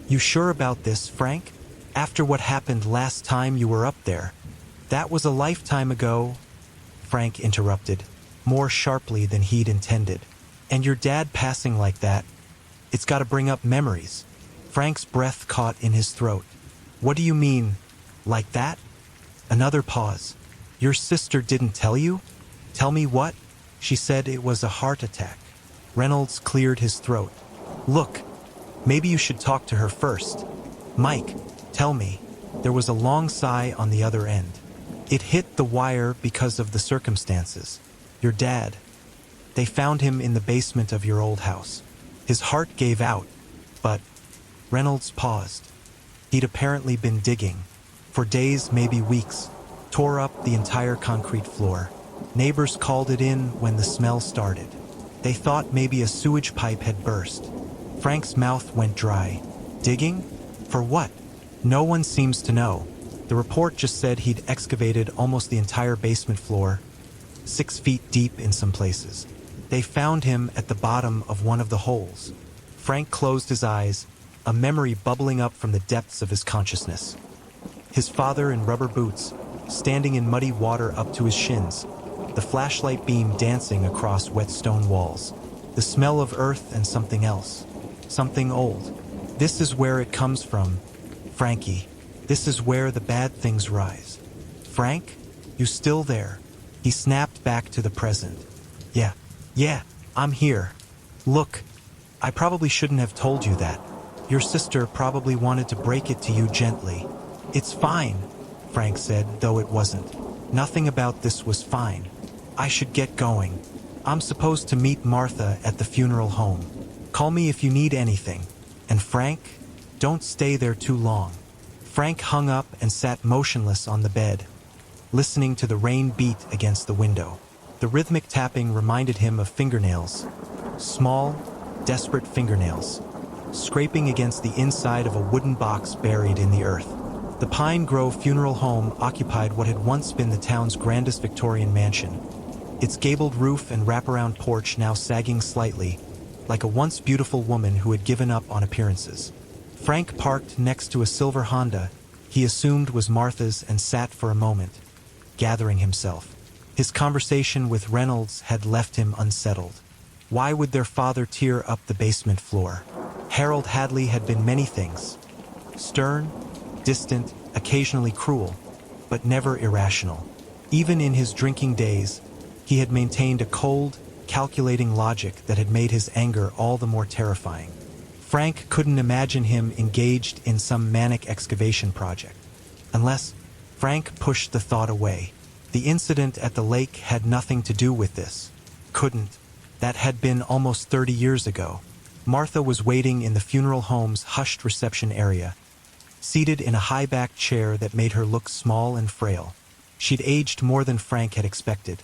"You sure about this, Frank? After what happened last time you were up there?" "That was a lifetime ago," Frank interrupted, more sharply than he'd intended. "And your dad passing like that, it's got to bring up memories." Frank's breath caught in his throat. "What do you mean, like that?" Another pause. "Your sister didn't tell you?" "Tell me what?" "She said it was a heart attack." Reynolds cleared his throat. "Look, maybe you should talk to her first." "Mike, tell me." There was a long sigh on the other end. "It hit the wire because of the circumstances. Your dad. They found him in the basement of your old house. His heart gave out, but..." Reynolds paused. He'd apparently been digging. For days, maybe weeks. Tore up the entire concrete floor. Neighbors called it in when the smell started. They thought maybe a sewage pipe had burst. Frank's mouth went dry. Digging? For what? No one seems to know. The report just said he'd excavated almost the entire basement floor, 6 feet deep in some places. They found him at the bottom of one of the holes. Frank closed his eyes, a memory bubbling up from the depths of his consciousness. His father in rubber boots, standing in muddy water up to his shins, the flashlight beam dancing across wet stone walls. The smell of earth and something else. Something old. This is where it comes from, Frankie. This is where the bad things rise. Frank, you still there? He snapped back to the present. Yeah, I'm here. Look, I probably shouldn't have told you that. Your sister probably wanted to break it to you gently. It's fine, Frank said, though it wasn't. Nothing about this was fine. I should get going. I'm supposed to meet Martha at the funeral home. Call me if you need anything. And Frank, don't stay there too long. Frank hung up and sat motionless on the bed, listening to the rain beat against the window. The rhythmic tapping reminded him of fingernails, small, desperate fingernails, scraping against the inside of a wooden box buried in the earth. The Pine Grove Funeral Home occupied what had once been the town's grandest Victorian mansion, its gabled roof and wraparound porch now sagging slightly, like a once beautiful woman who had given up on appearances. Frank parked next to a silver Honda he assumed was Martha's and sat for a moment, gathering himself. His conversation with Reynolds had left him unsettled. Why would their father tear up the basement floor? Harold Hadley had been many things. Stern, distant, occasionally cruel, but never irrational. Even in his drinking days, he had maintained a cold, calculating logic that had made his anger all the more terrifying. Frank couldn't imagine him engaged in some manic excavation project. Unless Frank pushed the thought away. The incident at the lake had nothing to do with this. Couldn't. That had been almost 30 years ago. Martha was waiting in the funeral home's hushed reception area, seated in a high-backed chair that made her look small and frail. She'd aged more than Frank had expected.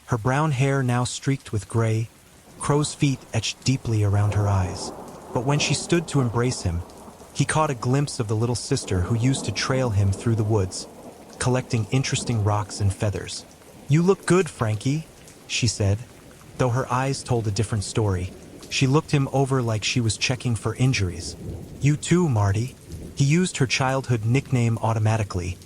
Her brown hair now streaked with gray, crow's feet etched deeply around her eyes. But when she stood to embrace him, he caught a glimpse of the little sister who used to trail him through the woods, collecting interesting rocks and feathers. "You look good, Frankie," she said, though her eyes told a different story. She looked him over like she was checking for injuries. "You too, Marty." He used her childhood nickname automatically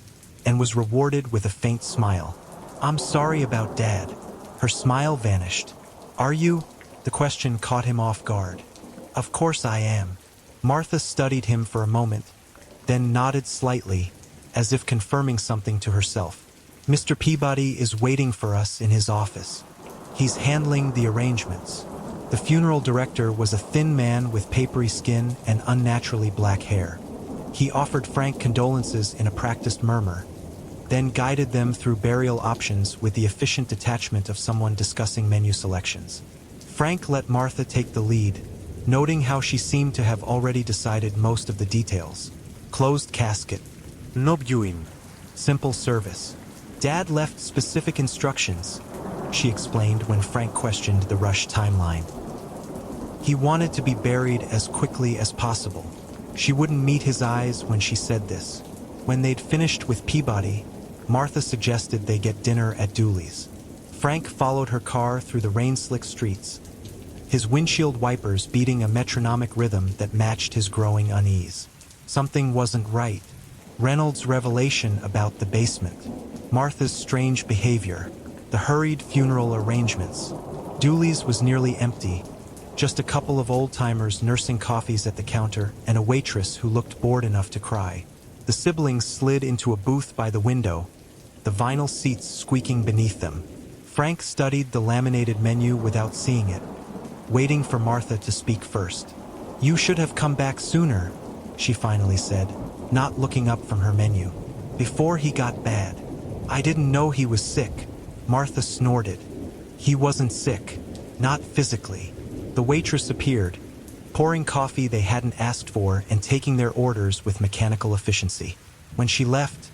and was rewarded with a faint smile. "I'm sorry about Dad." Her smile vanished. "Are you?" The question caught him off guard. "Of course I am." Martha studied him for a moment, then nodded slightly, as if confirming something to herself. "Mr. Peabody is waiting for us in his office. He's handling the arrangements." The funeral director was a thin man with papery skin and unnaturally black hair. He offered Frank condolences in a practiced murmur, then guided them through burial options with the efficient detachment of someone discussing menu selections. Frank let Martha take the lead, noting how she seemed to have already decided most of the details. Closed casket. No viewing. Simple service. Dad left specific instructions, she explained when Frank questioned the rush timeline. He wanted to be buried as quickly as possible. She wouldn't meet his eyes when she said this. When they'd finished with Peabody, Martha suggested they get dinner at Dooley's. Frank followed her car through the rain-slick streets, his windshield wipers beating a metronomic rhythm that matched his growing unease. Something wasn't right. Reynolds' revelation about the basement, Martha's strange behavior, the hurried funeral arrangements. Dooley's was nearly empty, just a couple of old-timers nursing coffees at the counter and a waitress who looked bored enough to cry. The siblings slid into a booth by the window, the vinyl seats squeaking beneath them. Frank studied the laminated menu without seeing it, waiting for Martha to speak first. "You should have come back sooner," she finally said, not looking up from her menu. "Before he got bad." "I didn't know he was sick," Martha snorted. "He wasn't sick. Not physically." The waitress appeared, pouring coffee they hadn't asked for and taking their orders with mechanical efficiency. When she left,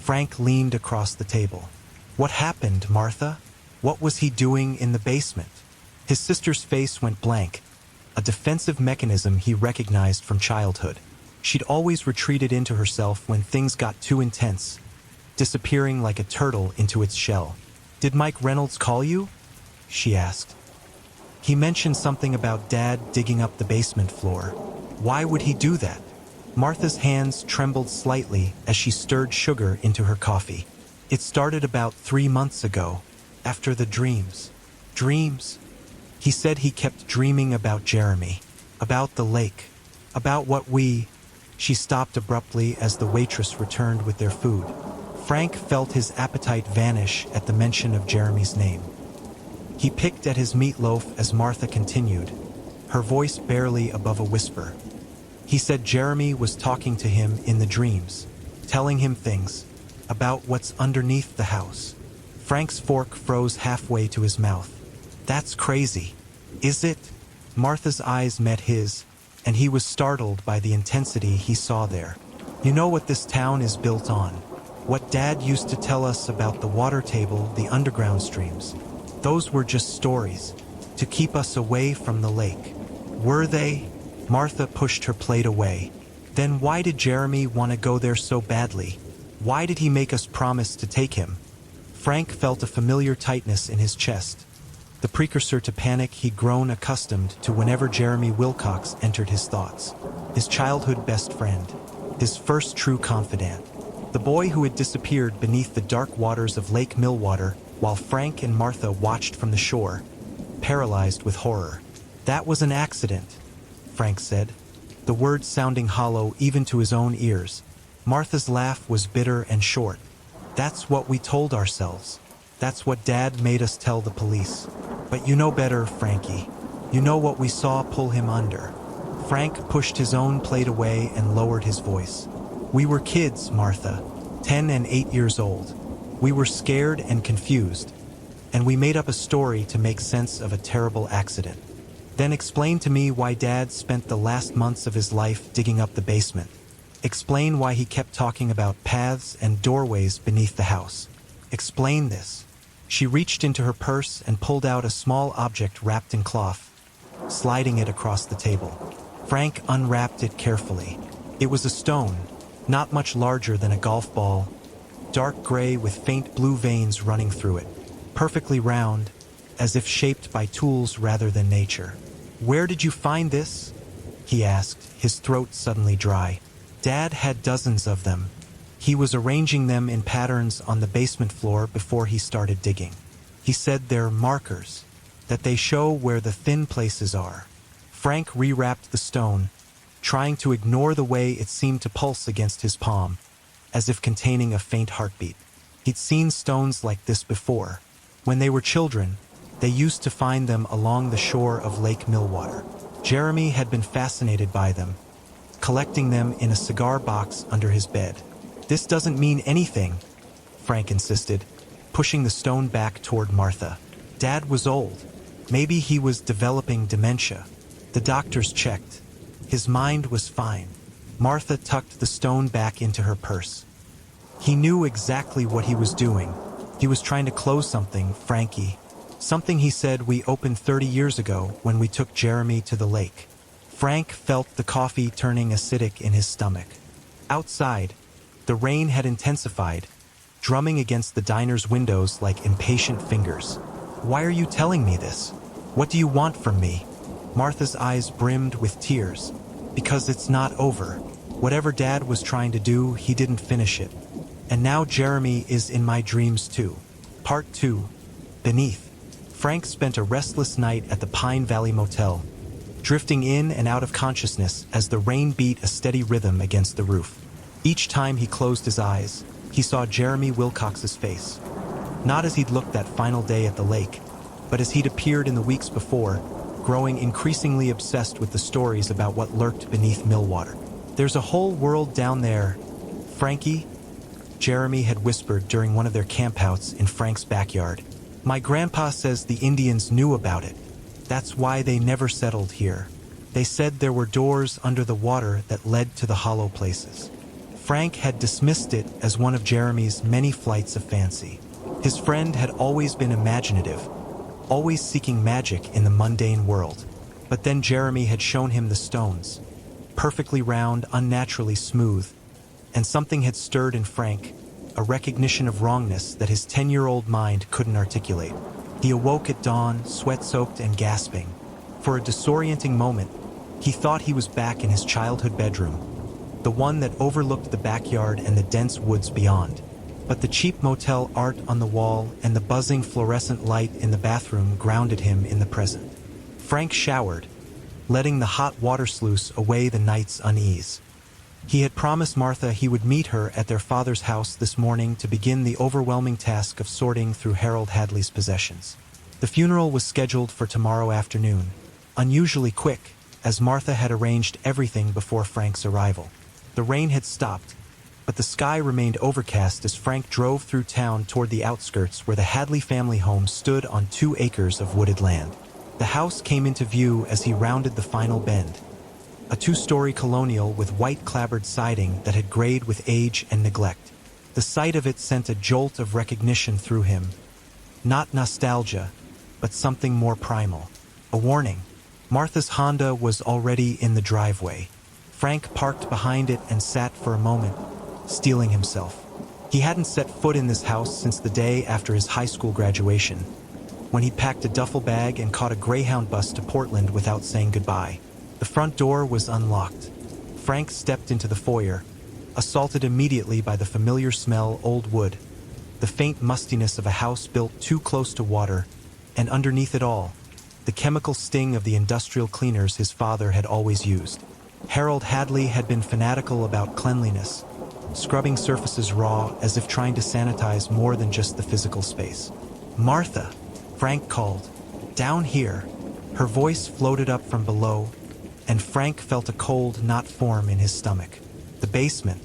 Frank leaned across the table. "What happened, Martha? What was he doing in the basement?" His sister's face went blank, a defensive mechanism he recognized from childhood. She'd always retreated into herself when things got too intense, disappearing like a turtle into its shell. "Did Mike Reynolds call you?" she asked. "He mentioned something about Dad digging up the basement floor. Why would he do that?" Martha's hands trembled slightly as she stirred sugar into her coffee. "It started about 3 months ago, after the dreams." "Dreams?" He said he kept dreaming about Jeremy, about the lake, about what we... She stopped abruptly as the waitress returned with their food. Frank felt his appetite vanish at the mention of Jeremy's name. He picked at his meatloaf as Martha continued, her voice barely above a whisper. He said Jeremy was talking to him in the dreams, telling him things about what's underneath the house. Frank's fork froze halfway to his mouth. "That's crazy. Is it?" Martha's eyes met his, and he was startled by the intensity he saw there. You know what this town is built on? What Dad used to tell us about the water table, the underground streams. Those were just stories, to keep us away from the lake. Were they? Martha pushed her plate away. Then why did Jeremy want to go there so badly? Why did he make us promise to take him? Frank felt a familiar tightness in his chest. The precursor to panic he'd grown accustomed to whenever Jeremy Wilcox entered his thoughts. His childhood best friend. His first true confidant. The boy who had disappeared beneath the dark waters of Lake Millwater while Frank and Martha watched from the shore, paralyzed with horror. That was an accident, Frank said, the words sounding hollow even to his own ears. Martha's laugh was bitter and short. That's what we told ourselves. That's what Dad made us tell the police. But you know better, Frankie. You know what we saw pull him under. Frank pushed his own plate away and lowered his voice. We were kids, Martha, 10 and 8 years old. We were scared and confused, and we made up a story to make sense of a terrible accident. Then explain to me why Dad spent the last months of his life digging up the basement. Explain why he kept talking about paths and doorways beneath the house. Explain this. She reached into her purse and pulled out a small object wrapped in cloth, sliding it across the table. Frank unwrapped it carefully. It was a stone, not much larger than a golf ball, dark gray with faint blue veins running through it, perfectly round, as if shaped by tools rather than nature. Where did you find this? He asked, his throat suddenly dry. Dad had dozens of them. He was arranging them in patterns on the basement floor before he started digging. He said they're markers, that they show where the thin places are. Frank rewrapped the stone, trying to ignore the way it seemed to pulse against his palm, as if containing a faint heartbeat. He'd seen stones like this before. When they were children, they used to find them along the shore of Lake Millwater. Jeremy had been fascinated by them, collecting them in a cigar box under his bed. This doesn't mean anything, Frank insisted, pushing the stone back toward Martha. Dad was old. Maybe he was developing dementia. The doctors checked. His mind was fine. Martha tucked the stone back into her purse. He knew exactly what he was doing. He was trying to close something, Frankie. Something he said we opened 30 years ago when we took Jeremy to the lake. Frank felt the coffee turning acidic in his stomach. Outside, the rain had intensified, drumming against the diner's windows like impatient fingers. Why are you telling me this? What do you want from me? Martha's eyes brimmed with tears. Because it's not over. Whatever Dad was trying to do, he didn't finish it. And now Jeremy is in my dreams too. Part 2. Beneath. Frank spent a restless night at the Pine Valley Motel, drifting in and out of consciousness as the rain beat a steady rhythm against the roof. Each time he closed his eyes, he saw Jeremy Wilcox's face. Not as he'd looked that final day at the lake, but as he'd appeared in the weeks before, growing increasingly obsessed with the stories about what lurked beneath Millwater. There's a whole world down there, Frankie, Jeremy had whispered during one of their campouts in Frank's backyard. My grandpa says the Indians knew about it. That's why they never settled here. They said there were doors under the water that led to the hollow places. Frank had dismissed it as one of Jeremy's many flights of fancy. His friend had always been imaginative, always seeking magic in the mundane world. But then Jeremy had shown him the stones, perfectly round, unnaturally smooth, and something had stirred in Frank, a recognition of wrongness that his 10-year-old mind couldn't articulate. He awoke at dawn, sweat-soaked and gasping. For a disorienting moment, he thought he was back in his childhood bedroom, the one that overlooked the backyard and the dense woods beyond. But the cheap motel art on the wall and the buzzing fluorescent light in the bathroom grounded him in the present. Frank showered, letting the hot water sluice away the night's unease. He had promised Martha he would meet her at their father's house this morning to begin the overwhelming task of sorting through Harold Hadley's possessions. The funeral was scheduled for tomorrow afternoon, unusually quick, as Martha had arranged everything before Frank's arrival. The rain had stopped, but the sky remained overcast as Frank drove through town toward the outskirts where the Hadley family home stood on 2 acres of wooded land. The house came into view as he rounded the final bend, a two-story colonial with white clapboard siding that had grayed with age and neglect. The sight of it sent a jolt of recognition through him. Not nostalgia, but something more primal. A warning. Martha's Honda was already in the driveway. Frank parked behind it and sat for a moment, steeling himself. He hadn't set foot in this house since the day after his high school graduation, when he packed a duffel bag and caught a Greyhound bus to Portland without saying goodbye. The front door was unlocked. Frank stepped into the foyer, assaulted immediately by the familiar smell old wood, the faint mustiness of a house built too close to water, and underneath it all, the chemical sting of the industrial cleaners his father had always used. Harold Hadley had been fanatical about cleanliness, scrubbing surfaces raw as if trying to sanitize more than just the physical space. "Martha," Frank called. "Down here." Her voice floated up from below, and Frank felt a cold knot form in his stomach. The basement.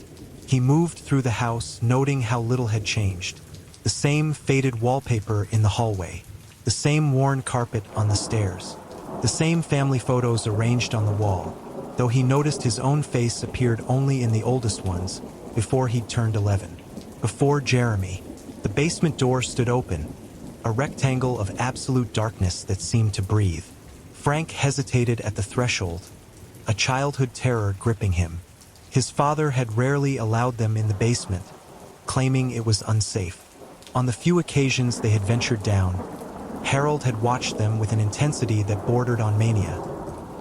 He moved through the house, noting how little had changed. The same faded wallpaper in the hallway, the same worn carpet on the stairs, the same family photos arranged on the wall, though he noticed his own face appeared only in the oldest ones, before he'd turned 11. Before Jeremy, the basement door stood open, a rectangle of absolute darkness that seemed to breathe. Frank hesitated at the threshold, a childhood terror gripping him. His father had rarely allowed them in the basement, claiming it was unsafe. On the few occasions they had ventured down, Harold had watched them with an intensity that bordered on mania,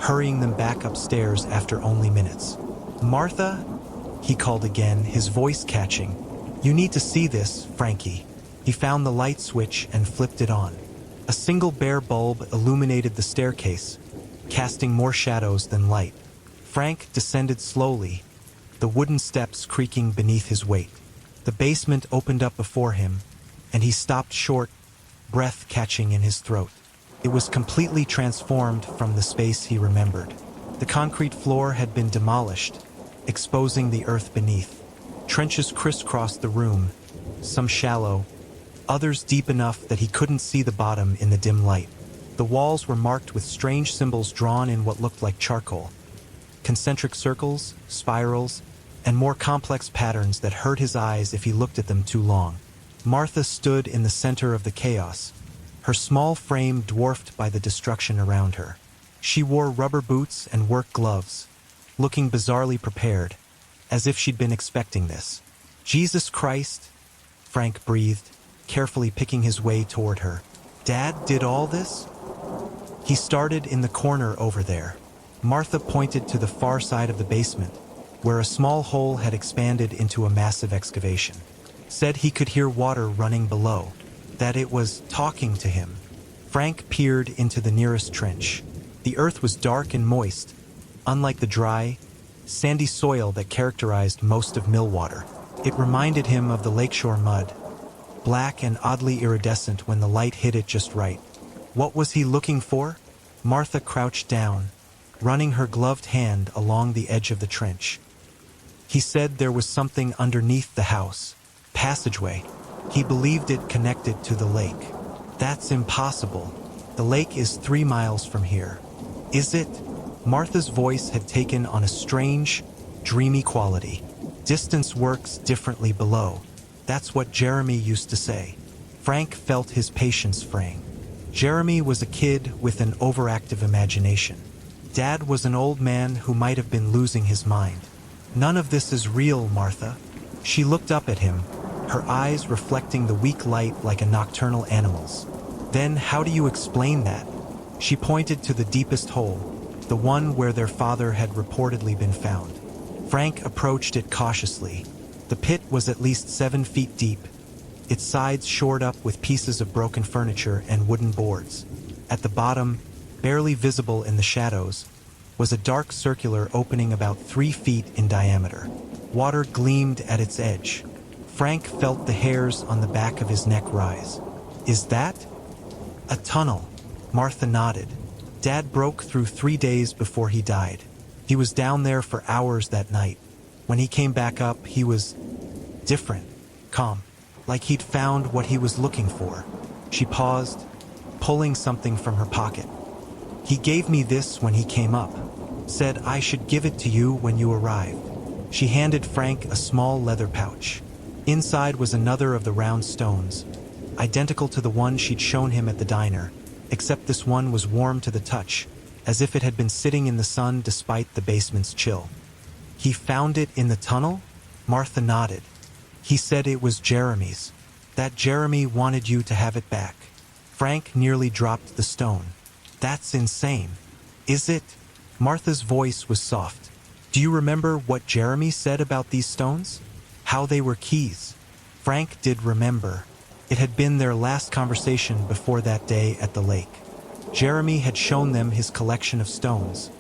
hurrying them back upstairs after only minutes. "Martha?" he called again, his voice catching. "You need to see this, Frankie." He found the light switch and flipped it on. A single bare bulb illuminated the staircase, casting more shadows than light. Frank descended slowly, the wooden steps creaking beneath his weight. The basement opened up before him, and he stopped short, breath catching in his throat. It was completely transformed from the space he remembered. The concrete floor had been demolished, exposing the earth beneath. Trenches crisscrossed the room, some shallow, others deep enough that he couldn't see the bottom in the dim light. The walls were marked with strange symbols drawn in what looked like charcoal. Concentric circles, spirals, and more complex patterns that hurt his eyes if he looked at them too long. Martha stood in the center of the chaos, her small frame dwarfed by the destruction around her. She wore rubber boots and work gloves, looking bizarrely prepared, as if she'd been expecting this. "Jesus Christ," Frank breathed, carefully picking his way toward her. "Dad did all this?" He started in the corner over there. Martha pointed to the far side of the basement, where a small hole had expanded into a massive excavation. Said he could hear water running below, that it was talking to him. Frank peered into the nearest trench. The earth was dark and moist, unlike the dry, sandy soil that characterized most of Millwater. It reminded him of the lakeshore mud, black and oddly iridescent when the light hit it just right. What was he looking for? Martha crouched down, running her gloved hand along the edge of the trench. He said there was something underneath the house. Passageway. He believed it connected to the lake. "That's impossible. The lake is 3 miles from here." "Is it?" Martha's voice had taken on a strange, dreamy quality. "Distance works differently below. That's what Jeremy used to say." Frank felt his patience fraying. Jeremy was a kid with an overactive imagination. Dad was an old man who might have been losing his mind. "None of this is real, Martha." She looked up at him, her eyes reflecting the weak light like a nocturnal animal's. "Then how do you explain that?" She pointed to the deepest hole, the one where their father had reportedly been found. Frank approached it cautiously. The pit was at least 7 feet deep, its sides shored up with pieces of broken furniture and wooden boards. At the bottom, barely visible in the shadows, was a dark circular opening about 3 feet in diameter. Water gleamed at its edge. Frank felt the hairs on the back of his neck rise. "Is that?" "A tunnel," Martha nodded. "Dad broke through 3 days before he died. He was down there for hours that night. When he came back up, he was different, calm, like he'd found what he was looking for." She paused, pulling something from her pocket. "He gave me this when he came up." Said I should give it to you when you arrived. She handed Frank a small leather pouch. Inside was another of the round stones, identical to the one she'd shown him at the diner, except this one was warm to the touch, as if it had been sitting in the sun despite the basement's chill. He found it in the tunnel? Martha nodded. He said it was Jeremy's. That Jeremy wanted you to have it back. Frank nearly dropped the stone. That's insane. Is it? Martha's voice was soft. Do you remember what Jeremy said about these stones? How they were keys? Frank did remember. It had been their last conversation before that day at the lake. Jeremy had shown them his collection of stones,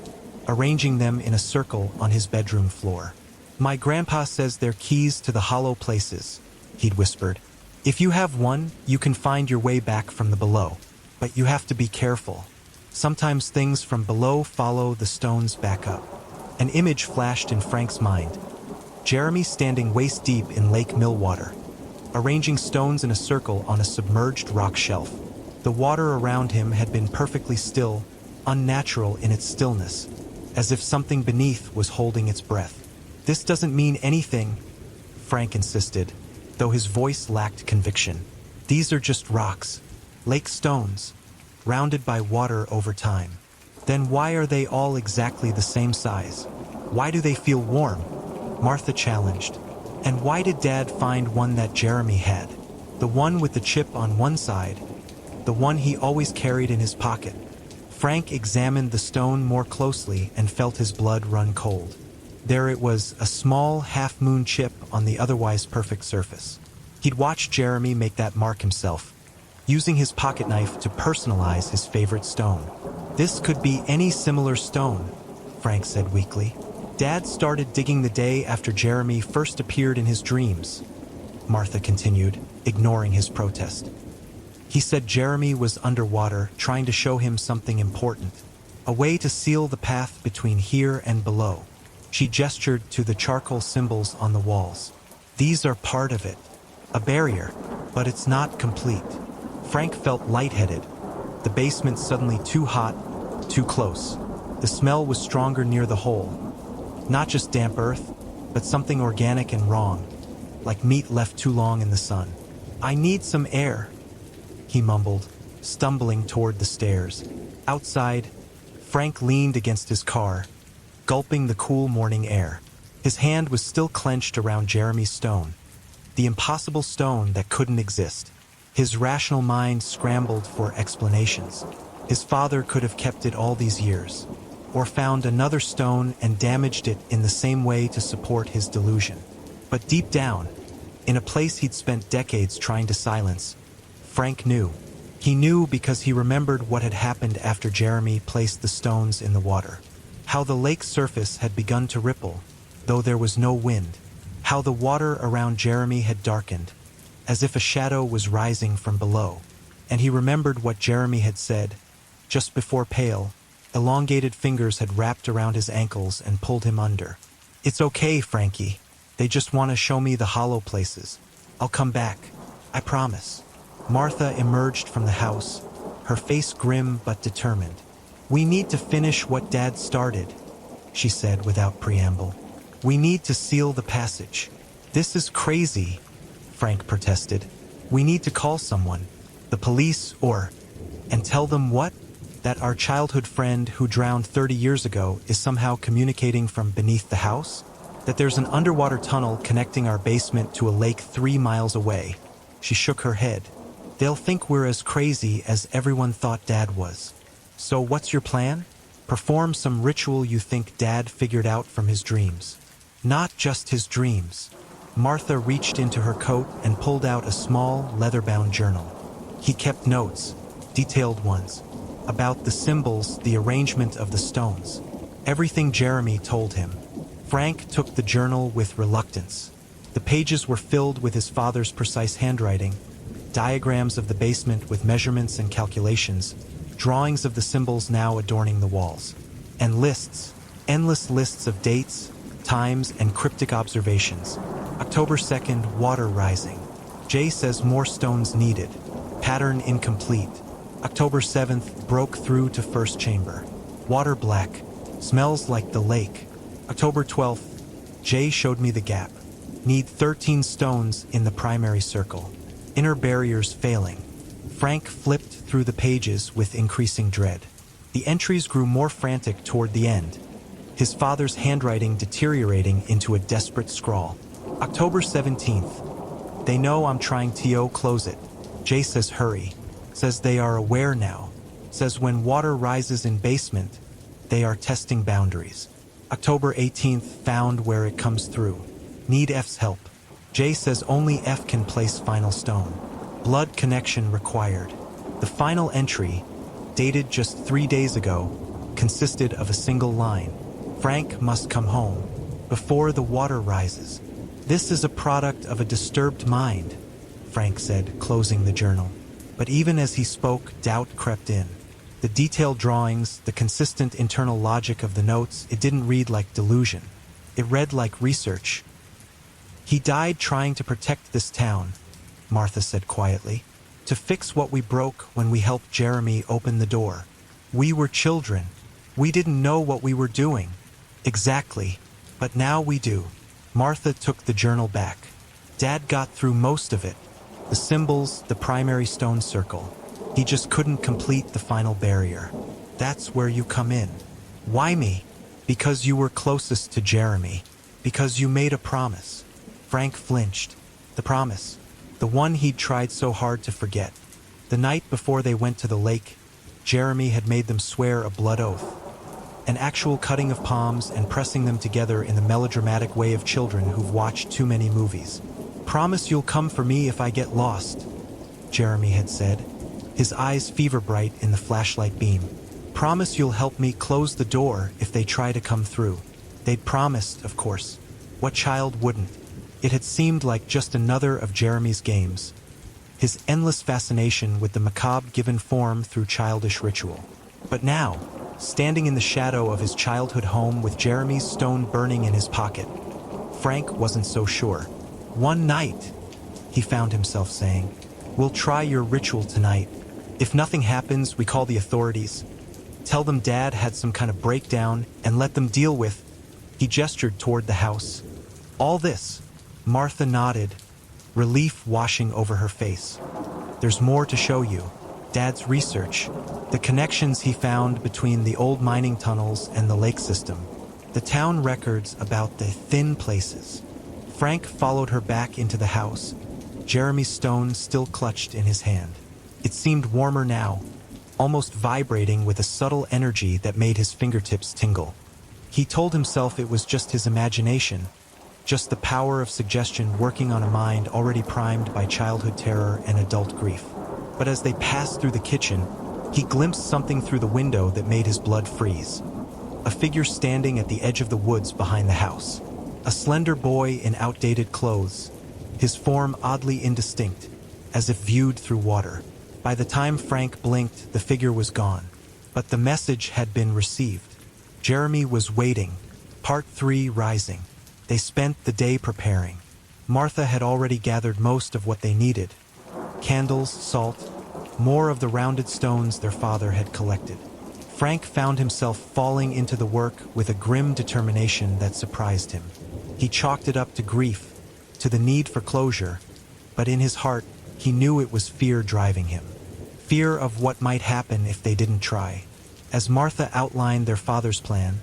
arranging them in a circle on his bedroom floor. My grandpa says they're keys to the hollow places, he'd whispered. If you have one, you can find your way back from the below. But you have to be careful. Sometimes things from below follow the stones back up. An image flashed in Frank's mind. Jeremy standing waist-deep in Lake Millwater, arranging stones in a circle on a submerged rock shelf. The water around him had been perfectly still, unnatural in its stillness, as if something beneath was holding its breath. This doesn't mean anything, Frank insisted, though his voice lacked conviction. These are just rocks, lake stones, rounded by water over time. Then why are they all exactly the same size? Why do they feel warm? Martha challenged. And why did Dad find one that Jeremy had? The one with the chip on one side, the one he always carried in his pocket. Frank examined the stone more closely and felt his blood run cold. There it was, a small half-moon chip on the otherwise perfect surface. He'd watched Jeremy make that mark himself, using his pocket knife to personalize his favorite stone. This could be any similar stone, Frank said weakly. Dad started digging the day after Jeremy first appeared in his dreams, Martha continued, ignoring his protest. He said Jeremy was underwater, trying to show him something important, a way to seal the path between here and below. She gestured to the charcoal symbols on the walls. These are part of it. A barrier, but it's not complete. Frank felt lightheaded. The basement suddenly too hot, too close. The smell was stronger near the hole. Not just damp earth, but something organic and wrong, like meat left too long in the sun. I need some air, he mumbled, stumbling toward the stairs. Outside, Frank leaned against his car, gulping the cool morning air. His hand was still clenched around Jeremy's stone, the impossible stone that couldn't exist. His rational mind scrambled for explanations. His father could have kept it all these years, or found another stone and damaged it in the same way to support his delusion. But deep down, in a place he'd spent decades trying to silence, Frank knew. He knew because he remembered what had happened after Jeremy placed the stones in the water. How the lake's surface had begun to ripple, though there was no wind. How the water around Jeremy had darkened, as if a shadow was rising from below. And he remembered what Jeremy had said, just before pale, elongated fingers had wrapped around his ankles and pulled him under. It's okay, Frankie. They just want to show me the hollow places. I'll come back. I promise. Martha emerged from the house, her face grim but determined. We need to finish what Dad started, she said without preamble. We need to seal the passage. This is crazy, Frank protested. We need to call someone, the police and tell them what? That our childhood friend who drowned 30 years ago is somehow communicating from beneath the house? That there's an underwater tunnel connecting our basement to a lake 3 miles away. She shook her head. They'll think we're as crazy as everyone thought Dad was. So what's your plan? Perform some ritual you think Dad figured out from his dreams. Not just his dreams. Martha reached into her coat and pulled out a small, leather-bound journal. He kept notes, detailed ones, about the symbols, the arrangement of the stones. Everything Jeremy told him. Frank took the journal with reluctance. The pages were filled with his father's precise handwriting, diagrams of the basement with measurements and calculations, drawings of the symbols now adorning the walls, and lists, endless lists of dates, times, and cryptic observations. October 2nd, water rising. Jay says more stones needed. Pattern incomplete. October 7th, broke through to first chamber. Water black. Smells like the lake. October 12th. Jay showed me the gap. Need 13 stones in the primary circle. Inner barriers failing. Frank flipped through the pages with increasing dread. The entries grew more frantic toward the end, his father's handwriting deteriorating into a desperate scrawl. October 17th. They know I'm trying to close it. Jay says hurry. Says they are aware now. Says when water rises in basement, they are testing boundaries. October 18th. Found where it comes through. Need F's help. Jay says only F can place final stone. Blood connection required. The final entry, dated just 3 days ago, consisted of a single line. Frank must come home before the water rises. This is a product of a disturbed mind, Frank said, closing the journal. But even as he spoke, doubt crept in. The detailed drawings, the consistent internal logic of the notes, it didn't read like delusion. It read like research. He died trying to protect this town, Martha said quietly, to fix what we broke when we helped Jeremy open the door. We were children. We didn't know what we were doing. Exactly. But now we do. Martha took the journal back. Dad got through most of it. The symbols, the primary stone circle. He just couldn't complete the final barrier. That's where you come in. Why me? Because you were closest to Jeremy. Because you made a promise. Frank flinched. The promise. The one he'd tried so hard to forget. The night before they went to the lake, Jeremy had made them swear a blood oath. An actual cutting of palms and pressing them together in the melodramatic way of children who've watched too many movies. Promise you'll come for me if I get lost, Jeremy had said, his eyes fever bright in the flashlight beam. Promise you'll help me close the door if they try to come through. They'd promised, of course. What child wouldn't? It had seemed like just another of Jeremy's games. His endless fascination with the macabre given form through childish ritual. But now, standing in the shadow of his childhood home with Jeremy's stone burning in his pocket, Frank wasn't so sure. One night, he found himself saying, we'll try your ritual tonight. If nothing happens, we call the authorities. Tell them Dad had some kind of breakdown and let them deal with. He gestured toward the house. All this, Martha nodded, relief washing over her face. There's more to show you. Dad's research, the connections he found between the old mining tunnels and the lake system, the town records about the thin places. Frank followed her back into the house, Jeremy's stone still clutched in his hand. It seemed warmer now, almost vibrating with a subtle energy that made his fingertips tingle. He told himself it was just his imagination, just the power of suggestion working on a mind already primed by childhood terror and adult grief. But as they passed through the kitchen, he glimpsed something through the window that made his blood freeze. A figure standing at the edge of the woods behind the house. A slender boy in outdated clothes, his form oddly indistinct, as if viewed through water. By the time Frank blinked, the figure was gone. But the message had been received. Jeremy was waiting. Part 3 rising. They spent the day preparing. Martha had already gathered most of what they needed. Candles, salt, more of the rounded stones their father had collected. Frank found himself falling into the work with a grim determination that surprised him. He chalked it up to grief, to the need for closure, but in his heart, he knew it was fear driving him. Fear of what might happen if they didn't try. As Martha outlined their father's plan,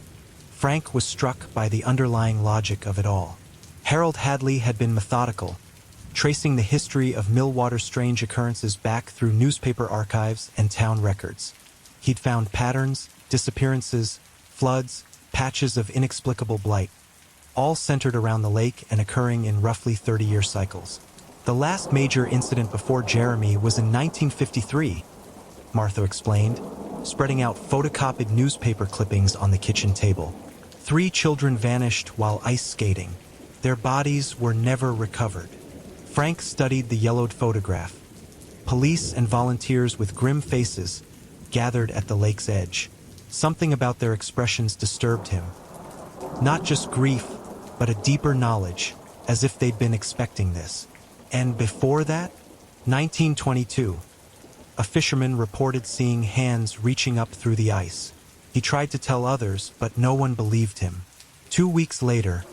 Frank was struck by the underlying logic of it all. Harold Hadley had been methodical, tracing the history of Millwater's strange occurrences back through newspaper archives and town records. He'd found patterns, disappearances, floods, patches of inexplicable blight, all centered around the lake and occurring in roughly 30-year cycles. The last major incident before Jeremy was in 1953, Martha explained, spreading out photocopied newspaper clippings on the kitchen table. 3 children vanished while ice skating. Their bodies were never recovered. Frank studied the yellowed photograph. Police and volunteers with grim faces gathered at the lake's edge. Something about their expressions disturbed him. Not just grief, but a deeper knowledge, as if they'd been expecting this. And before that, 1922, a fisherman reported seeing hands reaching up through the ice. He tried to tell others, but no one believed him. 2 weeks later,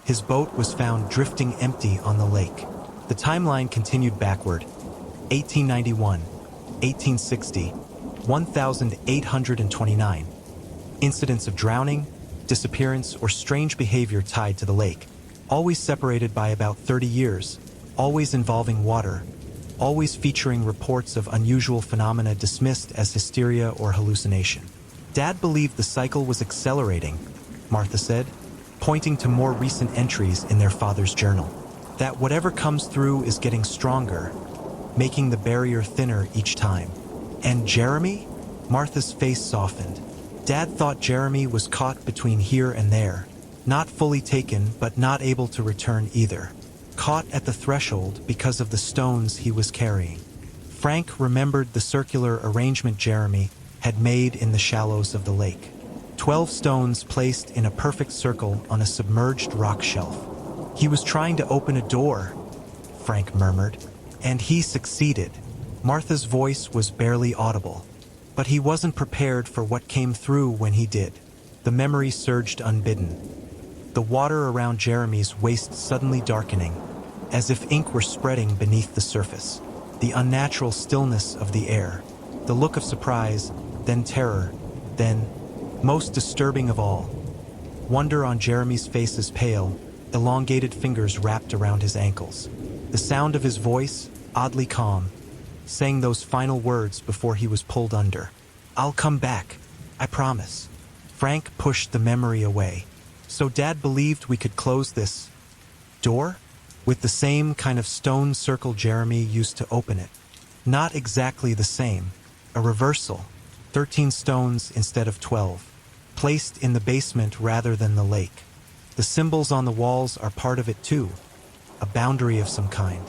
his boat was found drifting empty on the lake. The timeline continued backward. 1891, 1860, 1829. Incidents of drowning, disappearance, or strange behavior tied to the lake. Always separated by about 30 years, always involving water, always featuring reports of unusual phenomena dismissed as hysteria or hallucination. Dad believed the cycle was accelerating, Martha said, pointing to more recent entries in their father's journal. That whatever comes through is getting stronger, making the barrier thinner each time. And Jeremy? Martha's face softened. Dad thought Jeremy was caught between here and there, not fully taken but not able to return either. Caught at the threshold because of the stones he was carrying. Frank remembered the circular arrangement Jeremy had made in the shallows of the lake. 12 stones placed in a perfect circle on a submerged rock shelf. He was trying to open a door, Frank murmured, and he succeeded. Martha's voice was barely audible, but he wasn't prepared for what came through when he did. The memory surged unbidden. The water around Jeremy's waist suddenly darkening, as if ink were spreading beneath the surface. The unnatural stillness of the air, the look of surprise, then terror, then, most disturbing of all, wonder on Jeremy's face as pale, elongated fingers wrapped around his ankles. The sound of his voice, oddly calm, saying those final words before he was pulled under. "I'll come back, I promise." Frank pushed the memory away. So Dad believed we could close this door? With the same kind of stone circle Jeremy used to open it. Not exactly the same. A reversal. 13 stones instead of 12. Placed in the basement rather than the lake. The symbols on the walls are part of it too. A boundary of some kind.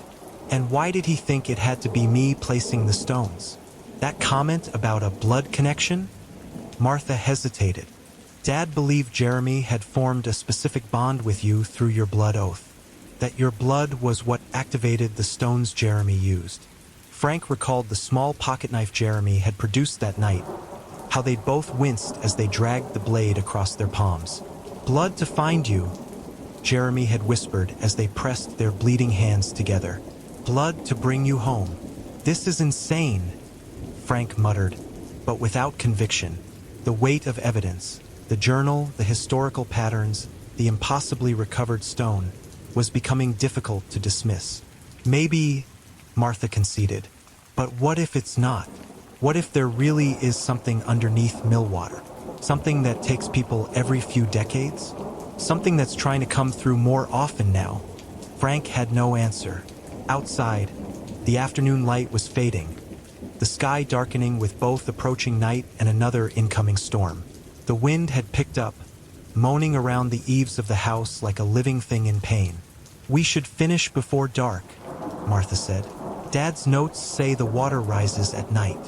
And why did he think it had to be me placing the stones? That comment about a blood connection? Martha hesitated. Dad believed Jeremy had formed a specific bond with you through your blood oath. That your blood was what activated the stones Jeremy used. Frank recalled the small pocket knife Jeremy had produced that night, how they'd both winced as they dragged the blade across their palms. "Blood to find you," Jeremy had whispered as they pressed their bleeding hands together. "Blood to bring you home." "This is insane," Frank muttered, but without conviction. The weight of evidence, the journal, the historical patterns, the impossibly recovered stone, was becoming difficult to dismiss. "Maybe," Martha conceded, "but what if it's not? What if there really is something underneath Millwater? Something that takes people every few decades? Something that's trying to come through more often now?" Frank had no answer. Outside, the afternoon light was fading, the sky darkening with both approaching night and another incoming storm. The wind had picked up, moaning around the eaves of the house like a living thing in pain. "We should finish before dark," Martha said. "Dad's notes say the water rises at night."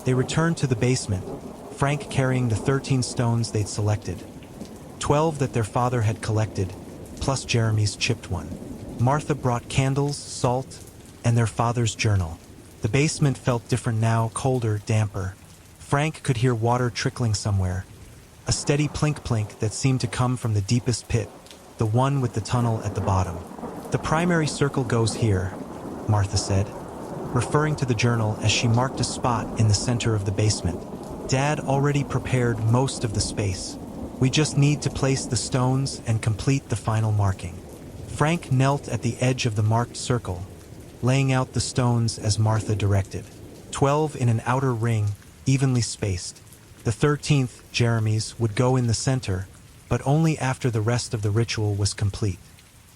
They returned to the basement, Frank carrying the 13 stones they'd selected. 12 that their father had collected, plus Jeremy's chipped one. Martha brought candles, salt, and their father's journal. The basement felt different now, colder, damper. Frank could hear water trickling somewhere. A steady plink-plink that seemed to come from the deepest pit, the one with the tunnel at the bottom. "The primary circle goes here," Martha said, referring to the journal as she marked a spot in the center of the basement. "Dad already prepared most of the space. We just need to place the stones and complete the final marking." Frank knelt at the edge of the marked circle, laying out the stones as Martha directed. 12 in an outer ring, evenly spaced. The 13th, Jeremy's, would go in the center, but only after the rest of the ritual was complete.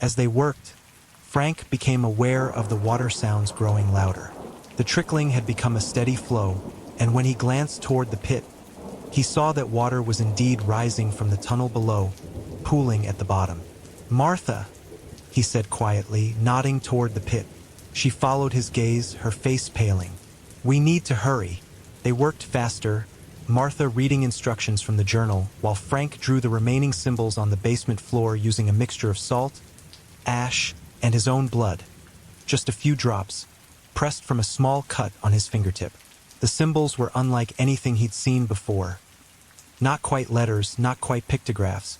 As they worked, Frank became aware of the water sounds growing louder. The trickling had become a steady flow, and when he glanced toward the pit, he saw that water was indeed rising from the tunnel below, pooling at the bottom. "Martha," he said quietly, nodding toward the pit. She followed his gaze, her face paling. "We need to hurry." They worked faster, Martha reading instructions from the journal, while Frank drew the remaining symbols on the basement floor using a mixture of salt, ash, and his own blood. Just a few drops, pressed from a small cut on his fingertip. The symbols were unlike anything he'd seen before. Not quite letters, not quite pictographs,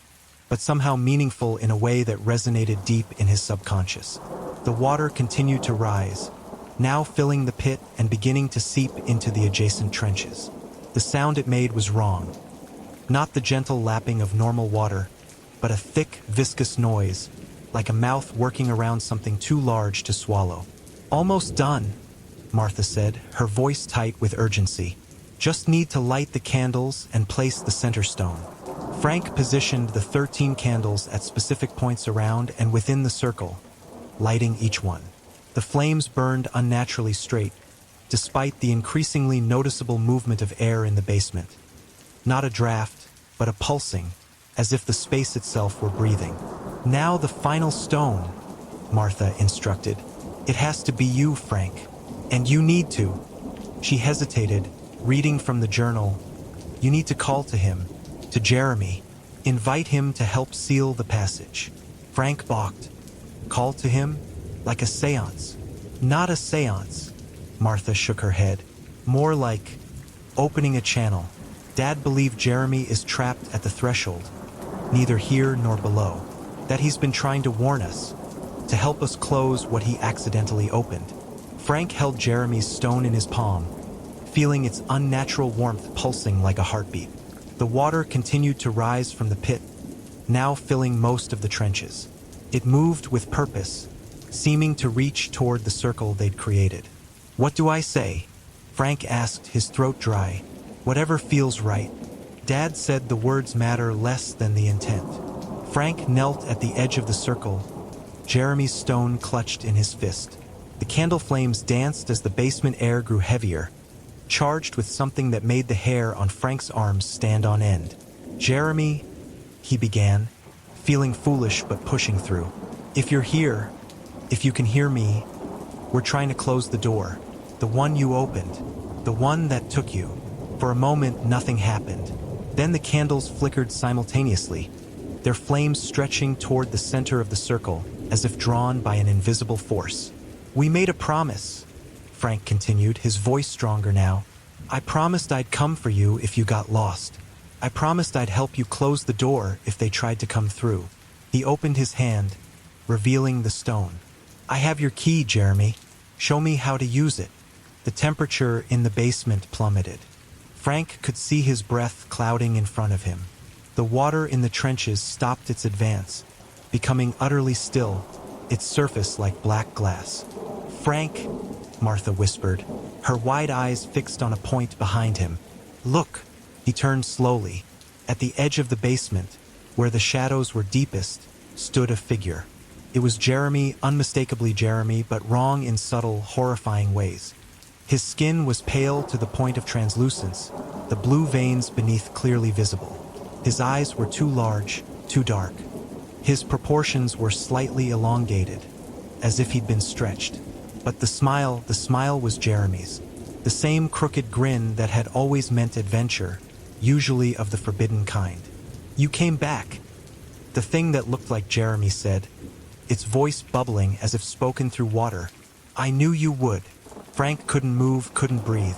but somehow meaningful in a way that resonated deep in his subconscious. The water continued to rise, now filling the pit and beginning to seep into the adjacent trenches. The sound it made was wrong. Not the gentle lapping of normal water, but a thick, viscous noise, like a mouth working around something too large to swallow. "Almost done," Martha said, her voice tight with urgency. "Just need to light the candles and place the center stone." Frank positioned the 13 candles at specific points around and within the circle, lighting each one. The flames burned unnaturally straight, despite the increasingly noticeable movement of air in the basement. Not a draft, but a pulsing, as if the space itself were breathing. "Now the final stone," Martha instructed. "It has to be you, Frank. And you need to." She hesitated, reading from the journal. "You need to call to him, to Jeremy. Invite him to help seal the passage." Frank balked. "Call to him? Like a seance?" "Not a seance," Martha shook her head. "More like opening a channel. Dad believed Jeremy is trapped at the threshold, neither here nor below. That he's been trying to warn us, to help us close what he accidentally opened." Frank held Jeremy's stone in his palm, feeling its unnatural warmth pulsing like a heartbeat. The water continued to rise from the pit, now filling most of the trenches. It moved with purpose, seeming to reach toward the circle they'd created. "What do I say?" Frank asked, his throat dry. "Whatever feels right." Dad said the words matter less than the intent. Frank knelt at the edge of the circle, Jeremy's stone clutched in his fist. The candle flames danced as the basement air grew heavier, charged with something that made the hair on Frank's arms stand on end. "Jeremy," he began, feeling foolish but pushing through. "If you're here, if you can hear me, we're trying to close the door. The one you opened, the one that took you." For a moment, nothing happened. Then the candles flickered simultaneously, their flames stretching toward the center of the circle, as if drawn by an invisible force. "We made a promise," Frank continued, his voice stronger now. "I promised I'd come for you if you got lost. I promised I'd help you close the door if they tried to come through." He opened his hand, revealing the stone. "I have your key, Jeremy. Show me how to use it." The temperature in the basement plummeted. Frank could see his breath clouding in front of him. The water in the trenches stopped its advance, becoming utterly still, its surface like black glass. "Frank," Martha whispered, her wide eyes fixed on a point behind him. "Look." He turned slowly. At the edge of the basement, where the shadows were deepest, stood a figure. It was Jeremy, unmistakably Jeremy, but wrong in subtle, horrifying ways. His skin was pale to the point of translucence, the blue veins beneath clearly visible. His eyes were too large, too dark. His proportions were slightly elongated, as if he'd been stretched. But the smile was Jeremy's. The same crooked grin that had always meant adventure, usually of the forbidden kind. "You came back," the thing that looked like Jeremy said, its voice bubbling as if spoken through water. "I knew you would." Frank couldn't move, couldn't breathe.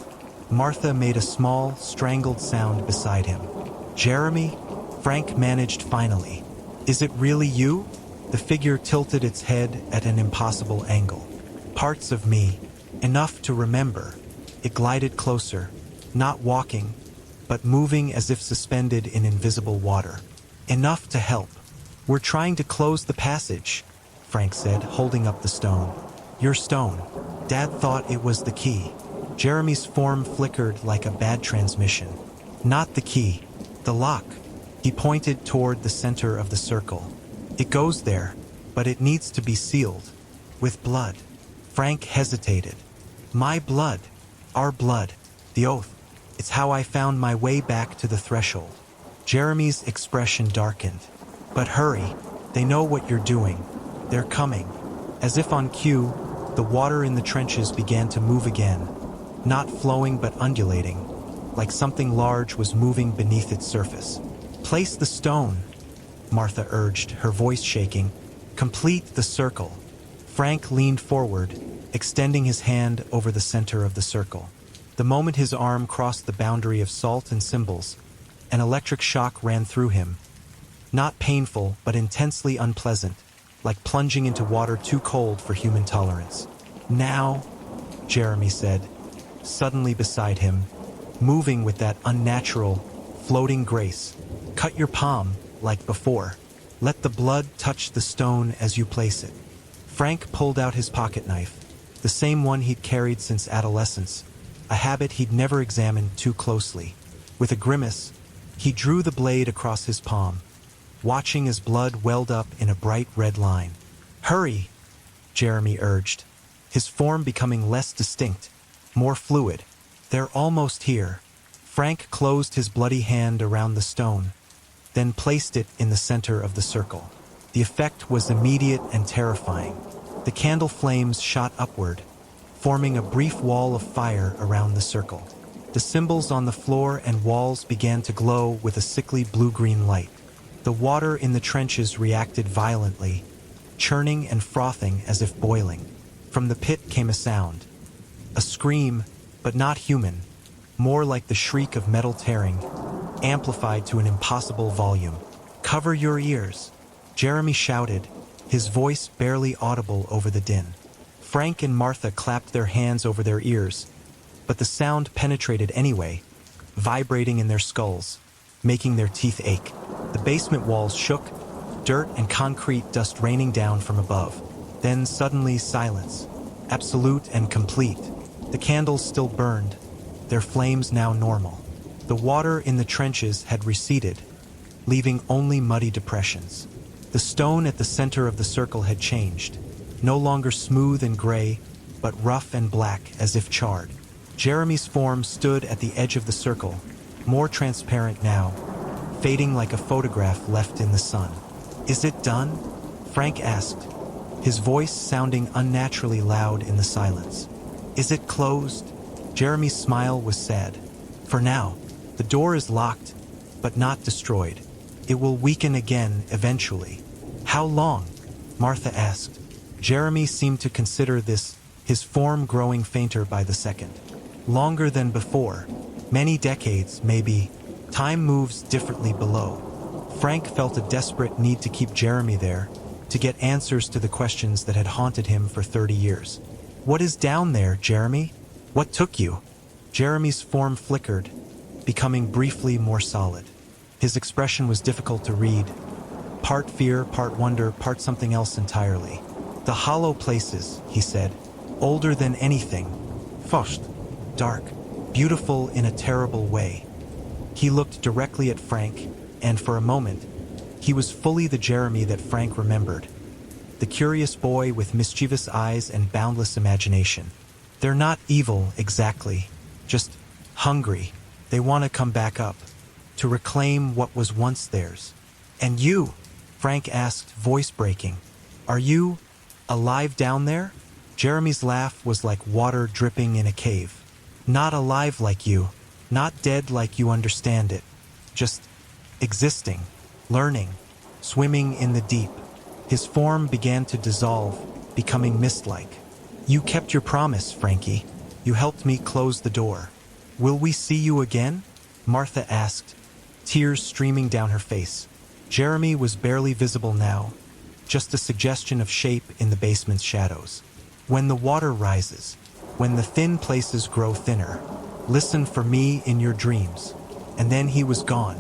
Martha made a small, strangled sound beside him. "Jeremy?" Frank managed finally. "Is it really you?" The figure tilted its head at an impossible angle. "Parts of me, enough to remember." It glided closer, not walking, but moving as if suspended in invisible water. "Enough to help." "We're trying to close the passage," Frank said, holding up the stone. "Your stone. Dad thought it was the key." Jeremy's form flickered like a bad transmission. "Not the key. The lock." He pointed toward the center of the circle. "It goes there, but it needs to be sealed. With blood." Frank hesitated. "My blood. Our blood. The oath. It's how I found my way back to the threshold." Jeremy's expression darkened. "But hurry. They know what you're doing. They're coming." As if on cue, the water in the trenches began to move again, not flowing but undulating, like something large was moving beneath its surface. "Place the stone," Martha urged, her voice shaking. "Complete the circle." Frank leaned forward, extending his hand over the center of the circle. The moment his arm crossed the boundary of salt and symbols, An electric shock ran through him. Not painful, but intensely unpleasant, like plunging into water too cold for human tolerance. "Now," Jeremy said, suddenly beside him, moving with that unnatural, floating grace. "Cut your palm, like before. Let the blood touch the stone as you place it." Frank pulled out his pocket knife, the same one he'd carried since adolescence, a habit he'd never examined too closely. With a grimace, he drew the blade across his palm, watching as blood welled up in a bright red line. "Hurry," Jeremy urged, his form becoming less distinct, more fluid. "They're almost here." Frank closed his bloody hand around the stone, then placed it in the center of the circle. The effect was immediate and terrifying. The candle flames shot upward, forming a brief wall of fire around the circle. The symbols on the floor and walls began to glow with a sickly blue-green light. The water in the trenches reacted violently, churning and frothing as if boiling. From the pit came a sound. A scream, but not human, more like the shriek of metal tearing, amplified to an impossible volume. "Cover your ears," Jeremy shouted, his voice barely audible over the din. Frank and Martha clapped their hands over their ears, but the sound penetrated anyway, vibrating in their skulls, making their teeth ache. The basement walls shook, dirt and concrete dust raining down from above. Then suddenly silence, absolute and complete. The candles still burned, their flames now normal. The water in the trenches had receded, leaving only muddy depressions. The stone at the center of the circle had changed, no longer smooth and gray, but rough and black as if charred. Jeremy's form stood at the edge of the circle, more transparent now, fading like a photograph left in the sun. "Is it done?" Frank asked, his voice sounding unnaturally loud in the silence. "Is it closed?" Jeremy's smile was sad. "For now, the door is locked, but not destroyed. It will weaken again eventually." "How long?" Martha asked. Jeremy seemed to consider this, his form growing fainter by the second. "Longer than before. Many decades, maybe. Time moves differently below." Frank felt a desperate need to keep Jeremy there, to get answers to the questions that had haunted him for 30 years. "What is down there, Jeremy? What took you?" Jeremy's form flickered, becoming briefly more solid. His expression was difficult to read. Part fear, part wonder, part something else entirely. "The hollow places," he said, "older than anything. First, dark, beautiful in a terrible way." He looked directly at Frank, and for a moment, he was fully the Jeremy that Frank remembered. The curious boy with mischievous eyes and boundless imagination. "They're not evil, exactly. Just hungry. They want to come back up, to reclaim what was once theirs." "And you?" Frank asked, voice breaking. "Are you alive down there?" Jeremy's laugh was like water dripping in a cave. "Not alive like you, not dead like you understand it. Just existing, learning, swimming in the deep." His form began to dissolve, becoming mist-like. "You kept your promise, Frankie. You helped me close the door. Will we see you again?" Martha asked, tears streaming down her face. Jeremy was barely visible now, just a suggestion of shape in the basement's shadows. "When the water rises, when the thin places grow thinner, listen for me in your dreams." And then he was gone.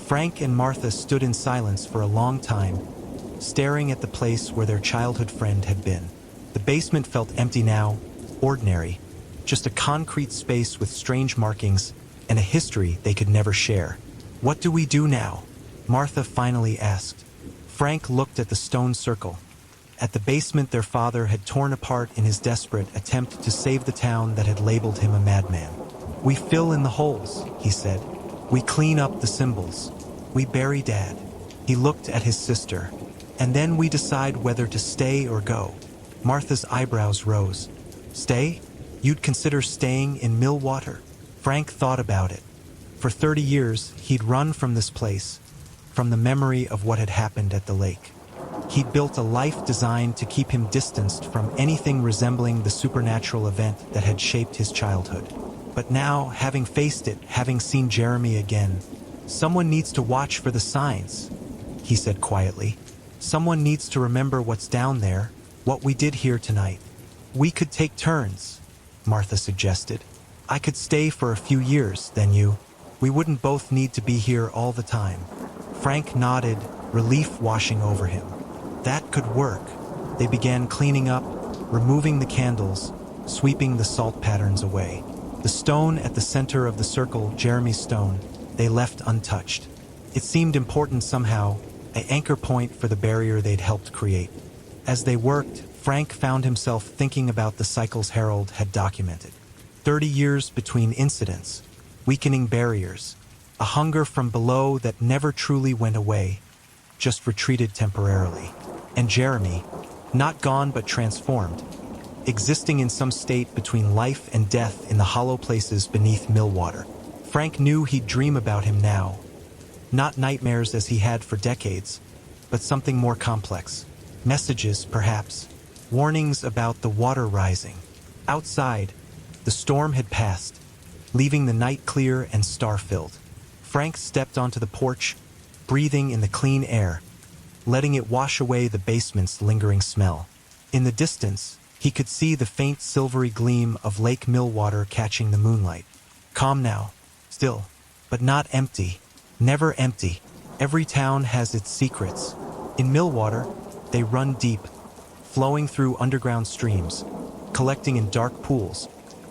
Frank and Martha stood in silence for a long time, staring at the place where their childhood friend had been. The basement felt empty now, ordinary, just a concrete space with strange markings and a history they could never share. "What do we do now?" Martha finally asked. Frank looked at the stone circle, at the basement their father had torn apart in his desperate attempt to save the town that had labeled him a madman. "We fill in the holes," he said. "We clean up the symbols. We bury Dad." He looked at his sister. "And then we decide whether to stay or go." Martha's eyebrows rose. "Stay? You'd consider staying in Millwater?" Frank thought about it. For 30 years, he'd run from this place, from the memory of what had happened at the lake. He'd built a life designed to keep him distanced from anything resembling the supernatural event that had shaped his childhood. But now, having faced it, having seen Jeremy again, Someone needs to watch for the signs, he said quietly. Someone needs to remember what's down there, what we did here tonight. We could take turns, Martha suggested. I could stay for a few years, then you. We wouldn't both need to be here all the time. Frank nodded, relief washing over him. That could work. They began cleaning up, removing the candles, sweeping the salt patterns away. The stone at the center of the circle, Jeremy's stone, they left untouched. It seemed important somehow, an anchor point for the barrier they'd helped create. As they worked, Frank found himself thinking about the cycles Harold had documented. 30 years between incidents, weakening barriers, a hunger from below that never truly went away, just retreated temporarily. And Jeremy, not gone but transformed, existing in some state between life and death in the hollow places beneath Millwater. Frank knew he'd dream about him now. Not nightmares as he had for decades, but something more complex. Messages, perhaps. Warnings about the water rising. Outside, the storm had passed, leaving the night clear and star-filled. Frank stepped onto the porch, breathing in the clean air, letting it wash away the basement's lingering smell. In the distance, he could see the faint silvery gleam of Lake Millwater catching the moonlight. Calm now, still, but not empty. Never empty. Every town has its secrets. In Millwater, they run deep, flowing through underground streams, collecting in dark pools,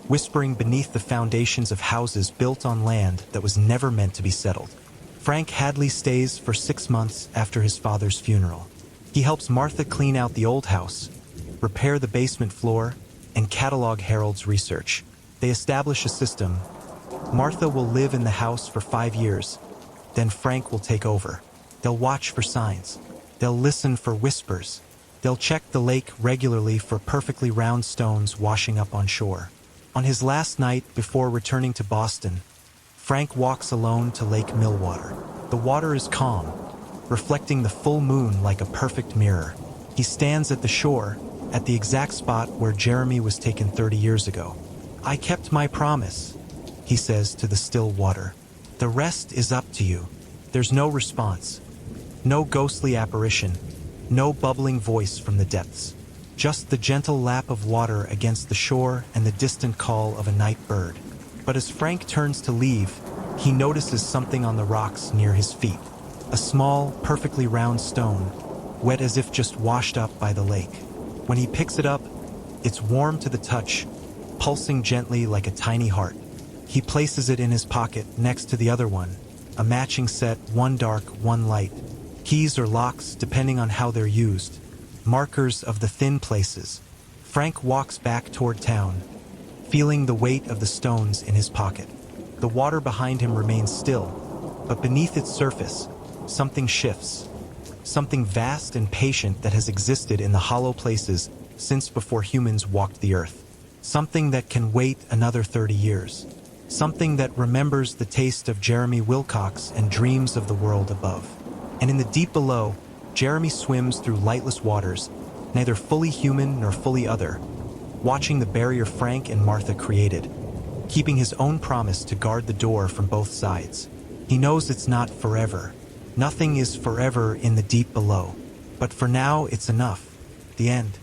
whispering beneath the foundations of houses built on land that was never meant to be settled. Frank Hadley stays for 6 months after his father's funeral. He helps Martha clean out the old house, repair the basement floor, and catalog Harold's research. They establish a system. Martha will live in the house for 5 years. Then Frank will take over. They'll watch for signs. They'll listen for whispers. They'll check the lake regularly for perfectly round stones washing up on shore. On his last night before returning to Boston, Frank walks alone to Lake Millwater. The water is calm, reflecting the full moon like a perfect mirror. He stands at the shore, at the exact spot where Jeremy was taken 30 years ago. I kept my promise, he says to the still water. The rest is up to you. There's no response. No ghostly apparition. No bubbling voice from the depths. Just the gentle lap of water against the shore and the distant call of a night bird. But as Frank turns to leave, he notices something on the rocks near his feet. A small, perfectly round stone, wet as if just washed up by the lake. When he picks it up, it's warm to the touch, pulsing gently like a tiny heart. He places it in his pocket next to the other one, a matching set, one dark, one light. Keys or locks, depending on how they're used. Markers of the thin places. Frank walks back toward town, feeling the weight of the stones in his pocket. The water behind him remains still, but beneath its surface, something shifts. Something vast and patient that has existed in the hollow places since before humans walked the earth. Something that can wait another 30 years. Something that remembers the taste of Jeremy Wilcox and dreams of the world above. And in the deep below, Jeremy swims through lightless waters, neither fully human nor fully other, watching the barrier Frank and Martha created, keeping his own promise to guard the door from both sides. He knows it's not forever. Nothing is forever in the deep below. But for now, it's enough. The end.